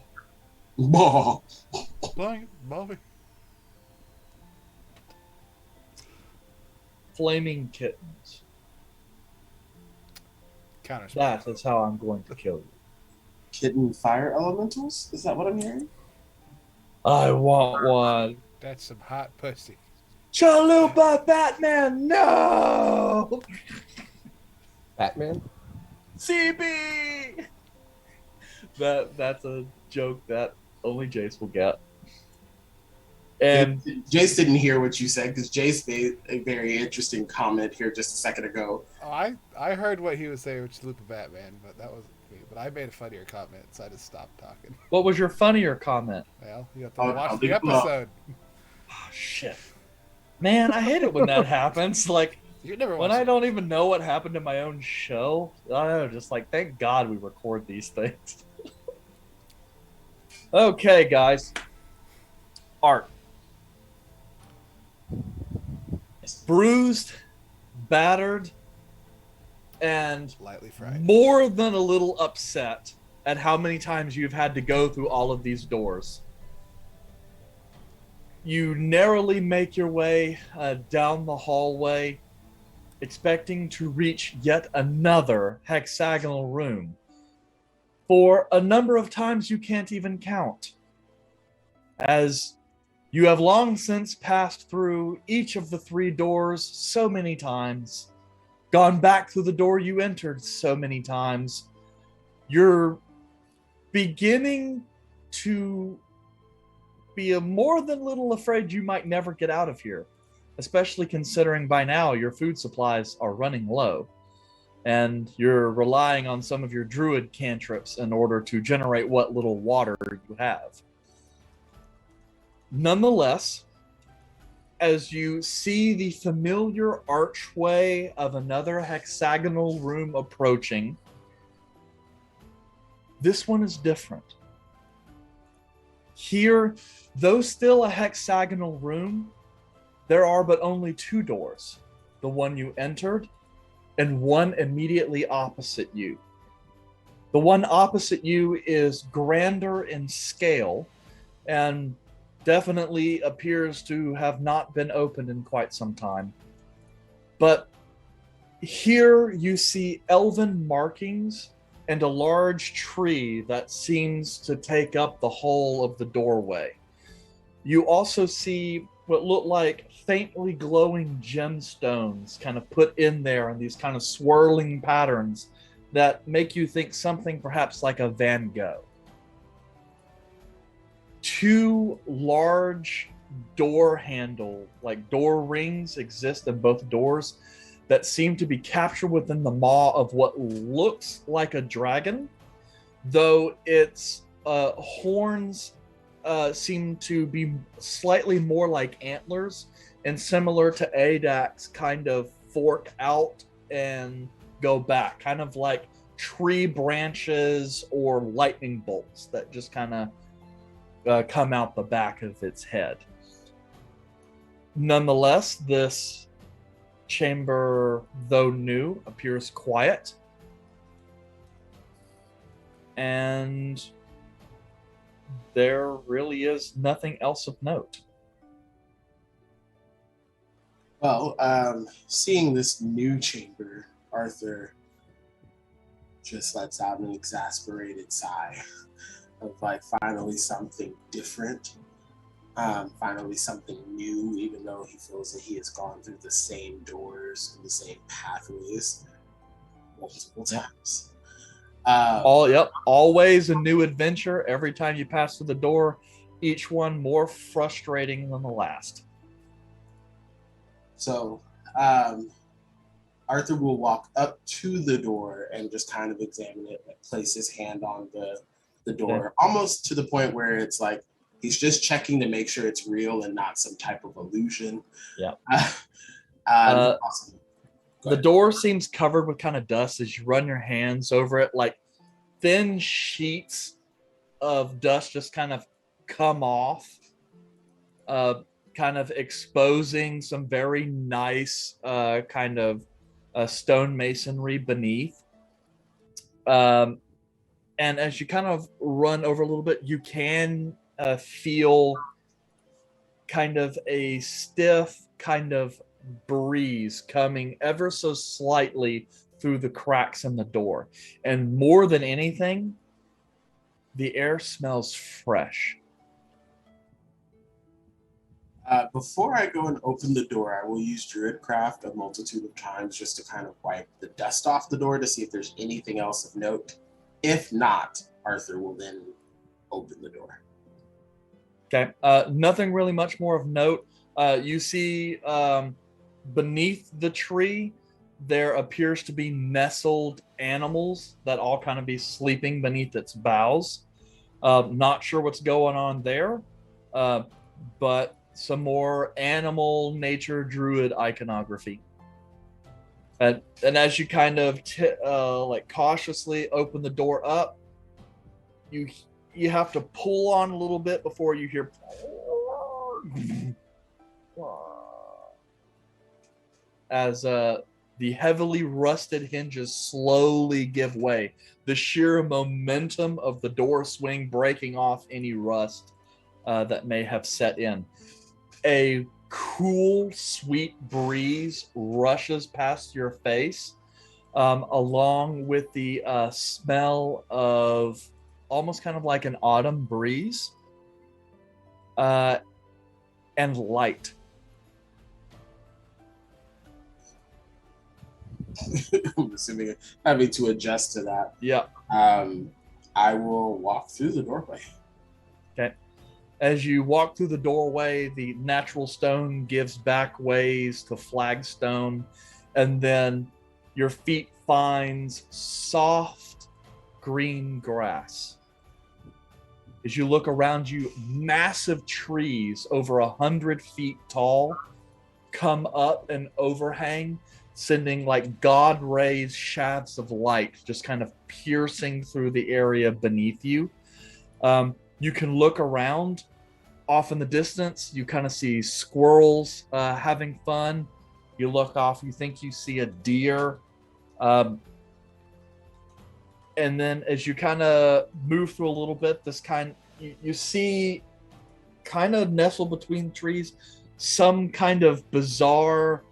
Ball. Blanket, Bobby. Flaming kittens. Counter That is how I'm going to kill you. Kitten fire elementals? Is that what I'm hearing? I want one. That's some hot pussy. Chalupa Batman, no! Batman? CB! That's a joke that only Jace will get. And Jace didn't hear what you said because Jace made a very interesting comment here just a second ago. Oh, I heard what he was saying with Chalupa Batman, but that wasn't me. But I made a funnier comment, so I just stopped talking. what was your funnier comment? Well, you have to I'll watch leave the it alone. episode. Oh, shit. Man, I hate it when that happens. Like, You never when watched I it. don't even know what happened to my own show, I'm just like, thank God we record these things. Okay, guys. Art. Bruised, battered, and Lightly fried. more than a little upset at how many times you've had to go through all of these doors. You narrowly make your way down the hallway, expecting to reach yet another hexagonal room. For a number of times you can't even count, as you have long since passed through each of the 3 doors so many times, gone back through the door you entered so many times. You're beginning to be a more than little afraid you might never get out of here, especially considering by now your food supplies are running low and you're relying on some of your druid cantrips in order to generate what little water you have. Nonetheless, as you see the familiar archway of another hexagonal room approaching, this one is different. Here, though still a hexagonal room, there are but only 2 doors. The one you entered, and one immediately opposite you. The one opposite you is grander in scale, and definitely appears to have not been opened in quite some time. But here you see elven markings and a large tree that seems to take up the whole of the doorway. You also see what look like faintly glowing gemstones kind of put in there in these kind of swirling patterns that make you think something perhaps like a Van Gogh. 2 large door handle, like door rings, exist in both doors that seem to be captured within the maw of what looks like a dragon, though its horns seem to be slightly more like antlers and similar to Adak's kind of fork out and go back, kind of like tree branches or lightning bolts that just kind of come out the back of its head. Nonetheless, this chamber, though new, appears quiet. And there really is nothing else of note. Well, seeing this new chamber, Arthur just lets out an exasperated sigh of like finally something different, finally something new, even though he feels that he has gone through the same doors and the same pathways multiple times. Always a new adventure. Every time you pass through the door, each one more frustrating than the last. So Arthur will walk up to the door and just kind of examine it, like place his hand on the door, almost to the point where it's like he's just checking to make sure it's real and not some type of illusion. Yeah. Awesome. The door seems covered with kind of dust as you run your hands over it, like thin sheets of dust just kind of come off, kind of exposing some very nice kind of stone masonry beneath. And as you kind of run over a little bit, you can feel kind of a stiff kind of breeze coming ever so slightly through the cracks in the door. And more than anything, the air smells fresh. Before I go and open the door, I will use Druidcraft a multitude of times just to kind of wipe the dust off the door to see if there's anything else of note. If not, Arthur will then open the door. Okay. Nothing really much more of note. You see beneath the tree, there appears to be nestled animals that all kind of be sleeping beneath its boughs. Not sure what's going on there, but some more animal nature druid iconography. And as you kind of like cautiously open the door up, you have to pull on a little bit before you hear as the heavily rusted hinges slowly give way. The sheer momentum of the door swing breaking off any rust that may have set in. A cool, sweet breeze rushes past your face, along with the smell of almost kind of like an autumn breeze, and light. I'm assuming having to adjust to that. Yeah. I will walk through the doorway. Okay. As you walk through the doorway, the natural stone gives back ways to flagstone, and then your feet finds soft green grass. As you look around you, massive trees over 100 feet tall come up and overhang, sending like God rays shafts of light just kind of piercing through the area beneath you. You can look around. Off in the distance, you kind of see squirrels having fun. You look off, you think you see a deer. And then as you kind of move through a little bit, you see kind of nestled between trees, some kind of bizarre,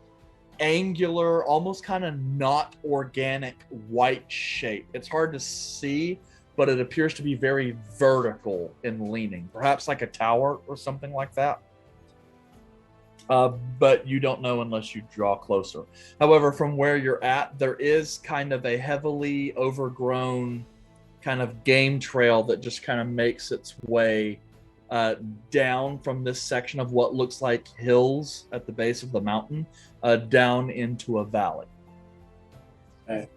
angular, almost kind of not organic white shape. It's hard to see, but it appears to be very vertical in leaning, perhaps like a tower or something like that. But you don't know unless you draw closer. However, from where you're at, there is kind of a heavily overgrown kind of game trail that just kind of makes its way down from this section of what looks like hills at the base of the mountain, down into a valley. Okay.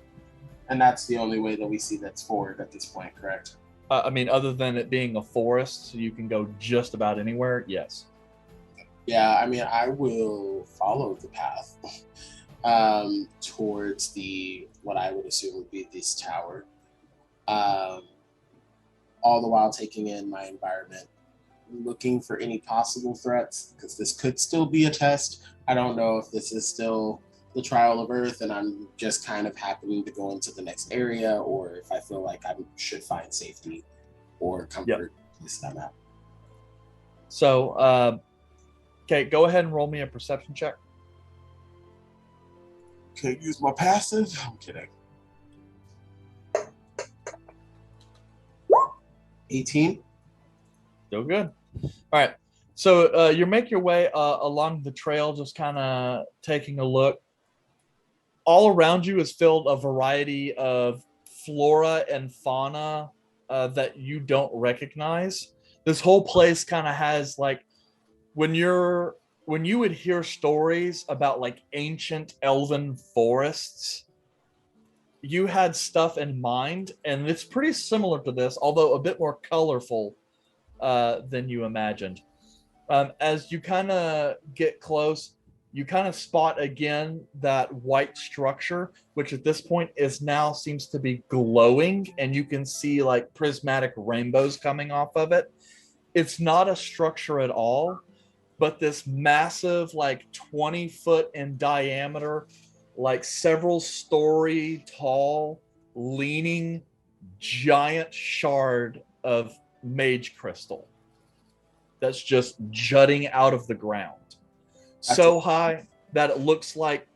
And that's the only way that we see that's forward at this point, correct? I mean, other than it being a forest, so you can go just about anywhere, yes. Yeah, I mean, I will follow the path towards what I would assume would be this tower, all the while taking in my environment, looking for any possible threats, because this could still be a test. I don't know if this is still the trial of Earth and I'm just kind of happening to go into the next area, or if I feel like I should find safety or comfort in this I'm at. So, okay, go ahead and roll me a perception check. Can't use my passive? I'm kidding. 18. Still good. All right. So you make your way along the trail, just kind of taking a look. All around you is filled a variety of flora and fauna that you don't recognize. This whole place kind of has like when you would hear stories about like ancient elven forests, you had stuff in mind, and it's pretty similar to this, although a bit more colorful than you imagined. As you kind of get close, you kind of spot again that white structure, which at this point seems to be glowing, and you can see like prismatic rainbows coming off of it. It's not a structure at all, but this massive, like 20-foot in diameter, like several story tall, leaning giant shard of mage crystal that's just jutting out of the ground. So high that it looks like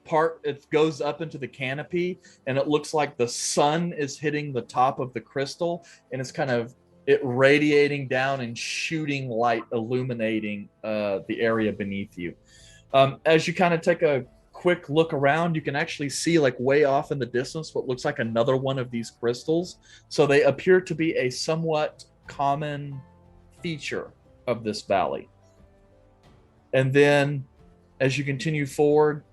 it goes up into the canopy, and it looks like the sun is hitting the top of the crystal, and it's kind of it radiating down and shooting light, illuminating the area beneath you. As you kind of take a quick look around, you can actually see like way off in the distance what looks like another one of these crystals. So they appear to be a somewhat common feature of this valley. And then as you continue forward,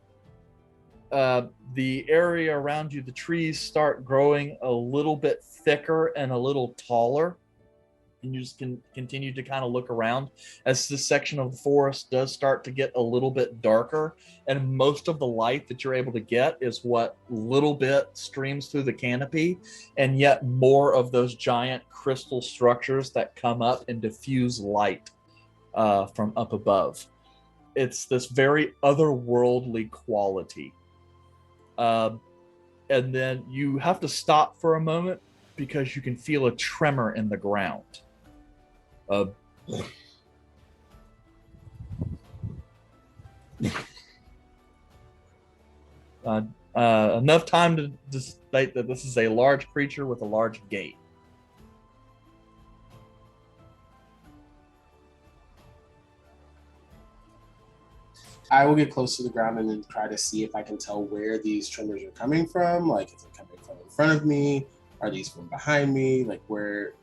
the area around you, the trees start growing a little bit thicker and a little taller. And you just can continue to kind of look around as this section of the forest does start to get a little bit darker. And most of the light that you're able to get is what little bit streams through the canopy, and yet more of those giant crystal structures that come up and diffuse light from up above. It's this very otherworldly quality. And then you have to stop for a moment because you can feel a tremor in the ground. Enough time to state that this is a large creature with a large gait. I will get close to the ground and then try to see if I can tell where these tremors are coming from. Like, is it coming from in front of me? Are these from behind me? Like, where?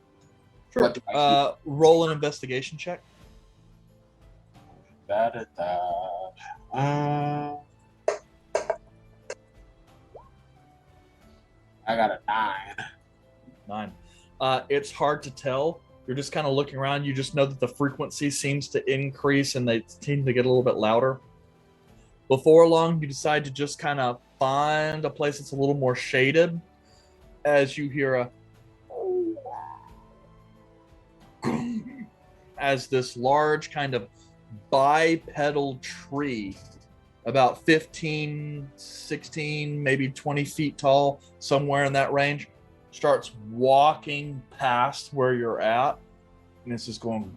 Sure. What do I Roll an investigation check. I got a 9. 9. It's hard to tell. You're just kind of looking around. You just know that the frequency seems to increase and they seem to get a little bit louder. Before long, you decide to just kind of find a place that's a little more shaded as you hear as this large kind of bipedal tree, about 15, 16, maybe 20 feet tall, somewhere in that range, starts walking past where you're at, and it's just going.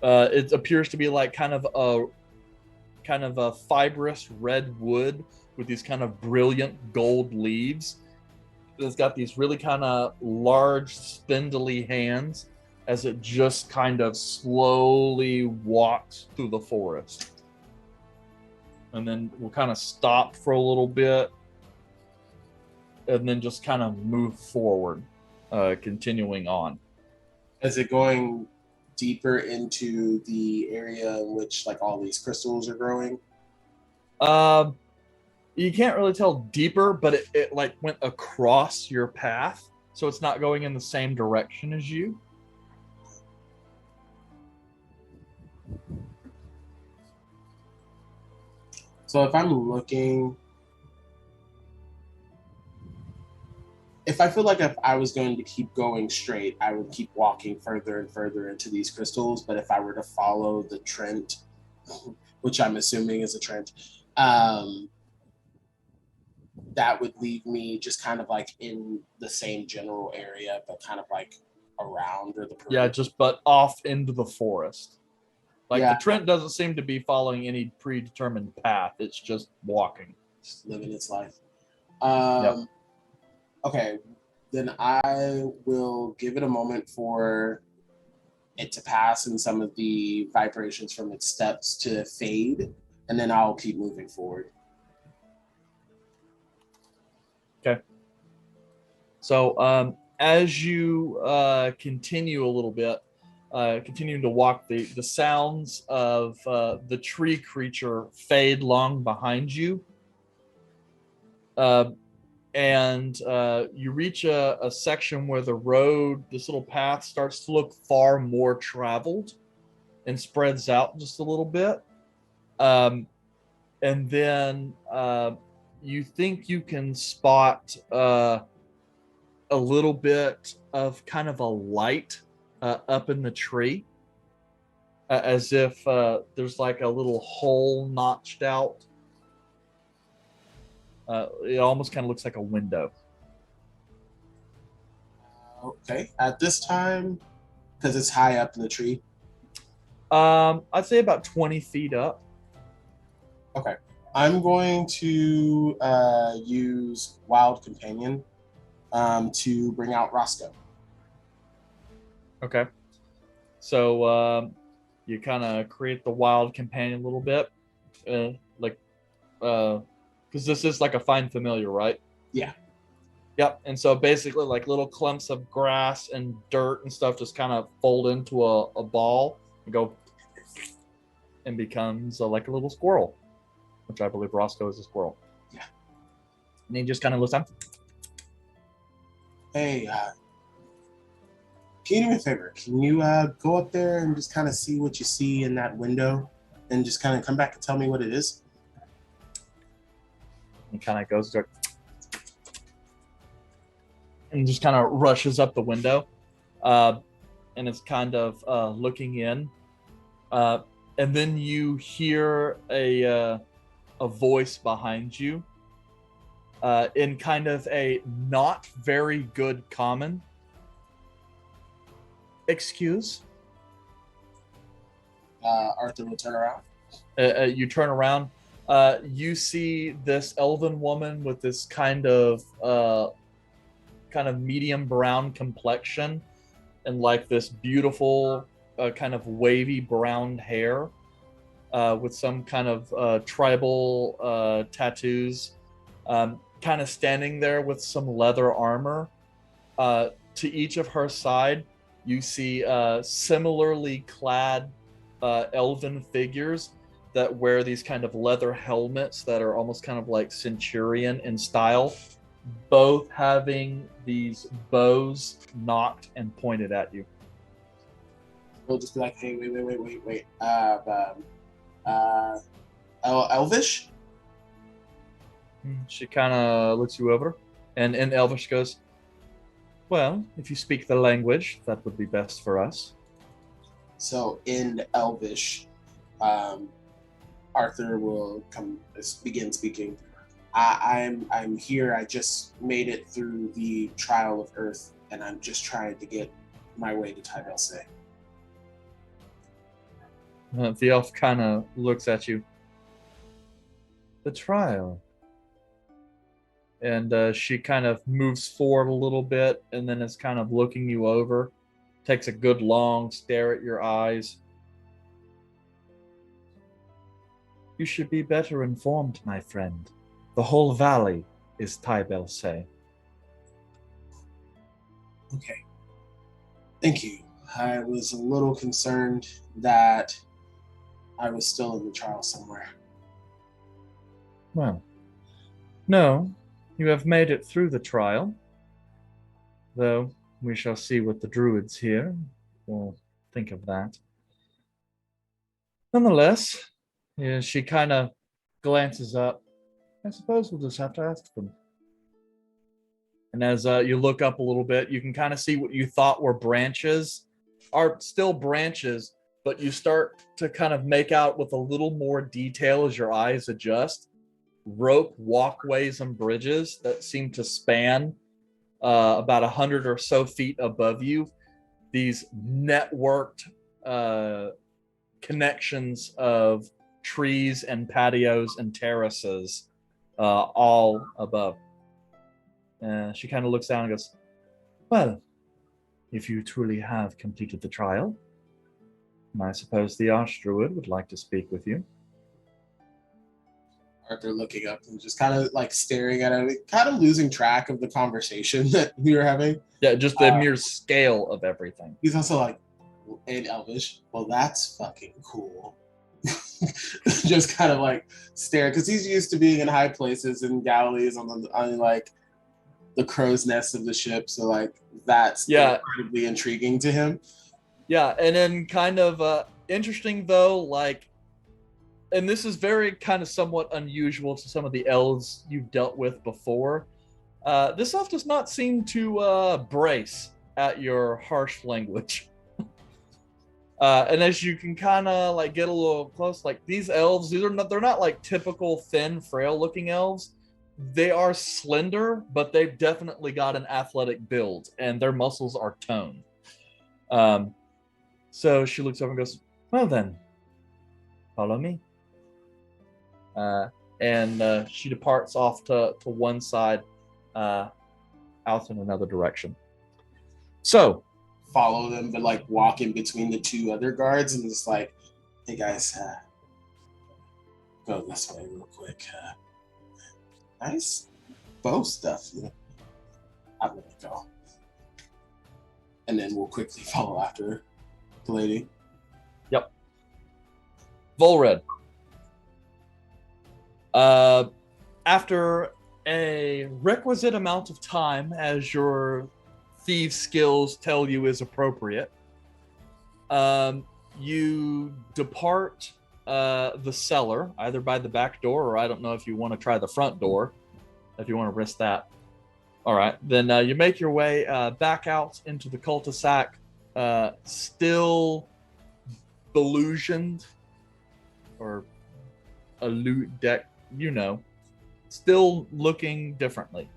It appears to be like kind of a fibrous red wood with these kind of brilliant gold leaves. It's got these really kind of large, spindly hands as it just kind of slowly walks through the forest. And then we'll kind of stop for a little bit and then just kind of move forward, continuing on. Is it going deeper into the area in which like all these crystals are growing? You can't really tell deeper, but it like went across your path, so it's not going in the same direction as you. So if I'm looking, if I feel like if I was going to keep going straight, I would keep walking further and further into these crystals. But if I were to follow the trend, which I'm assuming is a trend, that would leave me just kind of like in the same general area, but kind of like around or the perimeter. Yeah, just but off into the forest. Like Yeah. the Trent doesn't seem to be following any predetermined path. It's just walking. Just living its life. Yep. Okay, then I will give it a moment for it to pass and some of the vibrations from its steps to fade, and then I'll keep moving forward. Okay. So as you continue a little bit, continuing to walk, the sounds of the tree creature fade long behind you. And you reach a section where the road, this little path, starts to look far more traveled and spreads out just a little bit. And then you think you can spot a little bit of kind of a light up in the tree, as if there's like a little hole notched out. It almost kind of looks like a window. Okay. At this time, because it's high up in the tree. I'd say about 20 feet up. Okay. I'm going to use Wild Companion to bring out Roscoe. Okay. So you kind of create the wild companion a little bit, because this is like a find familiar, right? Yeah. Yep. And so basically, like little clumps of grass and dirt and stuff just kind of fold into a ball and go and becomes like a little squirrel, which I believe Roscoe is a squirrel. Yeah. And he just kind of looks down. Hey, can you do me a favor? Can you go up there and just kind of see what you see in that window and just kind of come back and tell me what it is? He kind of goes to and just kind of rushes up the window, and it's kind of looking in, and then you hear a voice behind you, in kind of a not very good common. Excuse? Arthur will turn around. You turn around. You see this elven woman with this kind of medium brown complexion and like this beautiful kind of wavy brown hair, with some kind of tribal tattoos, kind of standing there with some leather armor. To each of her side, you see similarly clad elven figures that wear these kind of leather helmets that are almost kind of like centurion in style, both having these bows knocked and pointed at you. We'll just be like, hey, wait. Elvish? She kind of looks you over, and in Elvish goes, well, if you speak the language, that would be best for us. So in Elvish, Arthur will begin speaking. I'm here. I just made it through the trial of Earth, and I'm just trying to get my way to Tybelse. The elf kind of looks at you. The trial. And she kind of moves forward a little bit, and then is kind of looking you over, takes a good long stare at your eyes. You should be better informed, my friend. The whole valley is Tybelse. Okay. Thank you. I was a little concerned that I was still in the trial somewhere. Well, no, you have made it through the trial. Though we shall see what the druids here will think of that. Nonetheless, yeah, she kind of glances up. I suppose we'll just have to ask them. And as you look up a little bit, you can kind of see what you thought were branches are still branches, but you start to kind of make out with a little more detail as your eyes adjust. Rope walkways and bridges that seem to span about 100 or so feet above you. These networked connections of trees and patios and terraces, all above. She kind of looks down and goes, well, if you truly have completed the trial, I suppose the Archdruid would like to speak with you. Arthur looking up and just kind of like staring at it, kind of losing track of the conversation that we were having. Yeah, just the mere scale of everything. He's also like, in Elvish, well, that's fucking cool. Just kind of like stare, because he's used to being in high places in galleys on like the crow's nest of the ship, so like that's incredibly intriguing to him. Yeah, and then kind of interesting though, like, and this is very kind of somewhat unusual to some of the elves you've dealt with before. This elf does not seem to brace at your harsh language. And as you can kind of like get a little close, like these elves, they're not like typical thin, frail looking elves. They are slender, but they've definitely got an athletic build, and their muscles are toned. So she looks over and goes, "Well then, follow me." And she departs off to one side, out in another direction. So, Follow them, but like walk in between the two other guards and just like, hey guys, go this way real quick. Nice bow stuff. I'm gonna go. And then we'll quickly follow after the lady. yep. Volred. After a requisite amount of time, as your thieves' skills tell you is appropriate, you depart the cellar, either by the back door, or I don't know if you want to try the front door, if you want to risk that. All right, then you make your way back out into the cul-de-sac, still delusioned, or deck, still looking differently.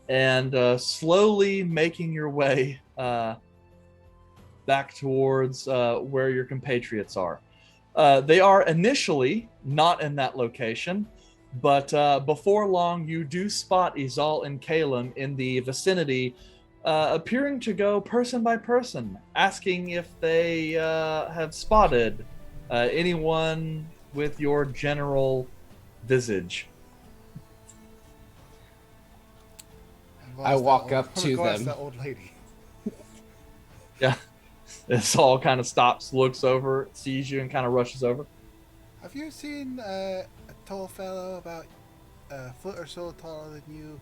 And slowly making your way back towards where your compatriots are. They are initially not in that location, but before long you do spot Izal and Calum in the vicinity, appearing to go person by person, asking if they have spotted anyone with your general visage. I walk up to That's them. that old lady. Yeah. Izal kind of stops, looks over, sees you, and kind of rushes over. Have you seen a tall fellow about a foot or so taller than you?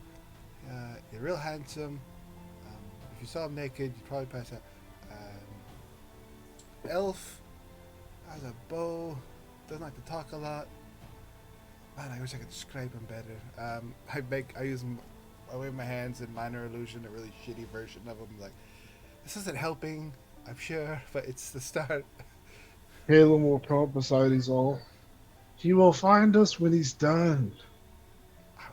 You're real handsome. If you saw him naked, you'd probably pass out. Elf has a bow. Doesn't like to talk a lot. Man, I wish I could describe him better. I wave my hands in minor illusion, a really shitty version of him. Like, this isn't helping, I'm sure, but it's the start. Caleb will come up beside Izal. He will find us when he's done.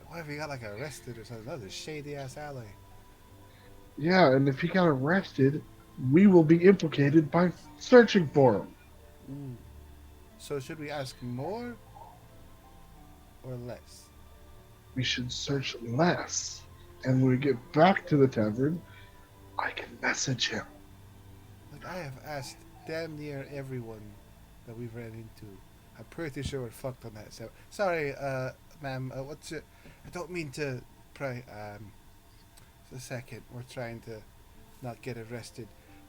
What if he got like arrested or something? That's a shady ass alley. Yeah, and if he got arrested, we will be implicated by searching for him. Ooh. So should we ask more or less? We should search less. And when we get back to the tavern, I can message him. Like, I have asked damn near everyone that we've ran into. I'm pretty sure we're fucked on that. So sorry, ma'am. What's it? I don't mean to pry. Just a second. We're trying to not get arrested.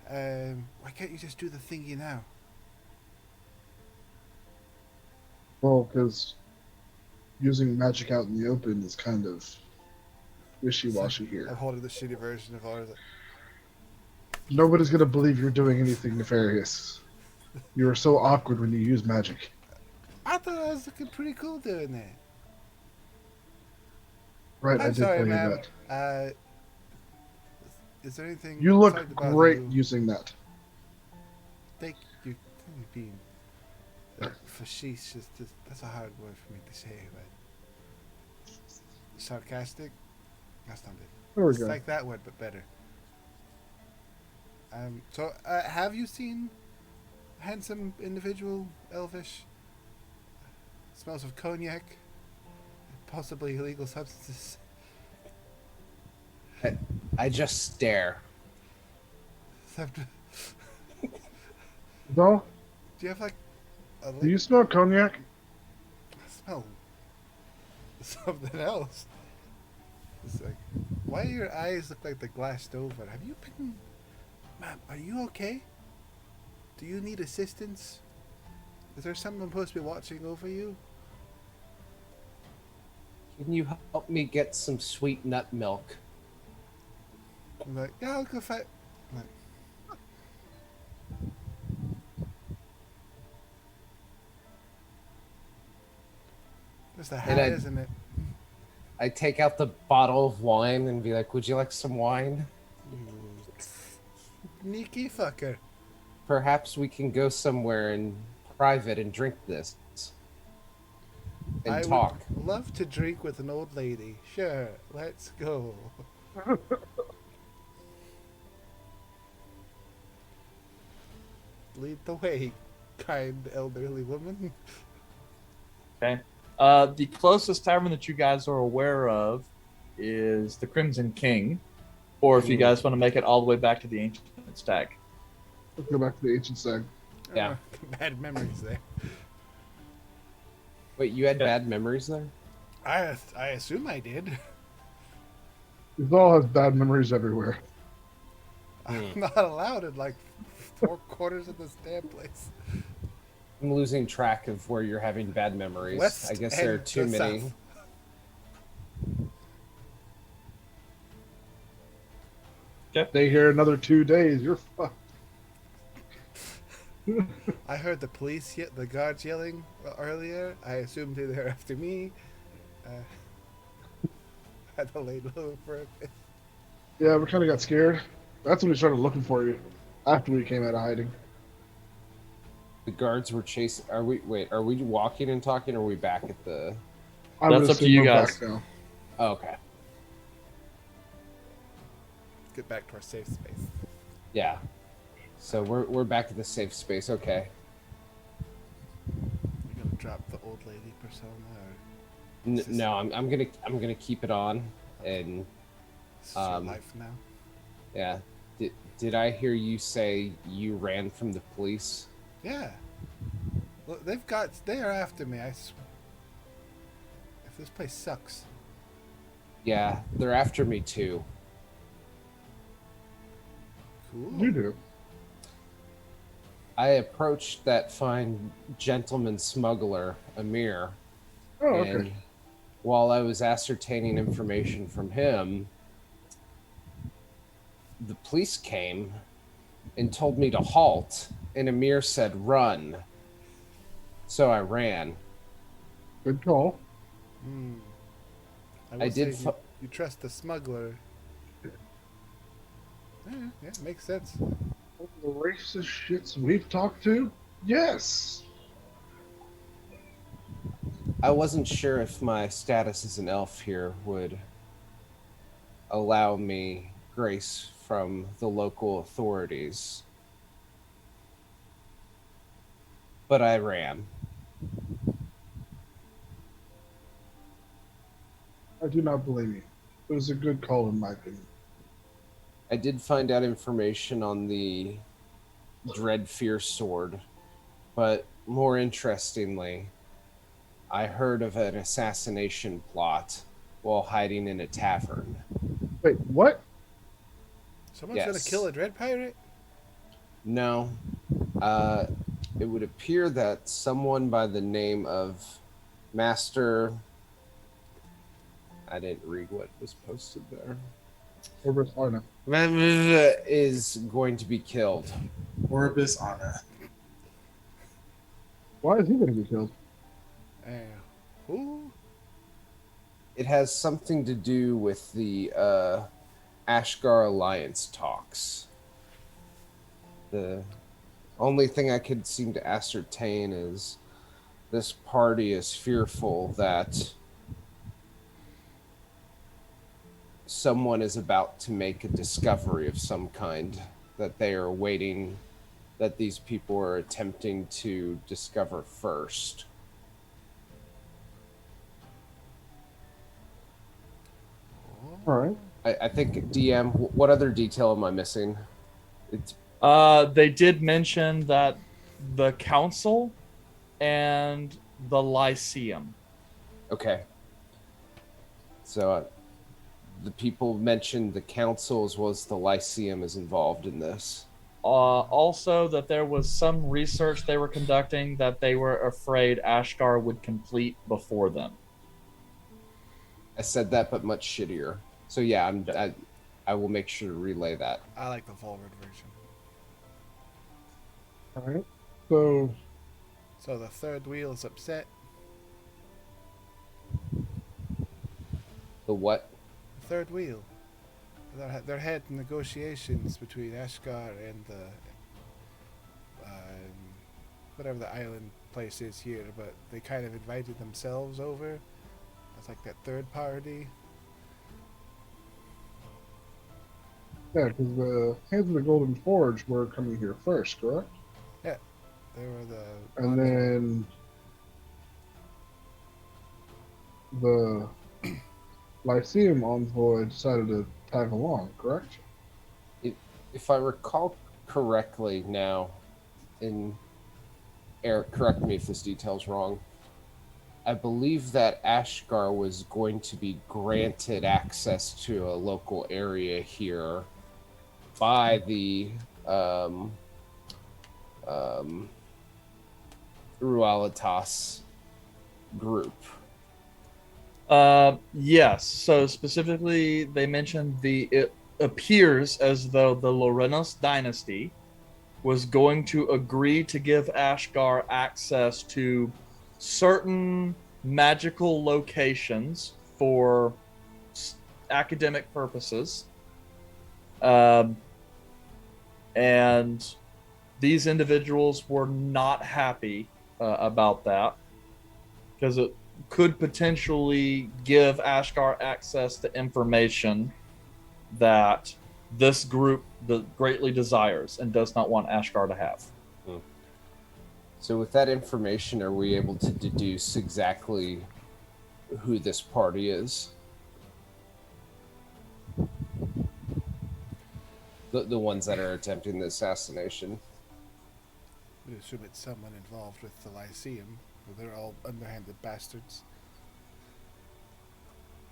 Why can't you just do the thingy now? Well, because using magic out in the open is kind of wishy-washy I'm here. holding the shitty version of ours. Nobody's going to believe you're doing anything nefarious. You are so awkward when you use magic. I thought I was looking pretty cool doing that. Right, I I'm did sorry, tell you ma'am. that. Is there anything? You look sorry to bother great you? using that. Thank you. You're being facetious. That's a hard word for me to say, but sarcastic. That's not it. There we It's go. like that word, but better. So, have you seen a handsome individual, elvish? Smells of cognac, possibly illegal substances. I just stare. No? Do you have like a Do you smell cognac? smell something else? It's like, why do your eyes look like they're glassed over? Have you been, ma'am? Are you okay? Do you need assistance? Is there someone supposed to be watching over you? Can you help me get some sweet nut milk? I'm like, yeah, I'll go fight. That's the hat, isn't it? I take out the bottle of wine and be like, would you like some wine? Sneaky fucker. Perhaps we can go somewhere in private and drink this. and I talk. would love to drink with an old lady. Sure, let's go. Lead the way, kind elderly woman. Okay. The closest tavern that you guys are aware of is the Crimson King, or if you guys want to make it all the way back to the Ancient Stag. Let's go back to the ancient stag. Yeah. Bad memories there. Wait, you had Yeah. bad memories there? I assume I did. This all has bad memories everywhere. I'm not allowed in like 4 quarters of this damn place. I'm losing track of where you're having bad memories. West I guess there are and too the many. south. Stay here another 2 days. You're fucked. I heard the police, the guards yelling earlier. I assumed they were after me. Had to lay low for a bit. Yeah, we kind of got scared. That's when we started looking for you. After we came out of hiding. The guards were chasing. Are we walking and talking, or are we back at the? I would That's up to assume you we're guys. back now. Oh, okay. Get back to our safe space. Yeah. So we're back at the safe space. Okay. You're gonna drop the old lady persona, or No, I'm gonna keep it on, and this is your life now? yeah. Did I hear you say you ran from the police? Yeah. Well, they are after me. If this place sucks. Yeah, they're after me too. Cool. You do. I approached that fine gentleman smuggler, Amir, Oh, okay. and while I was ascertaining information from him, the police came and told me to halt, and Amir said run. So I ran. Good call. will I did say you trust the smuggler. Yeah, makes sense. All the racist shits we've talked to? Yes. I wasn't sure if my status as an elf here would allow me grace from the local authorities. But I ran. I do not blame you. It was a good call in my opinion. I did find out information on the Dread Fear sword, but more interestingly, I heard of an assassination plot while hiding in a tavern. Wait, what? Someone's gonna Yes. kill a dread pirate? No. It would appear that someone by the name of Master... I didn't read what was posted there. Orbis Arna. Is going to be killed. Orbis Anna. Why is he going to be killed? Who? It has something to do with the Ashgar Alliance talks. The only thing I could seem to ascertain is this party is fearful that someone is about to make a discovery of some kind, that they are waiting, that these people are attempting to discover first. All right. I think, DM, what other detail am I missing? It's, They did mention that the council and the Lyceum. okay. So the people mentioned the council as well as the Lyceum is involved in this. Also, that there was some research they were conducting that they were afraid Ashgar would complete before them. I said that, but much shittier. So yeah, I will make sure to relay that. I like the forward version. All right. So, So the third wheel is upset. The what? The third wheel. They're had negotiations between Ashgar and the whatever the island place is here, but they kind of invited themselves over. That's like that third party. Yeah, because the Hands of the Golden Forge were coming here first, correct? Yeah, they were the And then the Lyceum envoy decided to tag along, correct? If I recall correctly now, and Eric, correct me if this detail's wrong, I believe that Ashgar was going to be granted access to a local area here by the Rualitas group. Yes. So specifically, they mentioned it appears as though the Lorenos dynasty was going to agree to give Ashgar access to certain magical locations for academic purposes. Um, and these individuals were not happy about that because it could potentially give Ashgar access to information that this group greatly desires and does not want Ashgar to have. So with that information, are we able to deduce exactly who this party is? The ones that are attempting the assassination? We assume it's someone involved with the Lyceum. They're all underhanded bastards.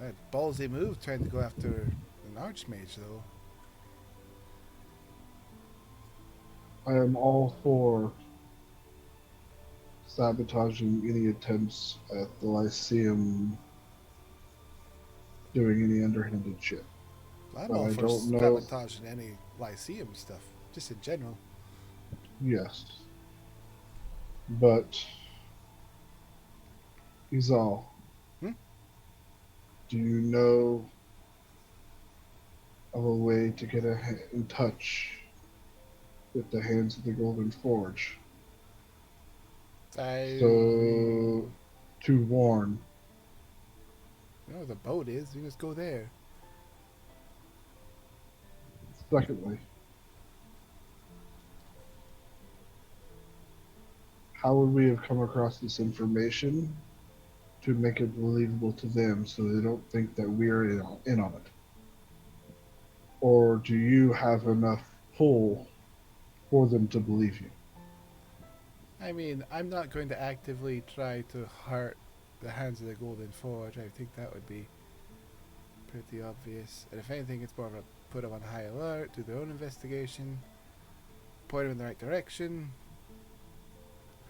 That ballsy move trying to go after an archmage, though. I am all for sabotaging any attempts at the Lyceum doing any underhanded shit. I'm But all I for don't know. sabotaging any Lyceum stuff, just in general. Yes. But, Izal, Hmm? do you know of a way to get in touch with the Hands of the Golden Forge? So, to warn. You know where the boat is, you just go there. Secondly, how would we have come across this information to make it believable to them so they don't think that we're in on it? Or do you have enough pull for them to believe you? I mean, I'm not going to actively try to hurt the Hands of the Golden Forge. I think that would be pretty obvious. And if anything, it's more of a put them on high alert, do their own investigation, point them in the right direction.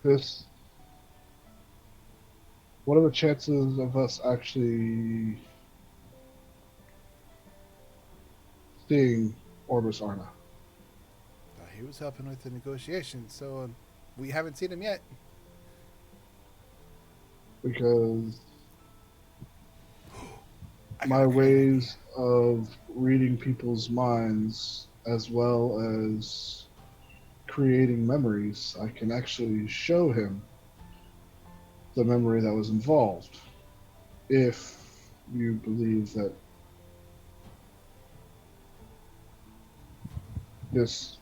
What are the chances of us actually seeing Orbis Arna? He was helping with the negotiations, so we haven't seen him yet. Because my ways of reading people's minds as well as creating memories, I can actually show him the memory that was involved if you believe that this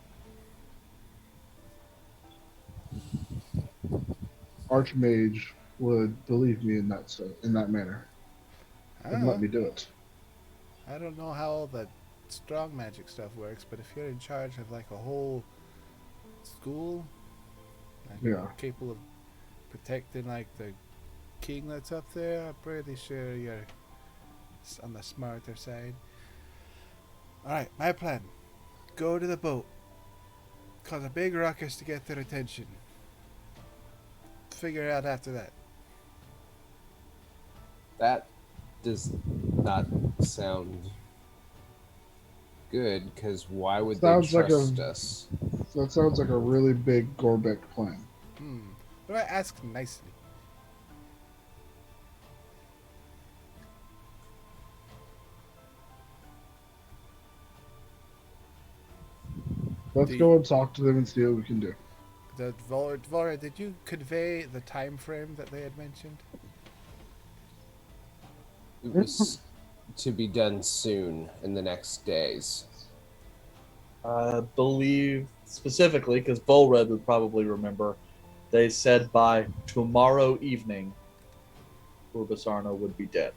archmage would believe me in that manner and let me do it. I don't know how all the strong magic stuff works, but if you're in charge of like a whole school, like you're capable of protecting like the king that's up there, I'm pretty sure you're on the smarter side. Alright, my plan. Go to the boat. Cause a big ruckus to get their attention. Figure it out after that. That does not sound good, because why would they trust us? That sounds like a really big Gorbeck plan. But I ask nicely. Let's go and talk to them and see what we can do. Dvora, did you convey the time frame that they had mentioned? It was to be done soon in the next days. I believe specifically, because Volred would probably remember, they said by tomorrow evening, Urbisarno would be dead.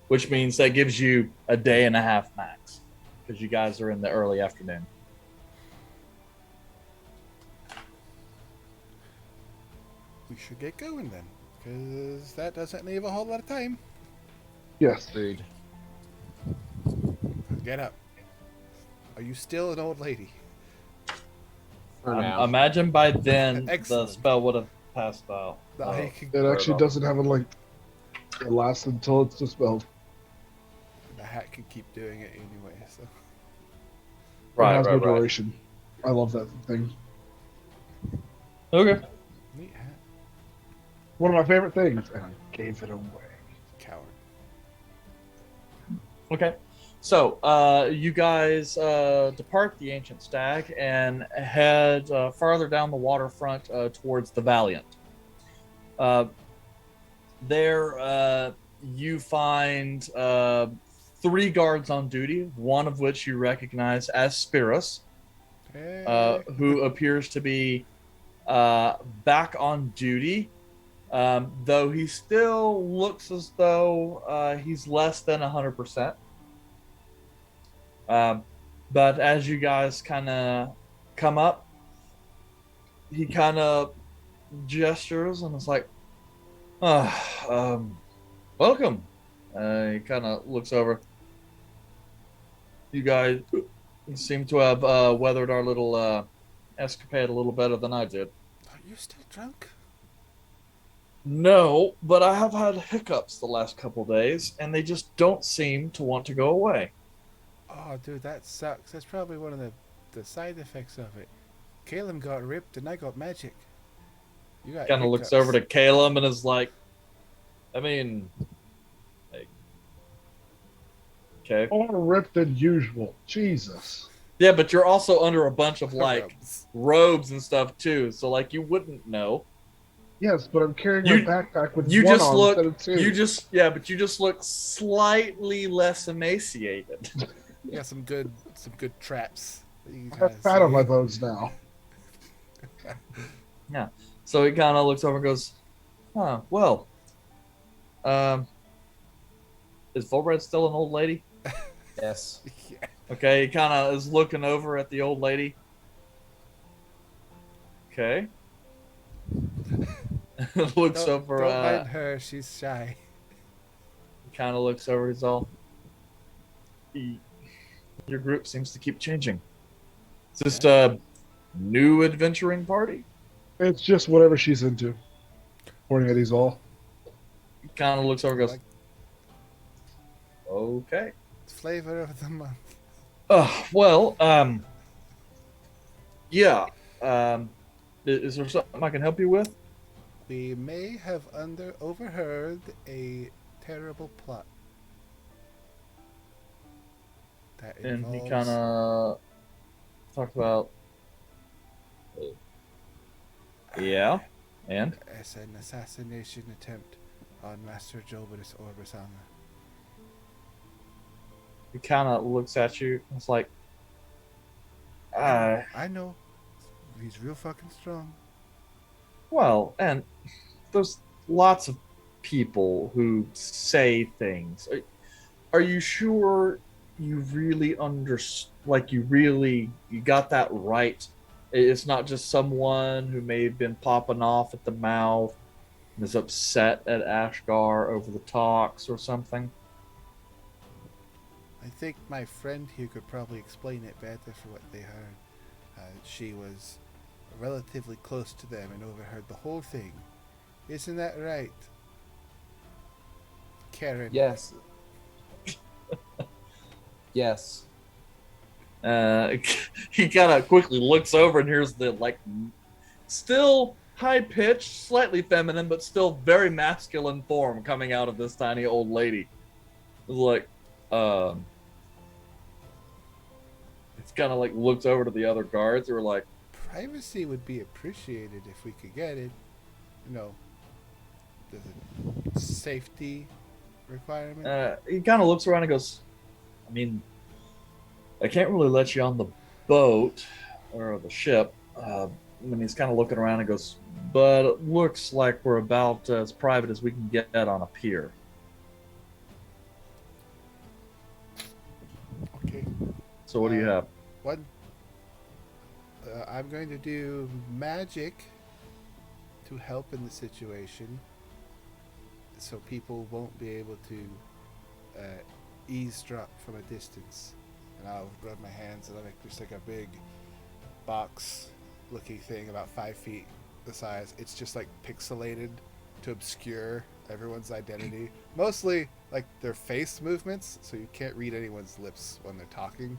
Which means that gives you a day and a half max, because you guys are in the early afternoon. We should get going then, because that doesn't leave a whole lot of time. Yes. Agreed. Get up. Are you still an old lady? For now. Imagine by then the Excellent. spell would have passed out. I It can, actually doesn't have a length. It lasts until it's dispelled. the hat can keep doing it anyway. So It Right, has no right, right. duration. I love that thing. Okay. neat hat, One of my favorite things, and I gave it away. coward. Okay. So, you guys depart the Ancient Stag and head farther down the waterfront towards the Valiant. There, you find 3 guards on duty, one of which you recognize as Spirus, Hey. who appears to be back on duty, though he still looks as though he's less than 100%. But as you guys kind of come up, he kind of gestures and is like, welcome. He kind of looks over. You guys seem to have weathered our little escapade a little better than I did. Are you still drunk? No, but I have had hiccups the last couple days, and they just don't seem to want to go away. Oh, dude, that sucks. That's probably one of the side effects of it. Caleb got ripped and I got magic. You got Kind of looks hiccups. over to Caleb and is like, I mean, like, okay. More ripped than usual. Jesus. Yeah, but you're also under a bunch of, like, Rubs. robes and stuff, too, so, like, you wouldn't know. Yes, but I'm carrying You- my backpack with You one just on look, instead of 2. but you just look slightly less emaciated. You got some good traps. That you I can have fat on my bones now. So he kind of looks over and goes, well, is Volred still an old lady? Yes. Yeah. Okay, he kind of is looking over at the old lady. Okay. Looks over, Don't mind her. She's shy. kind of looks over, he's all, your group seems to keep changing. Is this a new adventuring party? It's just whatever she's into. Pointing at these all. He kind of looks over and goes, Like okay. flavor of the month. Well, yeah. Is there something I can help you with? We may have overheard a terrible plot. That And he involves kind of talked about, yeah, and as an assassination attempt on Master Jobinus Orbisana. he kind of looks at you. And it's like, I know. He's real fucking strong. well, and there's lots of people who say things. Are you sure you really you got that right? It's not just someone who may have been popping off at the mouth and is upset at Ashgar over the talks or something. I think my friend here could probably explain it better for what they heard. She was relatively close to them and overheard the whole thing. Isn't that right, Karen? Yes. Yes. He kind of quickly looks over and hears the, like, still high-pitched, slightly feminine, but still very masculine form coming out of this tiny old lady. It's like, it's kind of like looks over to the other guards who are like, privacy would be appreciated if we could get it. You know, the safety requirement. He kind of looks around and goes, I mean, I can't really let you on the boat or the ship. And he's kind of looking around and goes, but it looks like we're about as private as we can get on a pier. Okay. So what do you have? What? I'm going to do magic to help in the situation, so people won't be able to eavesdrop from a distance. And I'll rub my hands and I'll make just like a big box-looking thing about 5 feet the size. It's just like pixelated to obscure everyone's identity. Mostly like their face movements, so you can't read anyone's lips when they're talking.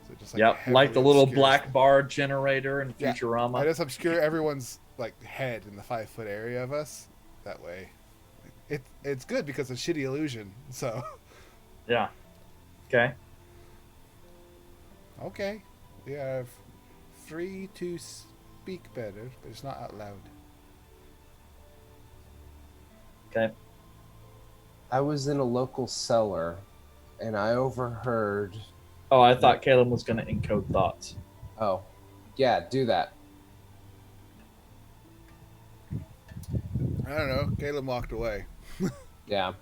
So just like Yep, like the little obscures black them. bar generator in Yeah, Futurama. I just obscure everyone's like head in the 5-foot area of us. That way, it's good because it's a shitty illusion. So Yeah. Okay. okay, we are free to speak better, but it's not out loud. Okay. I was in a local cellar, and I overheard. Oh, I thought Caleb was going to encode thoughts. Oh, yeah, do that. I don't know. Caleb walked away. Yeah.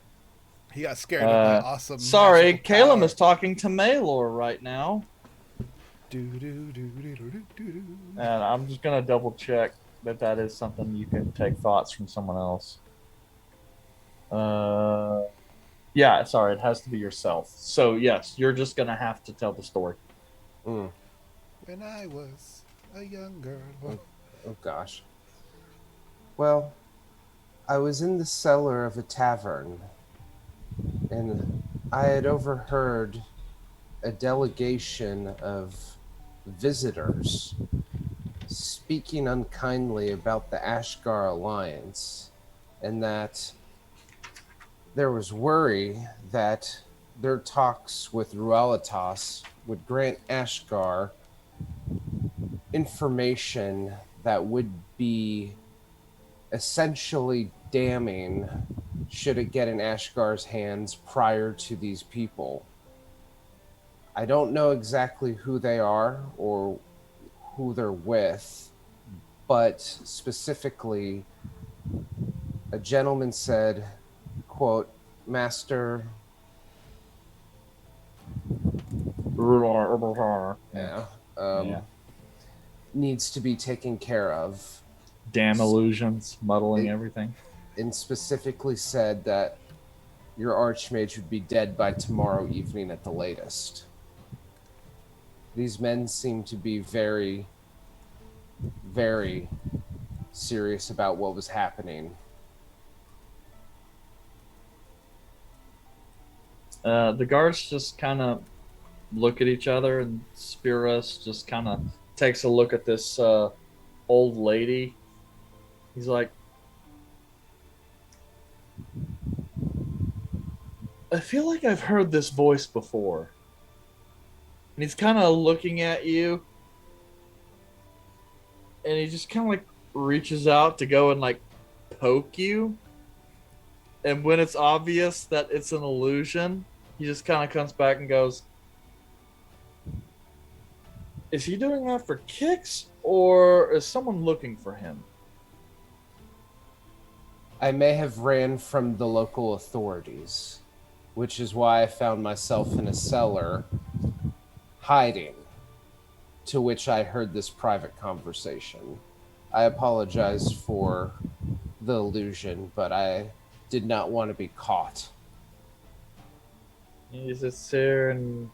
He got scared of that awesome. Sorry, magical Caleb power. is talking to Maylor right now. Do. And I'm just going to double check that is something you can take thoughts from someone else. Yeah, sorry, it has to be yourself. So, yes, you're just going to have to tell the story. Mm. When I was a young girl. Oh gosh. Well, I was in the cellar of a tavern, and I had overheard a delegation of visitors speaking unkindly about the Ashgar Alliance, and that there was worry that their talks with Rualatas would grant Ashgar information that would be essentially damning should it get in Ashgar's hands prior to these people. I don't know exactly who they are or who they're with, but specifically, a gentleman said, quote, Master... Yeah. Yeah. Needs to be taken care of. Damn illusions, muddling everything. And specifically said that your archmage would be dead by tomorrow evening at the latest. These men seem to be very, very serious about what was happening. The guards just kind of look at each other, and Spiros just kind of takes a look at this old lady. He's like, I feel like I've heard this voice before. And he's kind of looking at you, and he just kind of like reaches out to go and like poke you. And when it's obvious that it's an illusion, he just kind of comes back and goes, is he doing that for kicks, or is someone looking for him? I may have ran from the local authorities, which is why I found myself in a cellar hiding, to which I heard this private conversation. I apologize for the illusion, but I did not want to be caught. He sits there and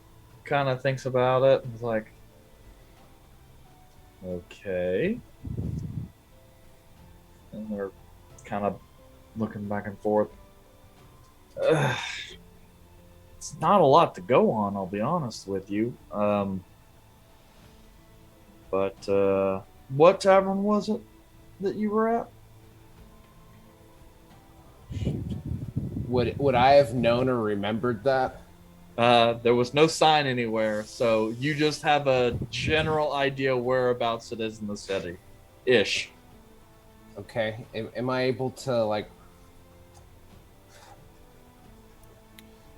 kind of thinks about it. He's like, okay. And they're kind of looking back and forth. It's not a lot to go on, I'll be honest with you. But what tavern was it that you were at? Would I have known or remembered that? There was no sign anywhere, so you just have a general idea whereabouts it is in the city, ish. Okay. Am I able to like?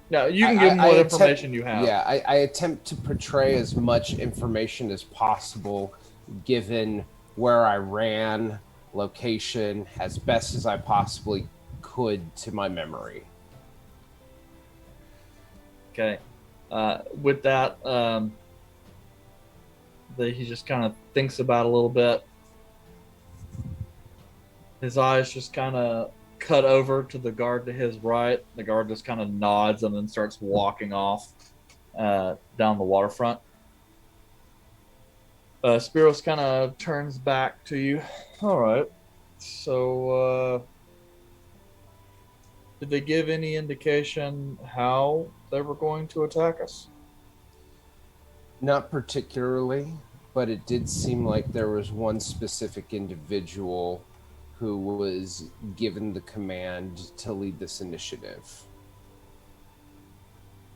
No, you can give them what information you have. Yeah, I attempt to portray as much information as possible, given where I ran, location, as best as I possibly could to my memory. Okay. With that, he just kind of thinks about it a little bit. His eyes just kind of cut over to the guard to his right. The guard just kind of nods and then starts walking off down the waterfront. Spiros kind of turns back to you. All right. So, did they give any indication how they were going to attack us? Not particularly, but it did seem like there was one specific individual who was given the command to lead this initiative.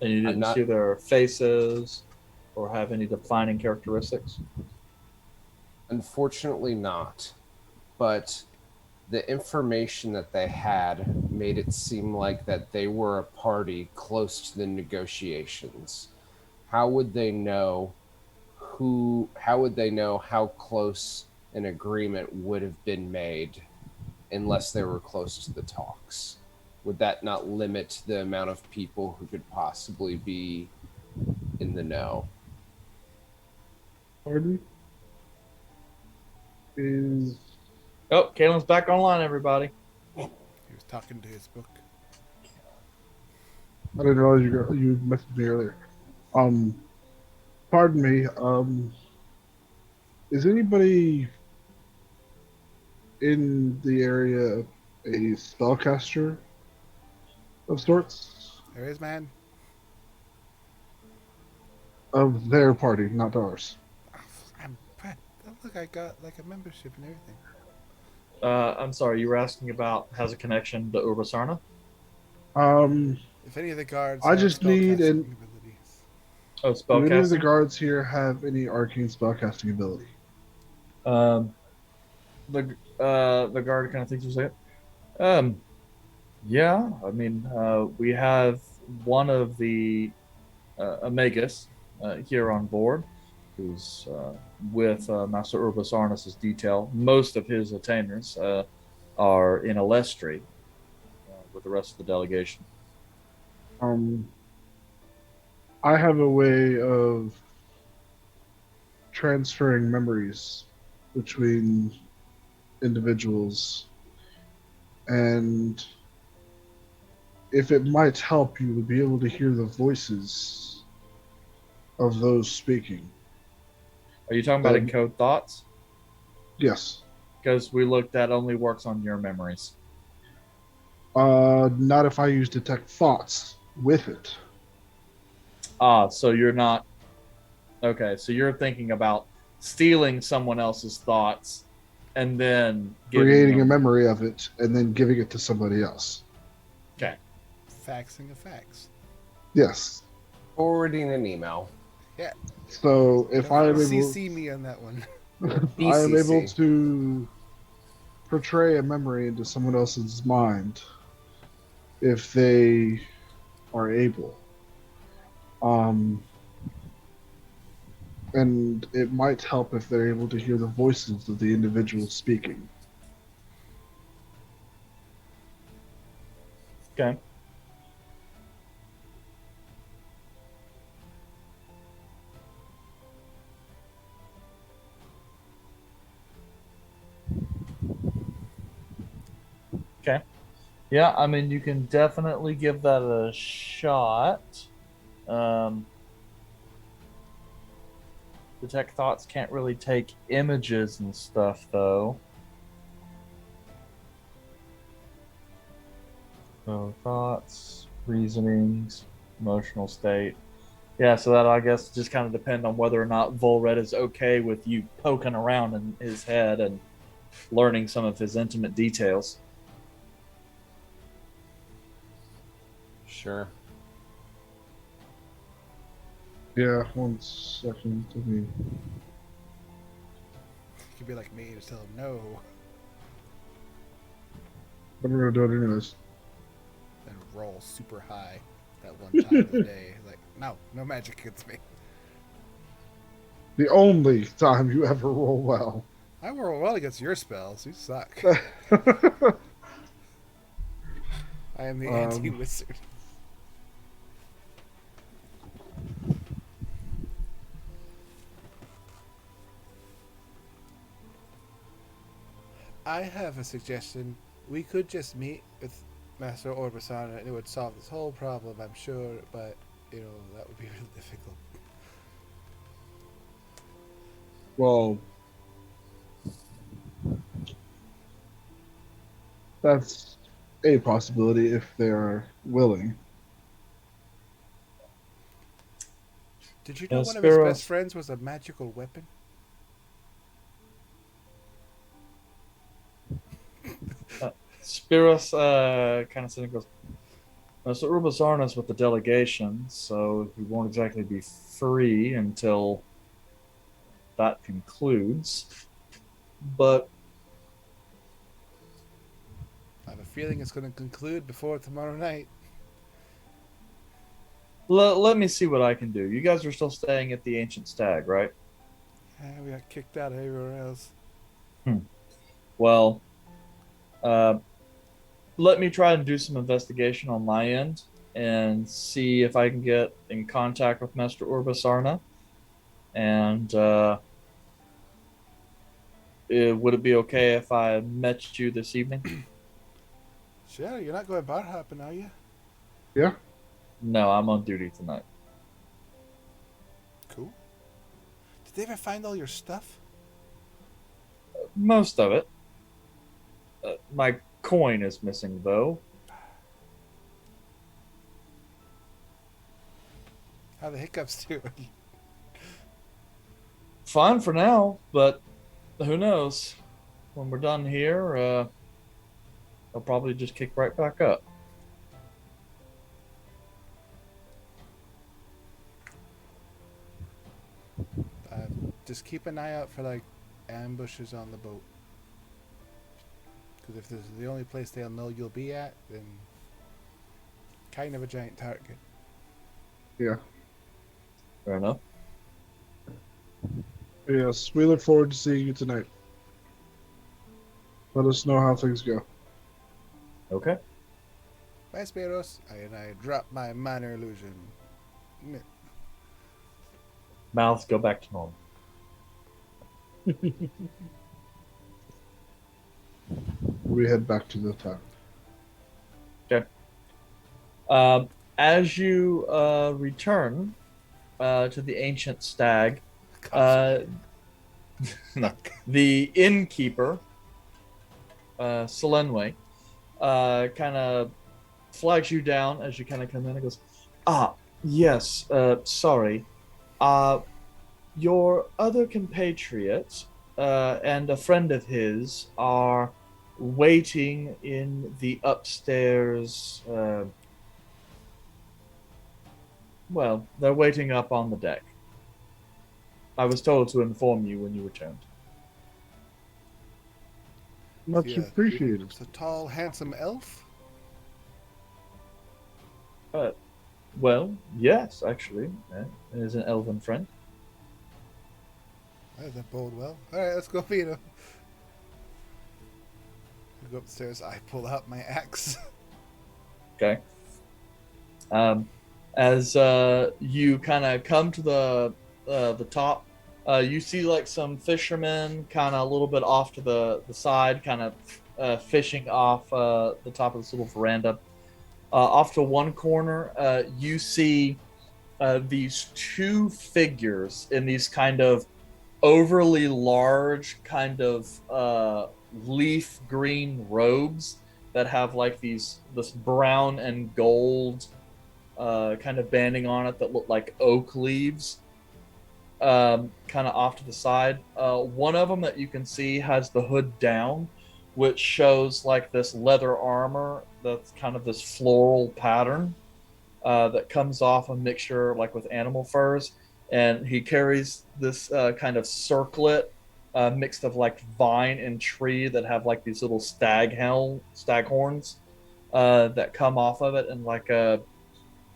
And you didn't see their faces or have any defining characteristics? Unfortunately not. But the information that they had made it seem like that they were a party close to the negotiations. How would they know how close an agreement would have been made unless they were close to the talks? Would that not limit the amount of people who could possibly be in the know? Pardon? Is Oh, Kalen's back online, everybody. He was talking to his book. I didn't realize you messaged me earlier. Pardon me. Is anybody in the area a spellcaster of sorts? There is, man. Of their party, not ours. Look, I got like a membership and everything. I'm sorry, you were asking about has a connection to Urbasarna? If any of the guards, I just need spellcasting an. abilities. Oh, Do any of the spellcasting? guards here have any arcane spellcasting ability? The guard kind of thinks for a second. Yeah, I mean, we have one of the Amegas here on board, who's with Master Urbis Arnas's detail. Most of his attainers are in Alestri with the rest of the delegation. I have a way of transferring memories between individuals, and if it might help, you would be able to hear the voices of those speaking. Are you talking about encode thoughts? Yes. Because we looked at only works on your memories. Not if I use detect thoughts with it. So you're not. Okay, so you're thinking about stealing someone else's thoughts and then creating a memory of it and then giving it to somebody else. Okay. Faxing of facts. Yes. Forwarding an email. Yeah. So if I am able, CC me on that one. I am able to portray a memory into someone else's mind if they are able. And it might help if they're able to hear the voices of the individuals speaking. Okay. Okay. Yeah, I mean, you can definitely give that a shot. Detect thoughts can't really take images and stuff, though. So thoughts, reasonings, emotional state. Yeah, so that I guess just kind of depend on whether or not Volred is okay with you poking around in his head and learning some of his intimate details. Sure. Yeah, 1 second. Let me. You could be like me, just tell him no, But we're gonna do it anyways. and roll super high that one time of the day. Like, no magic against me. The only time you ever roll well. I roll well against your spells. You suck. I am the anti-wizard. I have a suggestion. We could just meet with Master Orbisana and it would solve this whole problem, I'm sure, but, that would be really difficult. Well, that's a possibility if they're willing. Did you know Yeah, one of his Spiros. best friends was a magical weapon? Spiros kind of sitting goes, so Urbazarna's with the delegation, so he won't exactly be free until that concludes. But I have a feeling it's going to conclude before tomorrow night. let me see what I can do. You guys are still staying at the Ancient Stag, right? We got kicked out of everywhere else. Well, let me try and do some investigation on my end and see if I can get in contact with Master Urbasarna. And would it be okay if I met you this evening? Sure, you're not going bar hopping, are you? Yeah? No, I'm on duty tonight. Cool. Did they ever find all your stuff? Most of it. My coin is missing, though. How the hiccups doing? Fine for now, but who knows? When we're done here, I'll probably just kick right back up. Just keep an eye out for like ambushes on the boat. Because if this is the only place they'll know you'll be at, then kind of a giant target. Yeah. Fair enough. Yes, we look forward to seeing you tonight. Let us know how things go. Okay. Bye, Spiros. And I drop my minor illusion. Mouths go back to normal. We head back to the town. As you return to the Ancient Stag, no, the innkeeper, Selenwe, kind of flags you down as you kind of come in and goes, yes, sorry. Your other compatriot and a friend of his are waiting in the upstairs. Well, they're waiting up on the deck. I was told to inform you when you returned. Much Yeah. appreciated. It's a tall, handsome elf. Well, yes, actually. It is an elven friend. That bode well. Alright, let's go meet him. I go upstairs, I pull out my axe. Okay. As you kind of come to the top, you see like some fishermen kind of a little bit off to the side, kind of fishing off the top of this little veranda. Off to one corner, you see these two figures in these kind of overly large kind of leaf green robes that have like this brown and gold kind of banding on it that look like oak leaves, kind of off to the side. One of them that you can see has the hood down, which shows like this leather armor that's kind of this floral pattern that comes off a mixture like with animal furs. and he carries this kind of circlet mixed of like vine and tree that have like these little stag horns that come off of it, and like a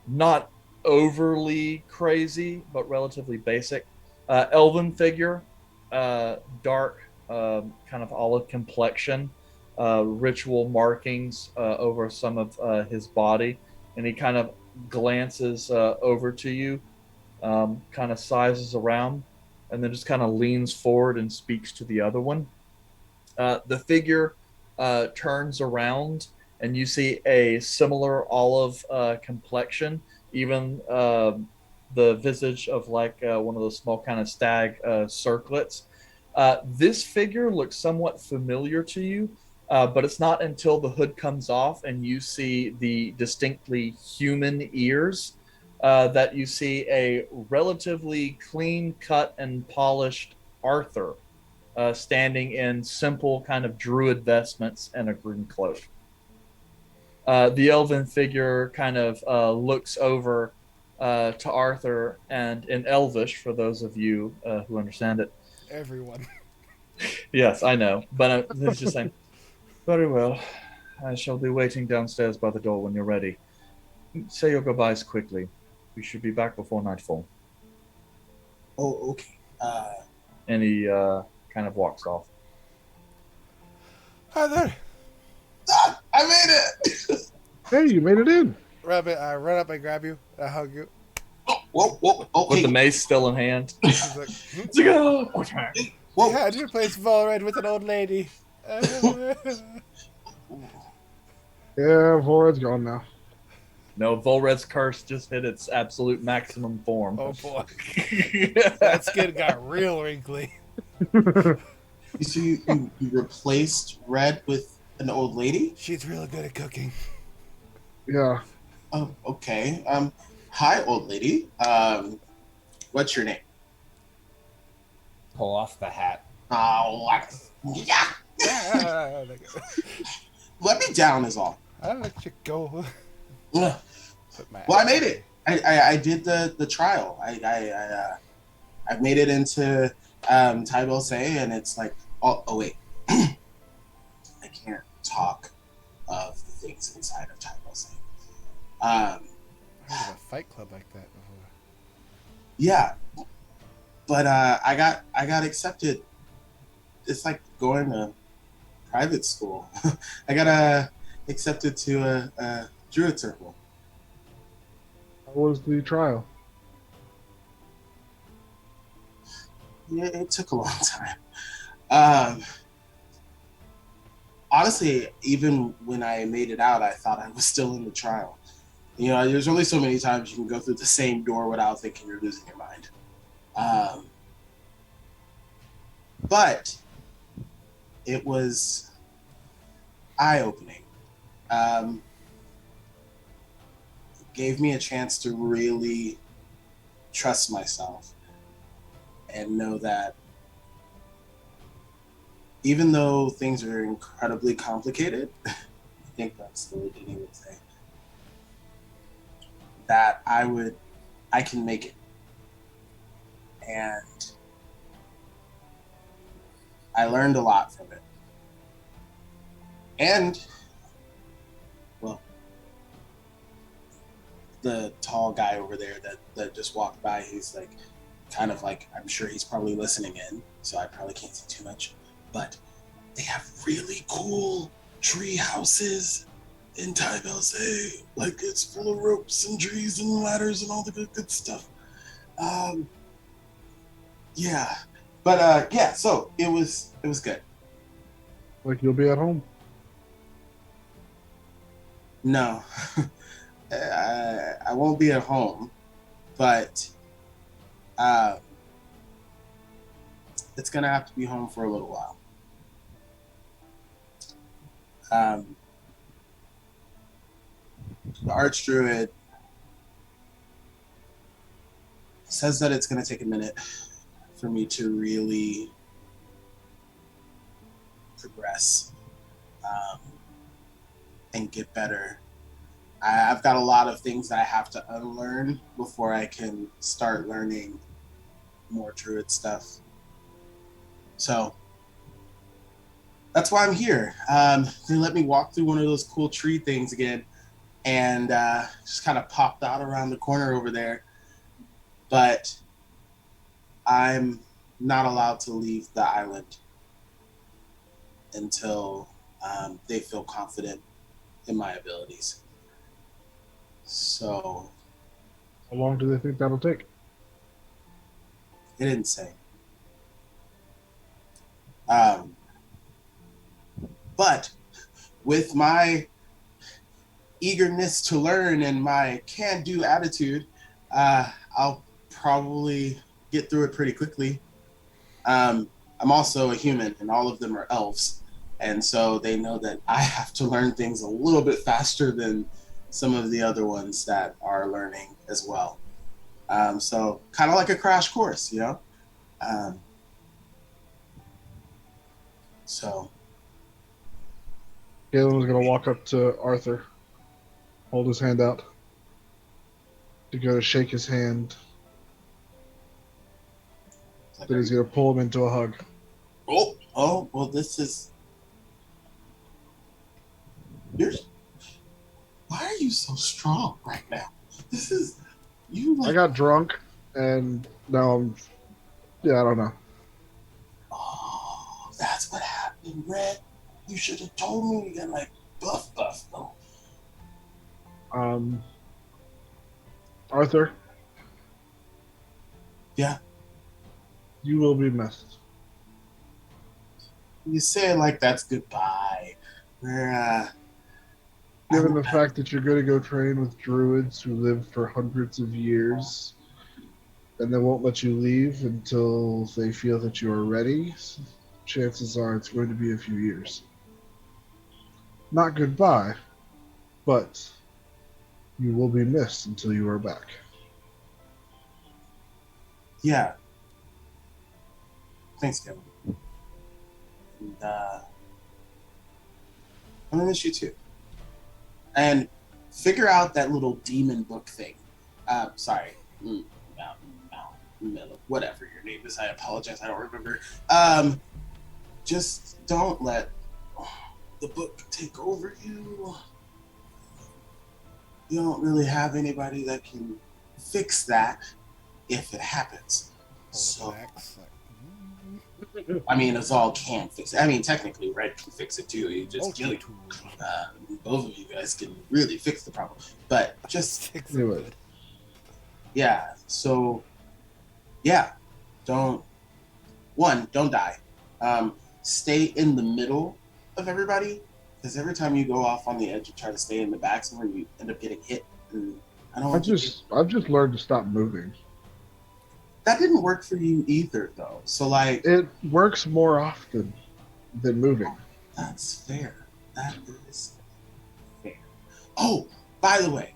not overly crazy but relatively basic elven figure, dark, kind of olive complexion, ritual markings over some of his body, and he kind of glances over to you, kind of sizes around, and then just kind of leans forward and speaks to the other one. The figure turns around, and you see a similar olive complexion, even the visage of like one of those small kind of stag circlets. This figure looks somewhat familiar to you, but it's not until the hood comes off and you see the distinctly human ears that you see a relatively clean cut and polished Arthur standing in simple kind of druid vestments and a green cloak. The elven figure kind of looks over to Arthur, and in Elvish, for those of you who understand it. Everyone. Yes, I know, but it's just saying, very well. I shall be waiting downstairs by the door when you're ready. Say your goodbyes quickly. We should be back before nightfall. Oh, okay. And he kind of walks off. Hi there. I made it! Hey, you made it in. Rabbit, I run up and grab you. I hug you. Whoa, okay. With the mace still in hand. He's like, It's like, oh. Whoa. yeah, I just replaced Volred with an old lady. Yeah, Vorad's gone now. No, Volred's curse just hit its absolute maximum form. Oh boy. That skin got real wrinkly. So you replaced Red with an old lady? She's real good at cooking. Yeah. Oh, okay. Hi, old lady. What's your name? Pull off the hat. Oh, yeah. Let me down is all. I'll let you go. Well, I made it. I did the trial. I made it into Tybel Say, and it's like, oh wait, I can't talk of the things inside of Tybel Say. I've heard of a fight club like that before. Yeah, but I got accepted. It's like going to private school. I got accepted to a druid circle. How was the trial? Yeah, it took a long time. Honestly, even when I made it out, I thought I was still in the trial. You know, there's only so many times you can go through the same door without thinking you're losing your mind. But it was eye-opening. It gave me a chance to really trust myself and know that even though things are incredibly complicated, I think that's the way Denny would say, that I can make it. And I learned a lot from it. And, well, the tall guy over there that just walked by, he's like, kind of like, I'm sure he's probably listening in, so I probably can't say too much, but they have really cool tree houses in Tybel Say. Like, it's full of ropes and trees and ladders and all the good stuff. Yeah. But yeah, so it was good. Like you'll be at home. No. I won't be at home, but it's gonna have to be home for a little while. The Archdruid says that it's gonna take a minute for me to really progress and get better. I've got a lot of things that I have to unlearn before I can start learning more druid stuff. So that's why I'm here. They let me walk through one of those cool tree things again, and just kind of popped out around the corner over there. But I'm not allowed to leave the island until they feel confident in my abilities. So How long do they think that'll take? it didn't say. But with my eagerness to learn and my can-do attitude, I'll probably get through it pretty quickly. I'm also a human, and all of them are elves, and so they know that I have to learn things a little bit faster than some of the other ones that are learning as well. So kind of like a crash course, you know? So Galen's going to walk up to Arthur, hold his hand out, to go to shake his hand. like, Then he's going to pull him into a hug. oh, well, this is. Why are you so strong right now? This is you. I Like, got drunk, and now I'm. Yeah, I don't know. oh, that's what happened, Red. You should have told me you got like buff though. Arthur, Yeah, you will be missed. you say it like that's goodbye. We're Given the fact that you're going to go train with druids who lived for hundreds of years, and they won't let you leave until they feel that you are ready, chances are it's going to be a few years. Not goodbye, but you will be missed until you are back. yeah. Thanks, Kevin. And I'm gonna miss you too. And figure out that little demon book thing. Sorry. Whatever your name is, I apologize. I don't remember. Just don't let the book take over you. You don't really have anybody that can fix that if it happens. So, I mean, Azal can fix it. I mean, technically, Red can fix it too. You just kill you. Both of you guys can really fix the problem. But just Anyway, yeah. So yeah, don't die. Stay in the middle of everybody, because every time you go off on the edge and try to stay in the back somewhere, you end up getting hit. And I don't. I've just learned to stop moving. That didn't work for you either, though. So like, It works more often than moving. that's fair. That is fair. Oh, by the way,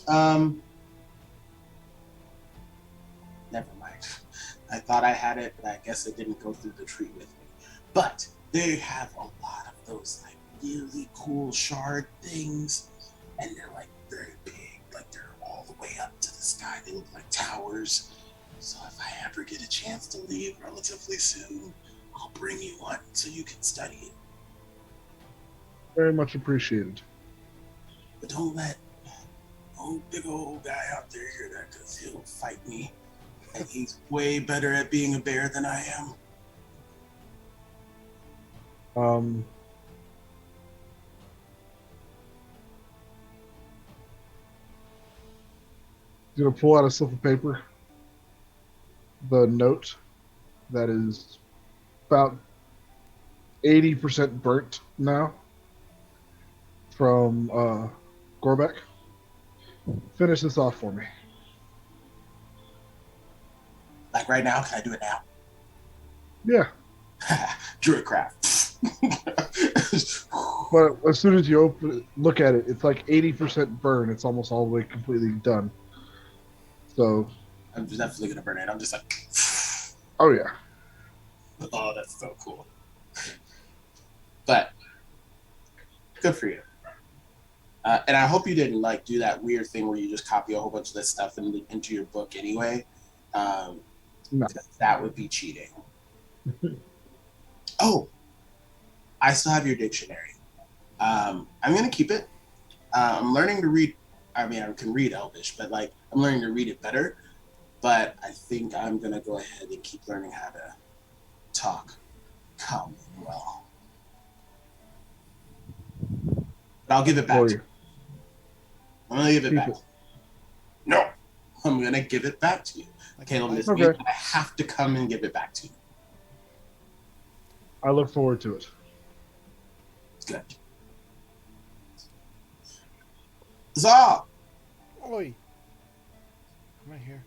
never mind. I thought I had it, but I guess it didn't go through the tree with me. But they have a lot of those like really cool shard things, and they're like very big, like they're all the way up to the sky. They look like towers. So if I ever get a chance to leave relatively soon, I'll bring you one so you can study it. Very much appreciated. But don't let no big old guy out there hear that, because he'll fight me. And he's way better at being a bear than I am. He's gonna pull out a slip of paper. The note that is about 80% burnt now from Gorbeck. Finish this off for me. Like right now, can I do it now? Yeah, Druidcraft. but as soon as you look at it, it's like 80% burn. It's almost all the way completely done. So, I'm definitely gonna burn it. I'm just like, oh yeah. oh, that's so cool. But good for you. And I hope you didn't like do that weird thing where you just copy a whole bunch of this stuff into your book anyway. No. That would be cheating. Oh, I still have your dictionary. I'm gonna keep it. I'm learning to read. I mean, I can read Elvish, but like I'm learning to read it better. But I think I'm gonna go ahead and keep learning how to talk calmly and well. But I'll give it back For to you. you. I'm gonna give it Keep back. it. To you. No, I'm gonna give it back to you. Like Caleb, this Okay. means I have to come and give it back to you. I look forward to it. Good. Zah! Oi. I'm right here.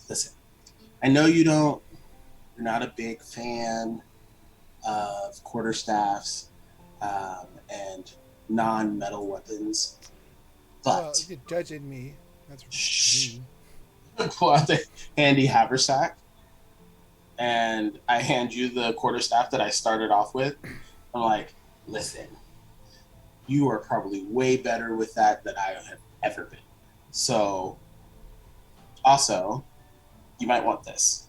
Listen, I know you're not a big fan of quarterstaffs and non-metal weapons, Well, but you're judging me. That's shh, mean. pull out the handy haversack, and I hand you the quarterstaff that I started off with. I'm like, listen, you are probably way better with that than I have ever been. So, also, you might want this.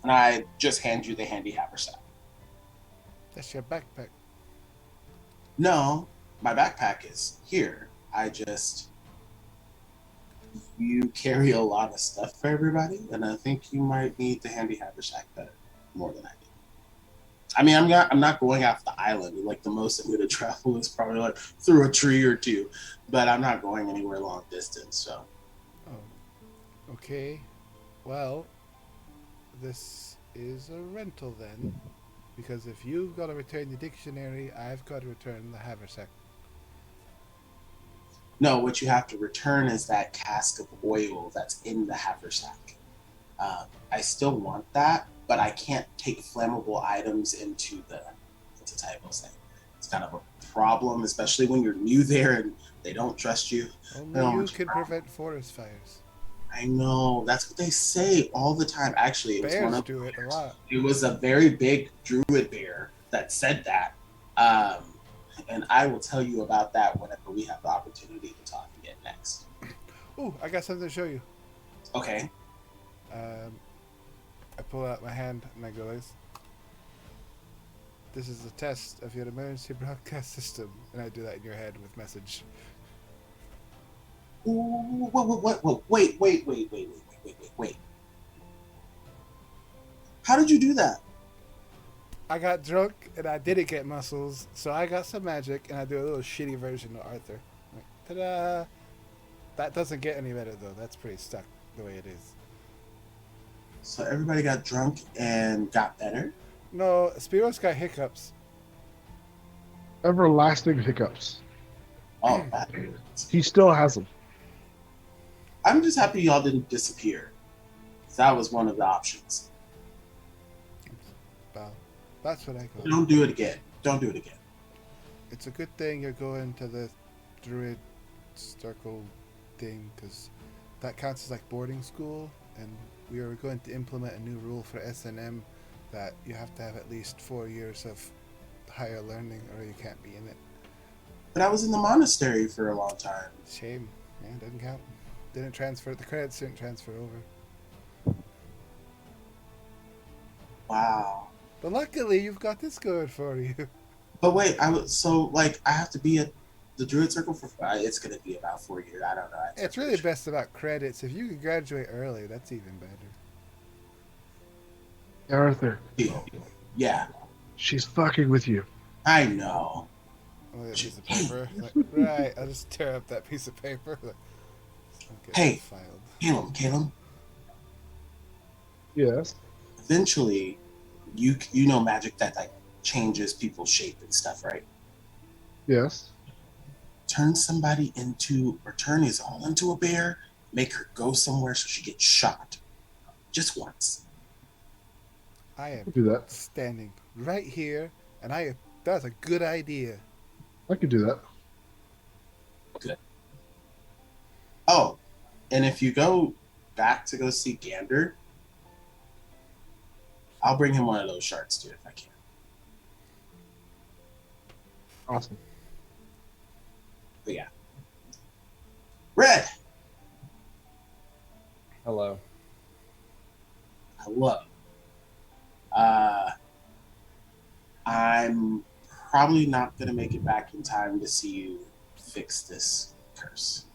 And I just hand you the handy haversack. That's your backpack. No, my backpack is here. You carry a lot of stuff for everybody, and I think you might need the handy haversack better, more than I do. I mean, I'm not going off the island. Like the most I'm going to travel is probably like through a tree or two, but I'm not going anywhere long distance. So Oh. Okay. Well, this is a rental then. Because if you've got to return the dictionary, I've got to return the haversack. no, what you have to return is that cask of oil that's in the haversack. I still want that, but I can't take flammable items into the type of thing. It's kind of a problem, especially when you're new there and they don't trust you. Only you can prevent forest fires. I know, that's what they say all the time. Actually, it was Bears do it a lot. it was a very big druid bear that said that. And I will tell you about that whenever we have the opportunity to talk again next. Ooh, I got something to show you. Okay. I pull out my hand and I go, this is a test of your emergency broadcast system. And I do that in your head with message. Ooh, wait. How did you do that? I got drunk and I didn't get muscles, so I got some magic and I do a little shitty version of Arthur. Like, ta-da! That doesn't get any better though. That's pretty stuck the way it is. So everybody got drunk and got better? No, Spiros got hiccups. Everlasting hiccups. Oh, He still has them. I'm just happy y'all didn't disappear. That was one of the options. Well, that's what I got. Don't do it again. Don't do it again. It's a good thing you're going to the druid circle thing, because that counts as like boarding school, and we are going to implement a new rule for S&M that you have to have at least 4 years of higher learning or you can't be in it. But I was in the monastery for a long time. Shame. Yeah, doesn't count. Didn't transfer, the credits didn't transfer over. Wow. But luckily you've got this going for you. But wait, I have to be at the druid circle for it's gonna be about 4 years. I don't know. It's really best about credits. If you could graduate early, that's even better. Arthur, Yeah, she's fucking with you. I know. Oh, that piece of paper. Like, right, I'll just tear up that piece of paper. Like, okay, Hey. filed. Caleb. Yes. Eventually, you know magic that like changes people's shape and stuff, right? Yes. Turn somebody into, or turn his own into a bear. Make her go somewhere so she gets shot, just once. I am I'll do that. standing right here, and that's a good idea. I could do that. Good. Oh, and if you go back to go see Gander, I'll bring him one of those shards too if I can. Awesome. But yeah. Red! Hello. probably not going to make it back in time to see you fix this curse.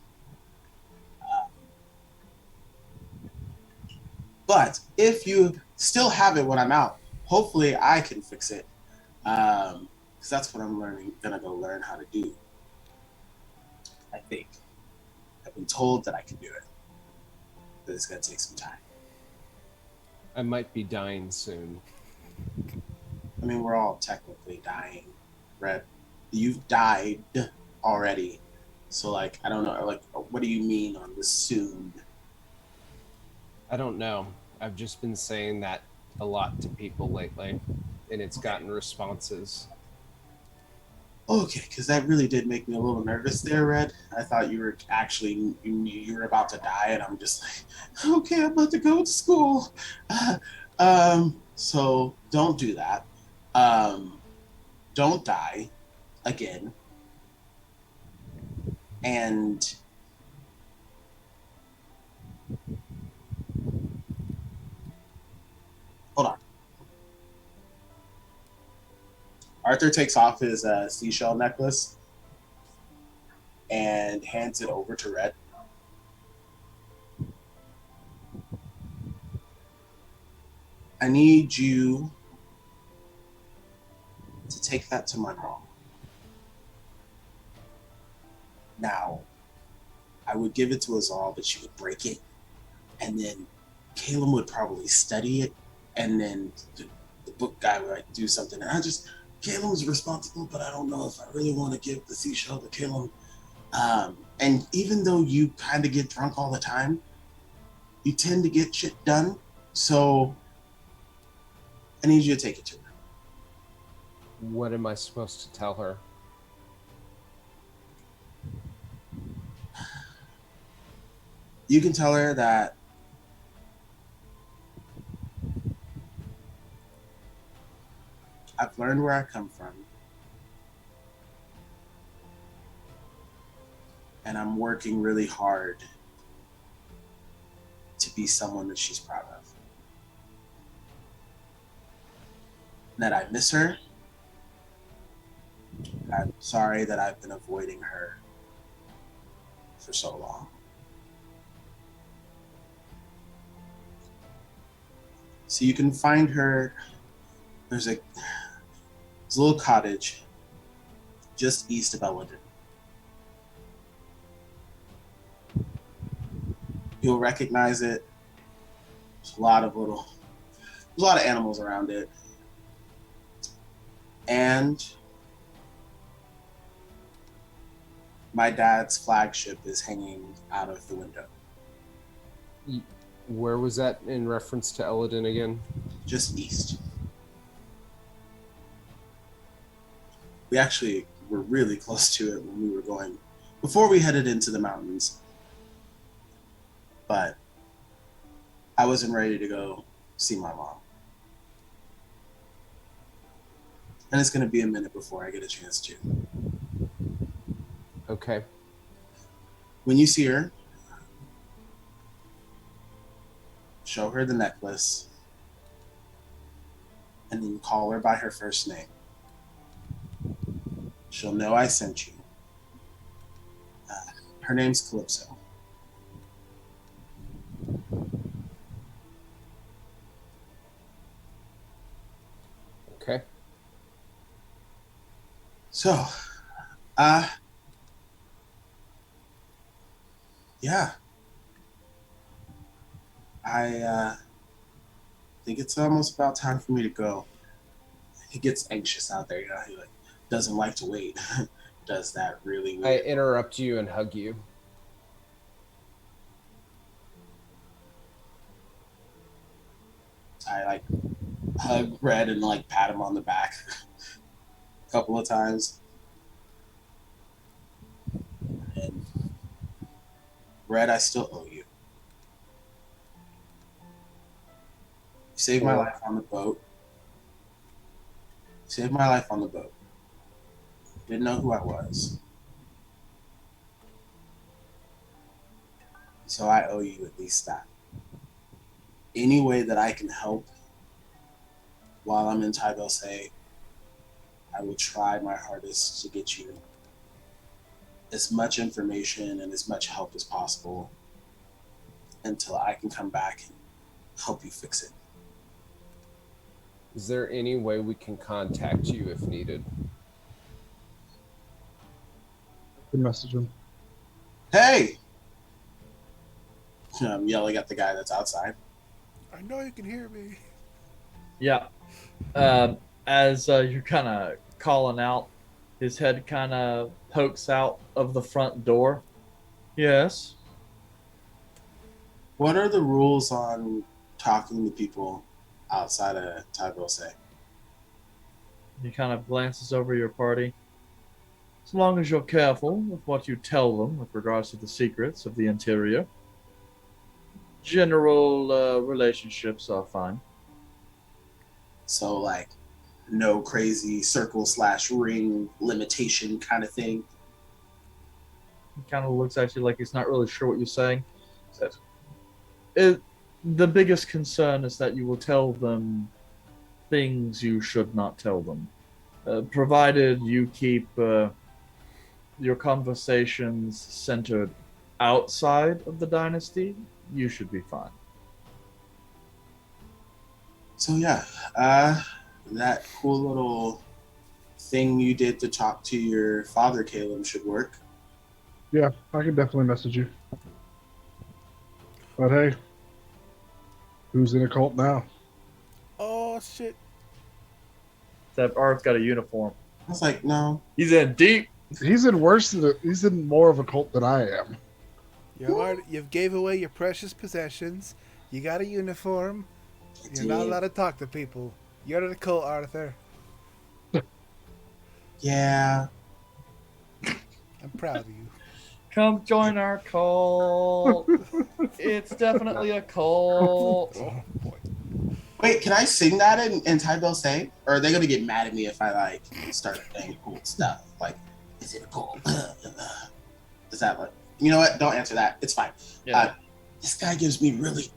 But if you still have it when I'm out, hopefully I can fix it. Because that's what I'm gonna go learn how to do. I think. I've been told that I can do it. But it's gonna take some time. I might be dying soon. I mean, we're all technically dying, Red. You've died already. So, like, I don't know, like, what do you mean on the soon? I don't know. I've just been saying that a lot to people lately, and it's gotten responses. Okay, because that really did make me a little nervous there, Red. I thought you were actually, you knew you were about to die, and I'm just like, okay, I'm about to go to school. So don't do that. Don't die again. And hold on. Arthur takes off his seashell necklace and hands it over to Red. I need you to take that to my mom. Now, I would give it to us all, but she would break it, and then Caleb would probably study it, and then the book guy would like do something. And Caleb's responsible, but I don't know if I really want to give the seashell to Caleb. And even though you kind of get drunk all the time, you tend to get shit done. So I need you to take it to her. What am I supposed to tell her? You can tell her that I've learned where I come from, and I'm working really hard to be someone that she's proud of. That I miss her. I'm sorry that I've been avoiding her for so long. So you can find her. There's a little cottage just east of Elodin. You'll recognize it. There's a lot of animals around it. And my dad's flagship is hanging out of the window. Where was that in reference to Elodin again? Just east. We actually were really close to it when we were going, before we headed into the mountains. But I wasn't ready to go see my mom. And it's going to be a minute before I get a chance to. Okay. When you see her, show her the necklace, and then call her by her first name. She'll know I sent you. Her name's Calypso. Okay. So, yeah. I think it's almost about time for me to go. He gets anxious out there, he like doesn't like to wait. Does that really weird. I interrupt you and hug you. I like hug Red and like pat him on the back a couple of times. And Red, I still owe you. You saved my life on the boat. You saved my life on the boat. Didn't know who I was. So I owe you at least that. Any way that I can help while I'm in Tybelsay, I will try my hardest to get you as much information and as much help as possible until I can come back and help you fix it. Is there any way we can contact you if needed? Good message him. Hey! I'm yelling at the guy that's outside. I know you can hear me. Yeah. As you're kind of calling out, his head kind of pokes out of the front door. Yes. What are the rules on talking to people outside of Taibose? He kind of glances over your party. As long as you're careful with what you tell them with regards to the secrets of the interior, general relationships are fine. So, like, no crazy circle/ring limitation kind of thing. He kind of looks at you like he's not really sure what you're saying. Says, the biggest concern is that you will tell them things you should not tell them. Provided you keep your conversations centered outside of the dynasty, you should be fine. So yeah, that cool little thing you did to talk to your father, Caleb, should work. Yeah, I can definitely message you. But hey, who's in a cult now? Oh shit! That Arth's got a uniform. I was like, no. He's in deep. He's in more of a cult than I am. You've gave away your precious possessions. You got a uniform. You're not allowed to talk to people. You're in a cult, Arthur. Yeah. I'm proud of you. Come join our cult. It's definitely a cult. Oh boy. Wait, can I sing that in Taibose? Or are they gonna get mad at me if I like start saying cool stuff? Like, is it a cult? Is that like, you know what? Don't answer that. It's fine. Yeah. This guy gives me really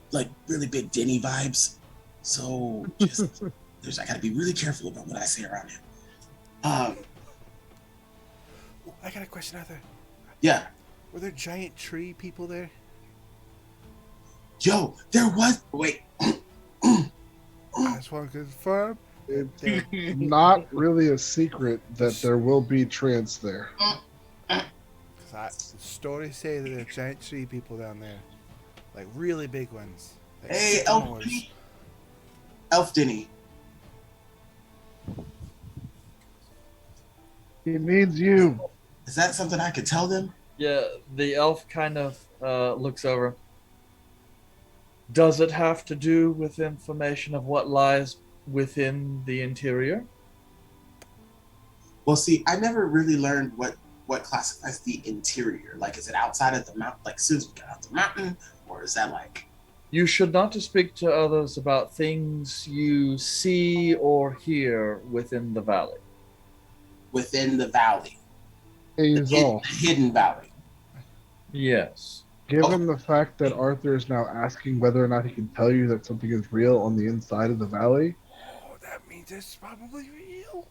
big Denny vibes. So just I gotta be really careful about what I say around him. I got a question, Arthur. Yeah. Were there giant tree people there? Yo, there was. Wait. I just want to confirm. It's not really a secret that there will be trance there. The stories say that there are giant tree people down there, like really big ones. Like Hey, sycamores. Elf Denny. He needs you. Is that something I could tell them? Yeah, the elf kind of looks over. Does it have to do with information of what lies within the interior? Well, see, I never really learned what classifies the interior. Like, is it outside of the mountain? Like, as soon as we get out the mountain, or is that like? You should not to speak to others about things you see or hear within the valley. Within the valley, He's all. hidden valley. Yes. Given the fact that Arthur is now asking whether or not he can tell you that something is real on the inside of the valley, Oh, that means it's probably real.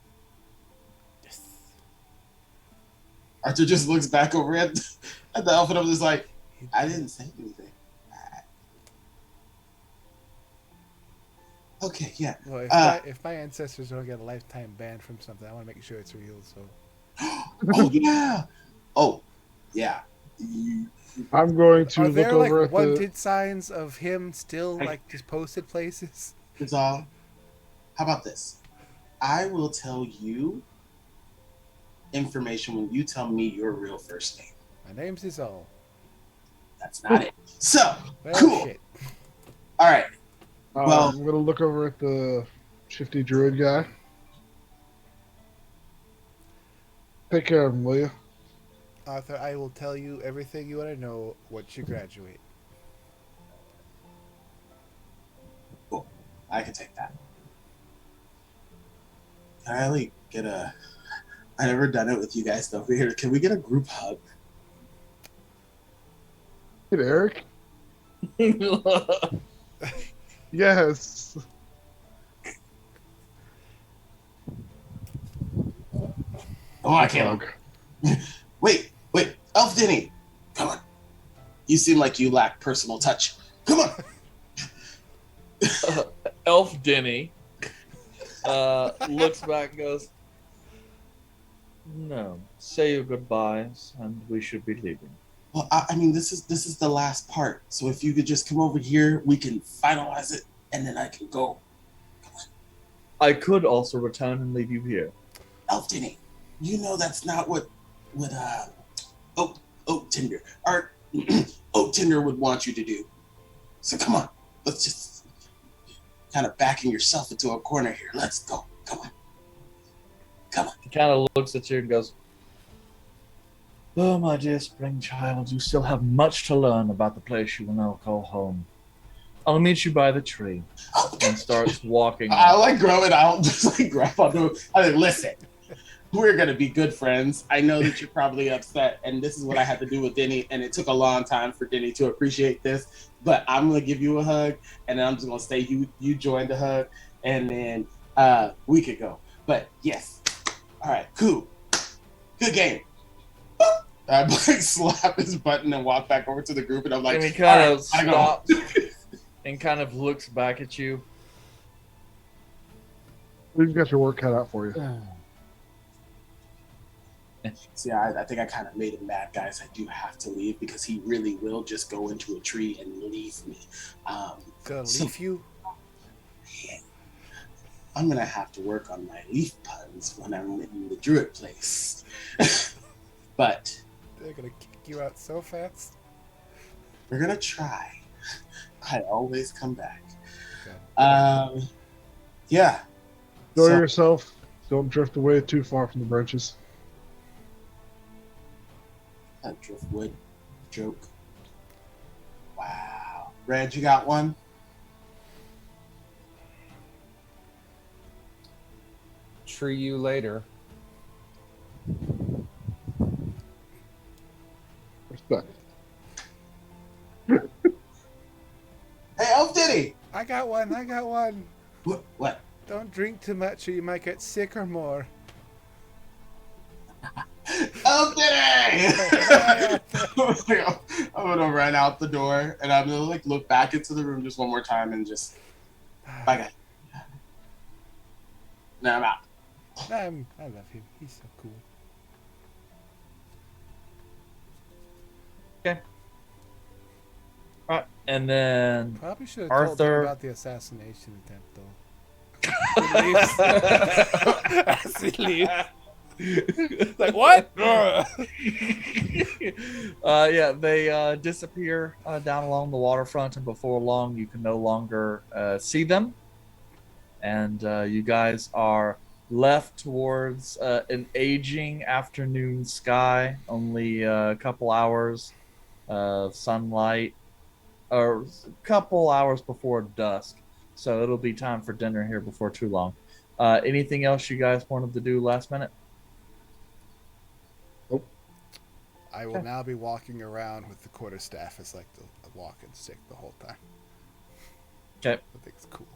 Yes. Arthur just looks back over at the elf and I'm just like, I didn't say anything. Okay, yeah. Well, if my ancestors don't get a lifetime ban from something, I want to make sure it's real. So. Oh yeah. Oh yeah. I'm going to Are look there over like at wanted signs of him still I- like just posted places? It's all. How about this? I will tell you information when you tell me your real first name. My name's Izal. That's not it. So Well, cool. shit. All right. Well- I'm going to look over at the shifty druid guy. Take care of him, will you? Arthur, I will tell you everything you want to know once you graduate. Cool. I can take that. Can I like get a? I never done it with you guys over here. Can we get a group hug? Hey, Eric. Yes. Come on, Caleb. Wait, Elf Denny. Come on. You seem like you lack personal touch. Come on. Elf Denny looks back and goes, "No, say your goodbyes, and we should be leaving." Well, I mean, this is the last part. So if you could just come over here, we can finalize it, and then I can go. I could also return and leave you here. Elf Denny, you know that's not what Oak Tinder or Oak Tinder would want you to do. So come on, let's just kind of backing yourself into a corner here. Let's go. Come on. He kind of looks at you and goes, "Oh, my dear spring child, you still have much to learn about the place you will now call home. I'll meet you by the tree." And starts walking. I like growing out, just like grab onto him. I mean, listen, we're gonna be good friends. I know that you're probably upset, and this is what I had to do with Denny, and it took a long time for Denny to appreciate this. But I'm gonna give you a hug, and then I'm just gonna say you joined the hug, and then we could go. But yes, all right, cool, good game. I like slap his button and walk back over to the group, and I'm like, and he kind of I go. stops and kind of looks back at you. We've got your work cut out for you. See, I think I kind of made him mad, guys. I do have to leave because he really will just go into a tree and leave me. Gonna leave you? Yeah. I'm gonna have to work on my leaf puns when I'm in the druid place. But they're gonna kick you out so fast. We're gonna try. I always come back. Okay. Yeah. Enjoy yourself. Don't drift away too far from the branches. That driftwood joke. Wow. Red, you got one? Tree you later. Respect. Hey, Elf Diddy! I got one. What? Don't drink too much or you might get sick or more. Elf Diddy! I'm gonna run out the door and I'm gonna like look back into the room just one more time and just bye guys. Now I'm out. I love him. He's so cool. Okay. All right, and then Probably should have told him Arthur. about the assassination attempt, though. He leaves. As he leaves. Like, what? Yeah, they disappear down along the waterfront, and before long, you can no longer see them. And you guys are left towards an aging afternoon sky. Only a couple hours of sunlight, or a couple hours before dusk. So it'll be time for dinner here before too long. Anything else you guys wanted to do last minute? I will now be walking around with the quarterstaff as like a walking stick the whole time. Okay. I think it's cool.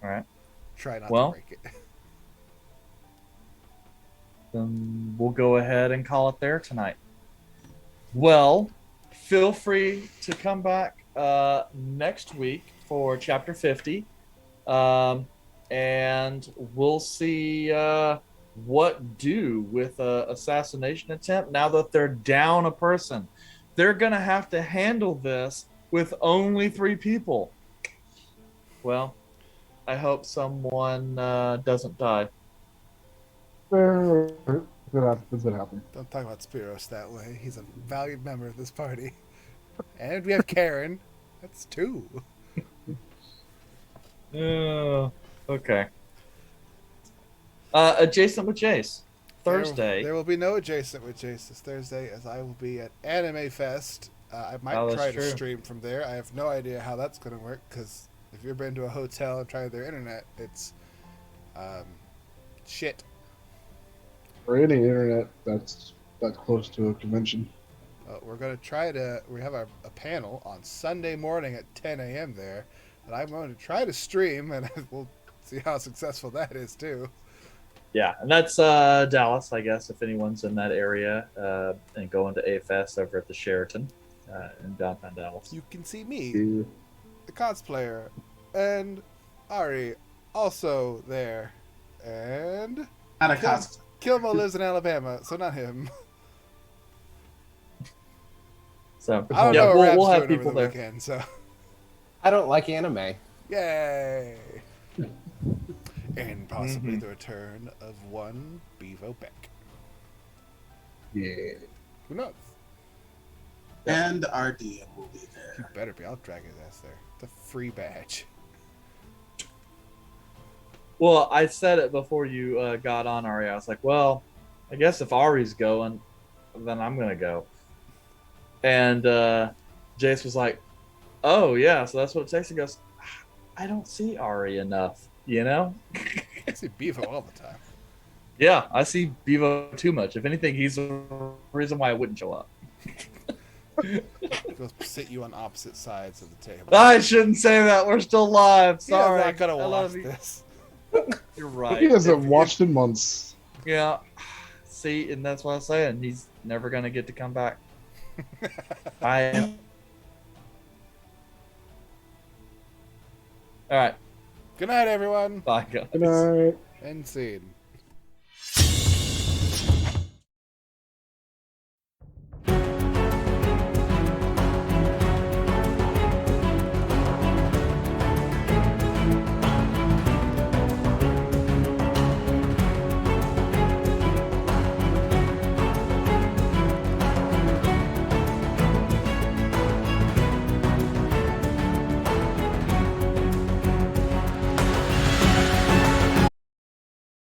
All right. Try not Well, to break it. Then we'll go ahead and call it there tonight. Well, feel free to come back next week for chapter 50. And we'll see what do with a assassination attempt now that they're down a person. They're going to have to handle this with only 3 people. Well, I hope someone doesn't die. It happen. Don't talk about Spiros that way. He's a valued member of this party. And we have Karen. That's 2. Okay. Adjacent with Jace. Thursday. There will be no adjacent with Jace this Thursday, as I will be at Anime Fest. I might try to stream from there. I have no idea how that's going to work, because if you've been to a hotel and tried their internet, it's shit. For any internet that's close to a convention. We're going to try to... We have a panel on Sunday morning at 10 a.m. there, and I'm going to try to stream, and we'll see how successful that is, too. Yeah, and that's Dallas, I guess, if anyone's in that area and going to A-Fest over at the Sheraton in downtown Dallas. You can see me, Yeah. the cosplayer, and Ari also there. And Not a cost. Kilmo lives in Alabama, so not him. So I don't yeah, know what Rap's we'll have doing people over the there. weekend, so I don't like anime. yay! And possibly the return of one Bevo Beck. Yeah. Who knows? And our DM will be You there. better be. I'll drag his ass there. It's a free badge. Well, I said it before you got on, Ari. I was like, well, I guess if Ari's going, then I'm gonna go. And Jace was like, oh yeah, so that's what it takes. He goes, I don't see Ari enough, you know? I see Bevo all the time. Yeah, I see Bevo too much. If anything, he's the reason why I wouldn't show up. He'll sit you on opposite sides of the table. I shouldn't say that. We're still live. Sorry. He's not gonna I watch love you. this. You're right. He hasn't If- watched in months. Yeah. See, and that's what I'm saying. He's never gonna get to come back. I. All right. Good night, everyone. Bye, guys. Good night. End scene.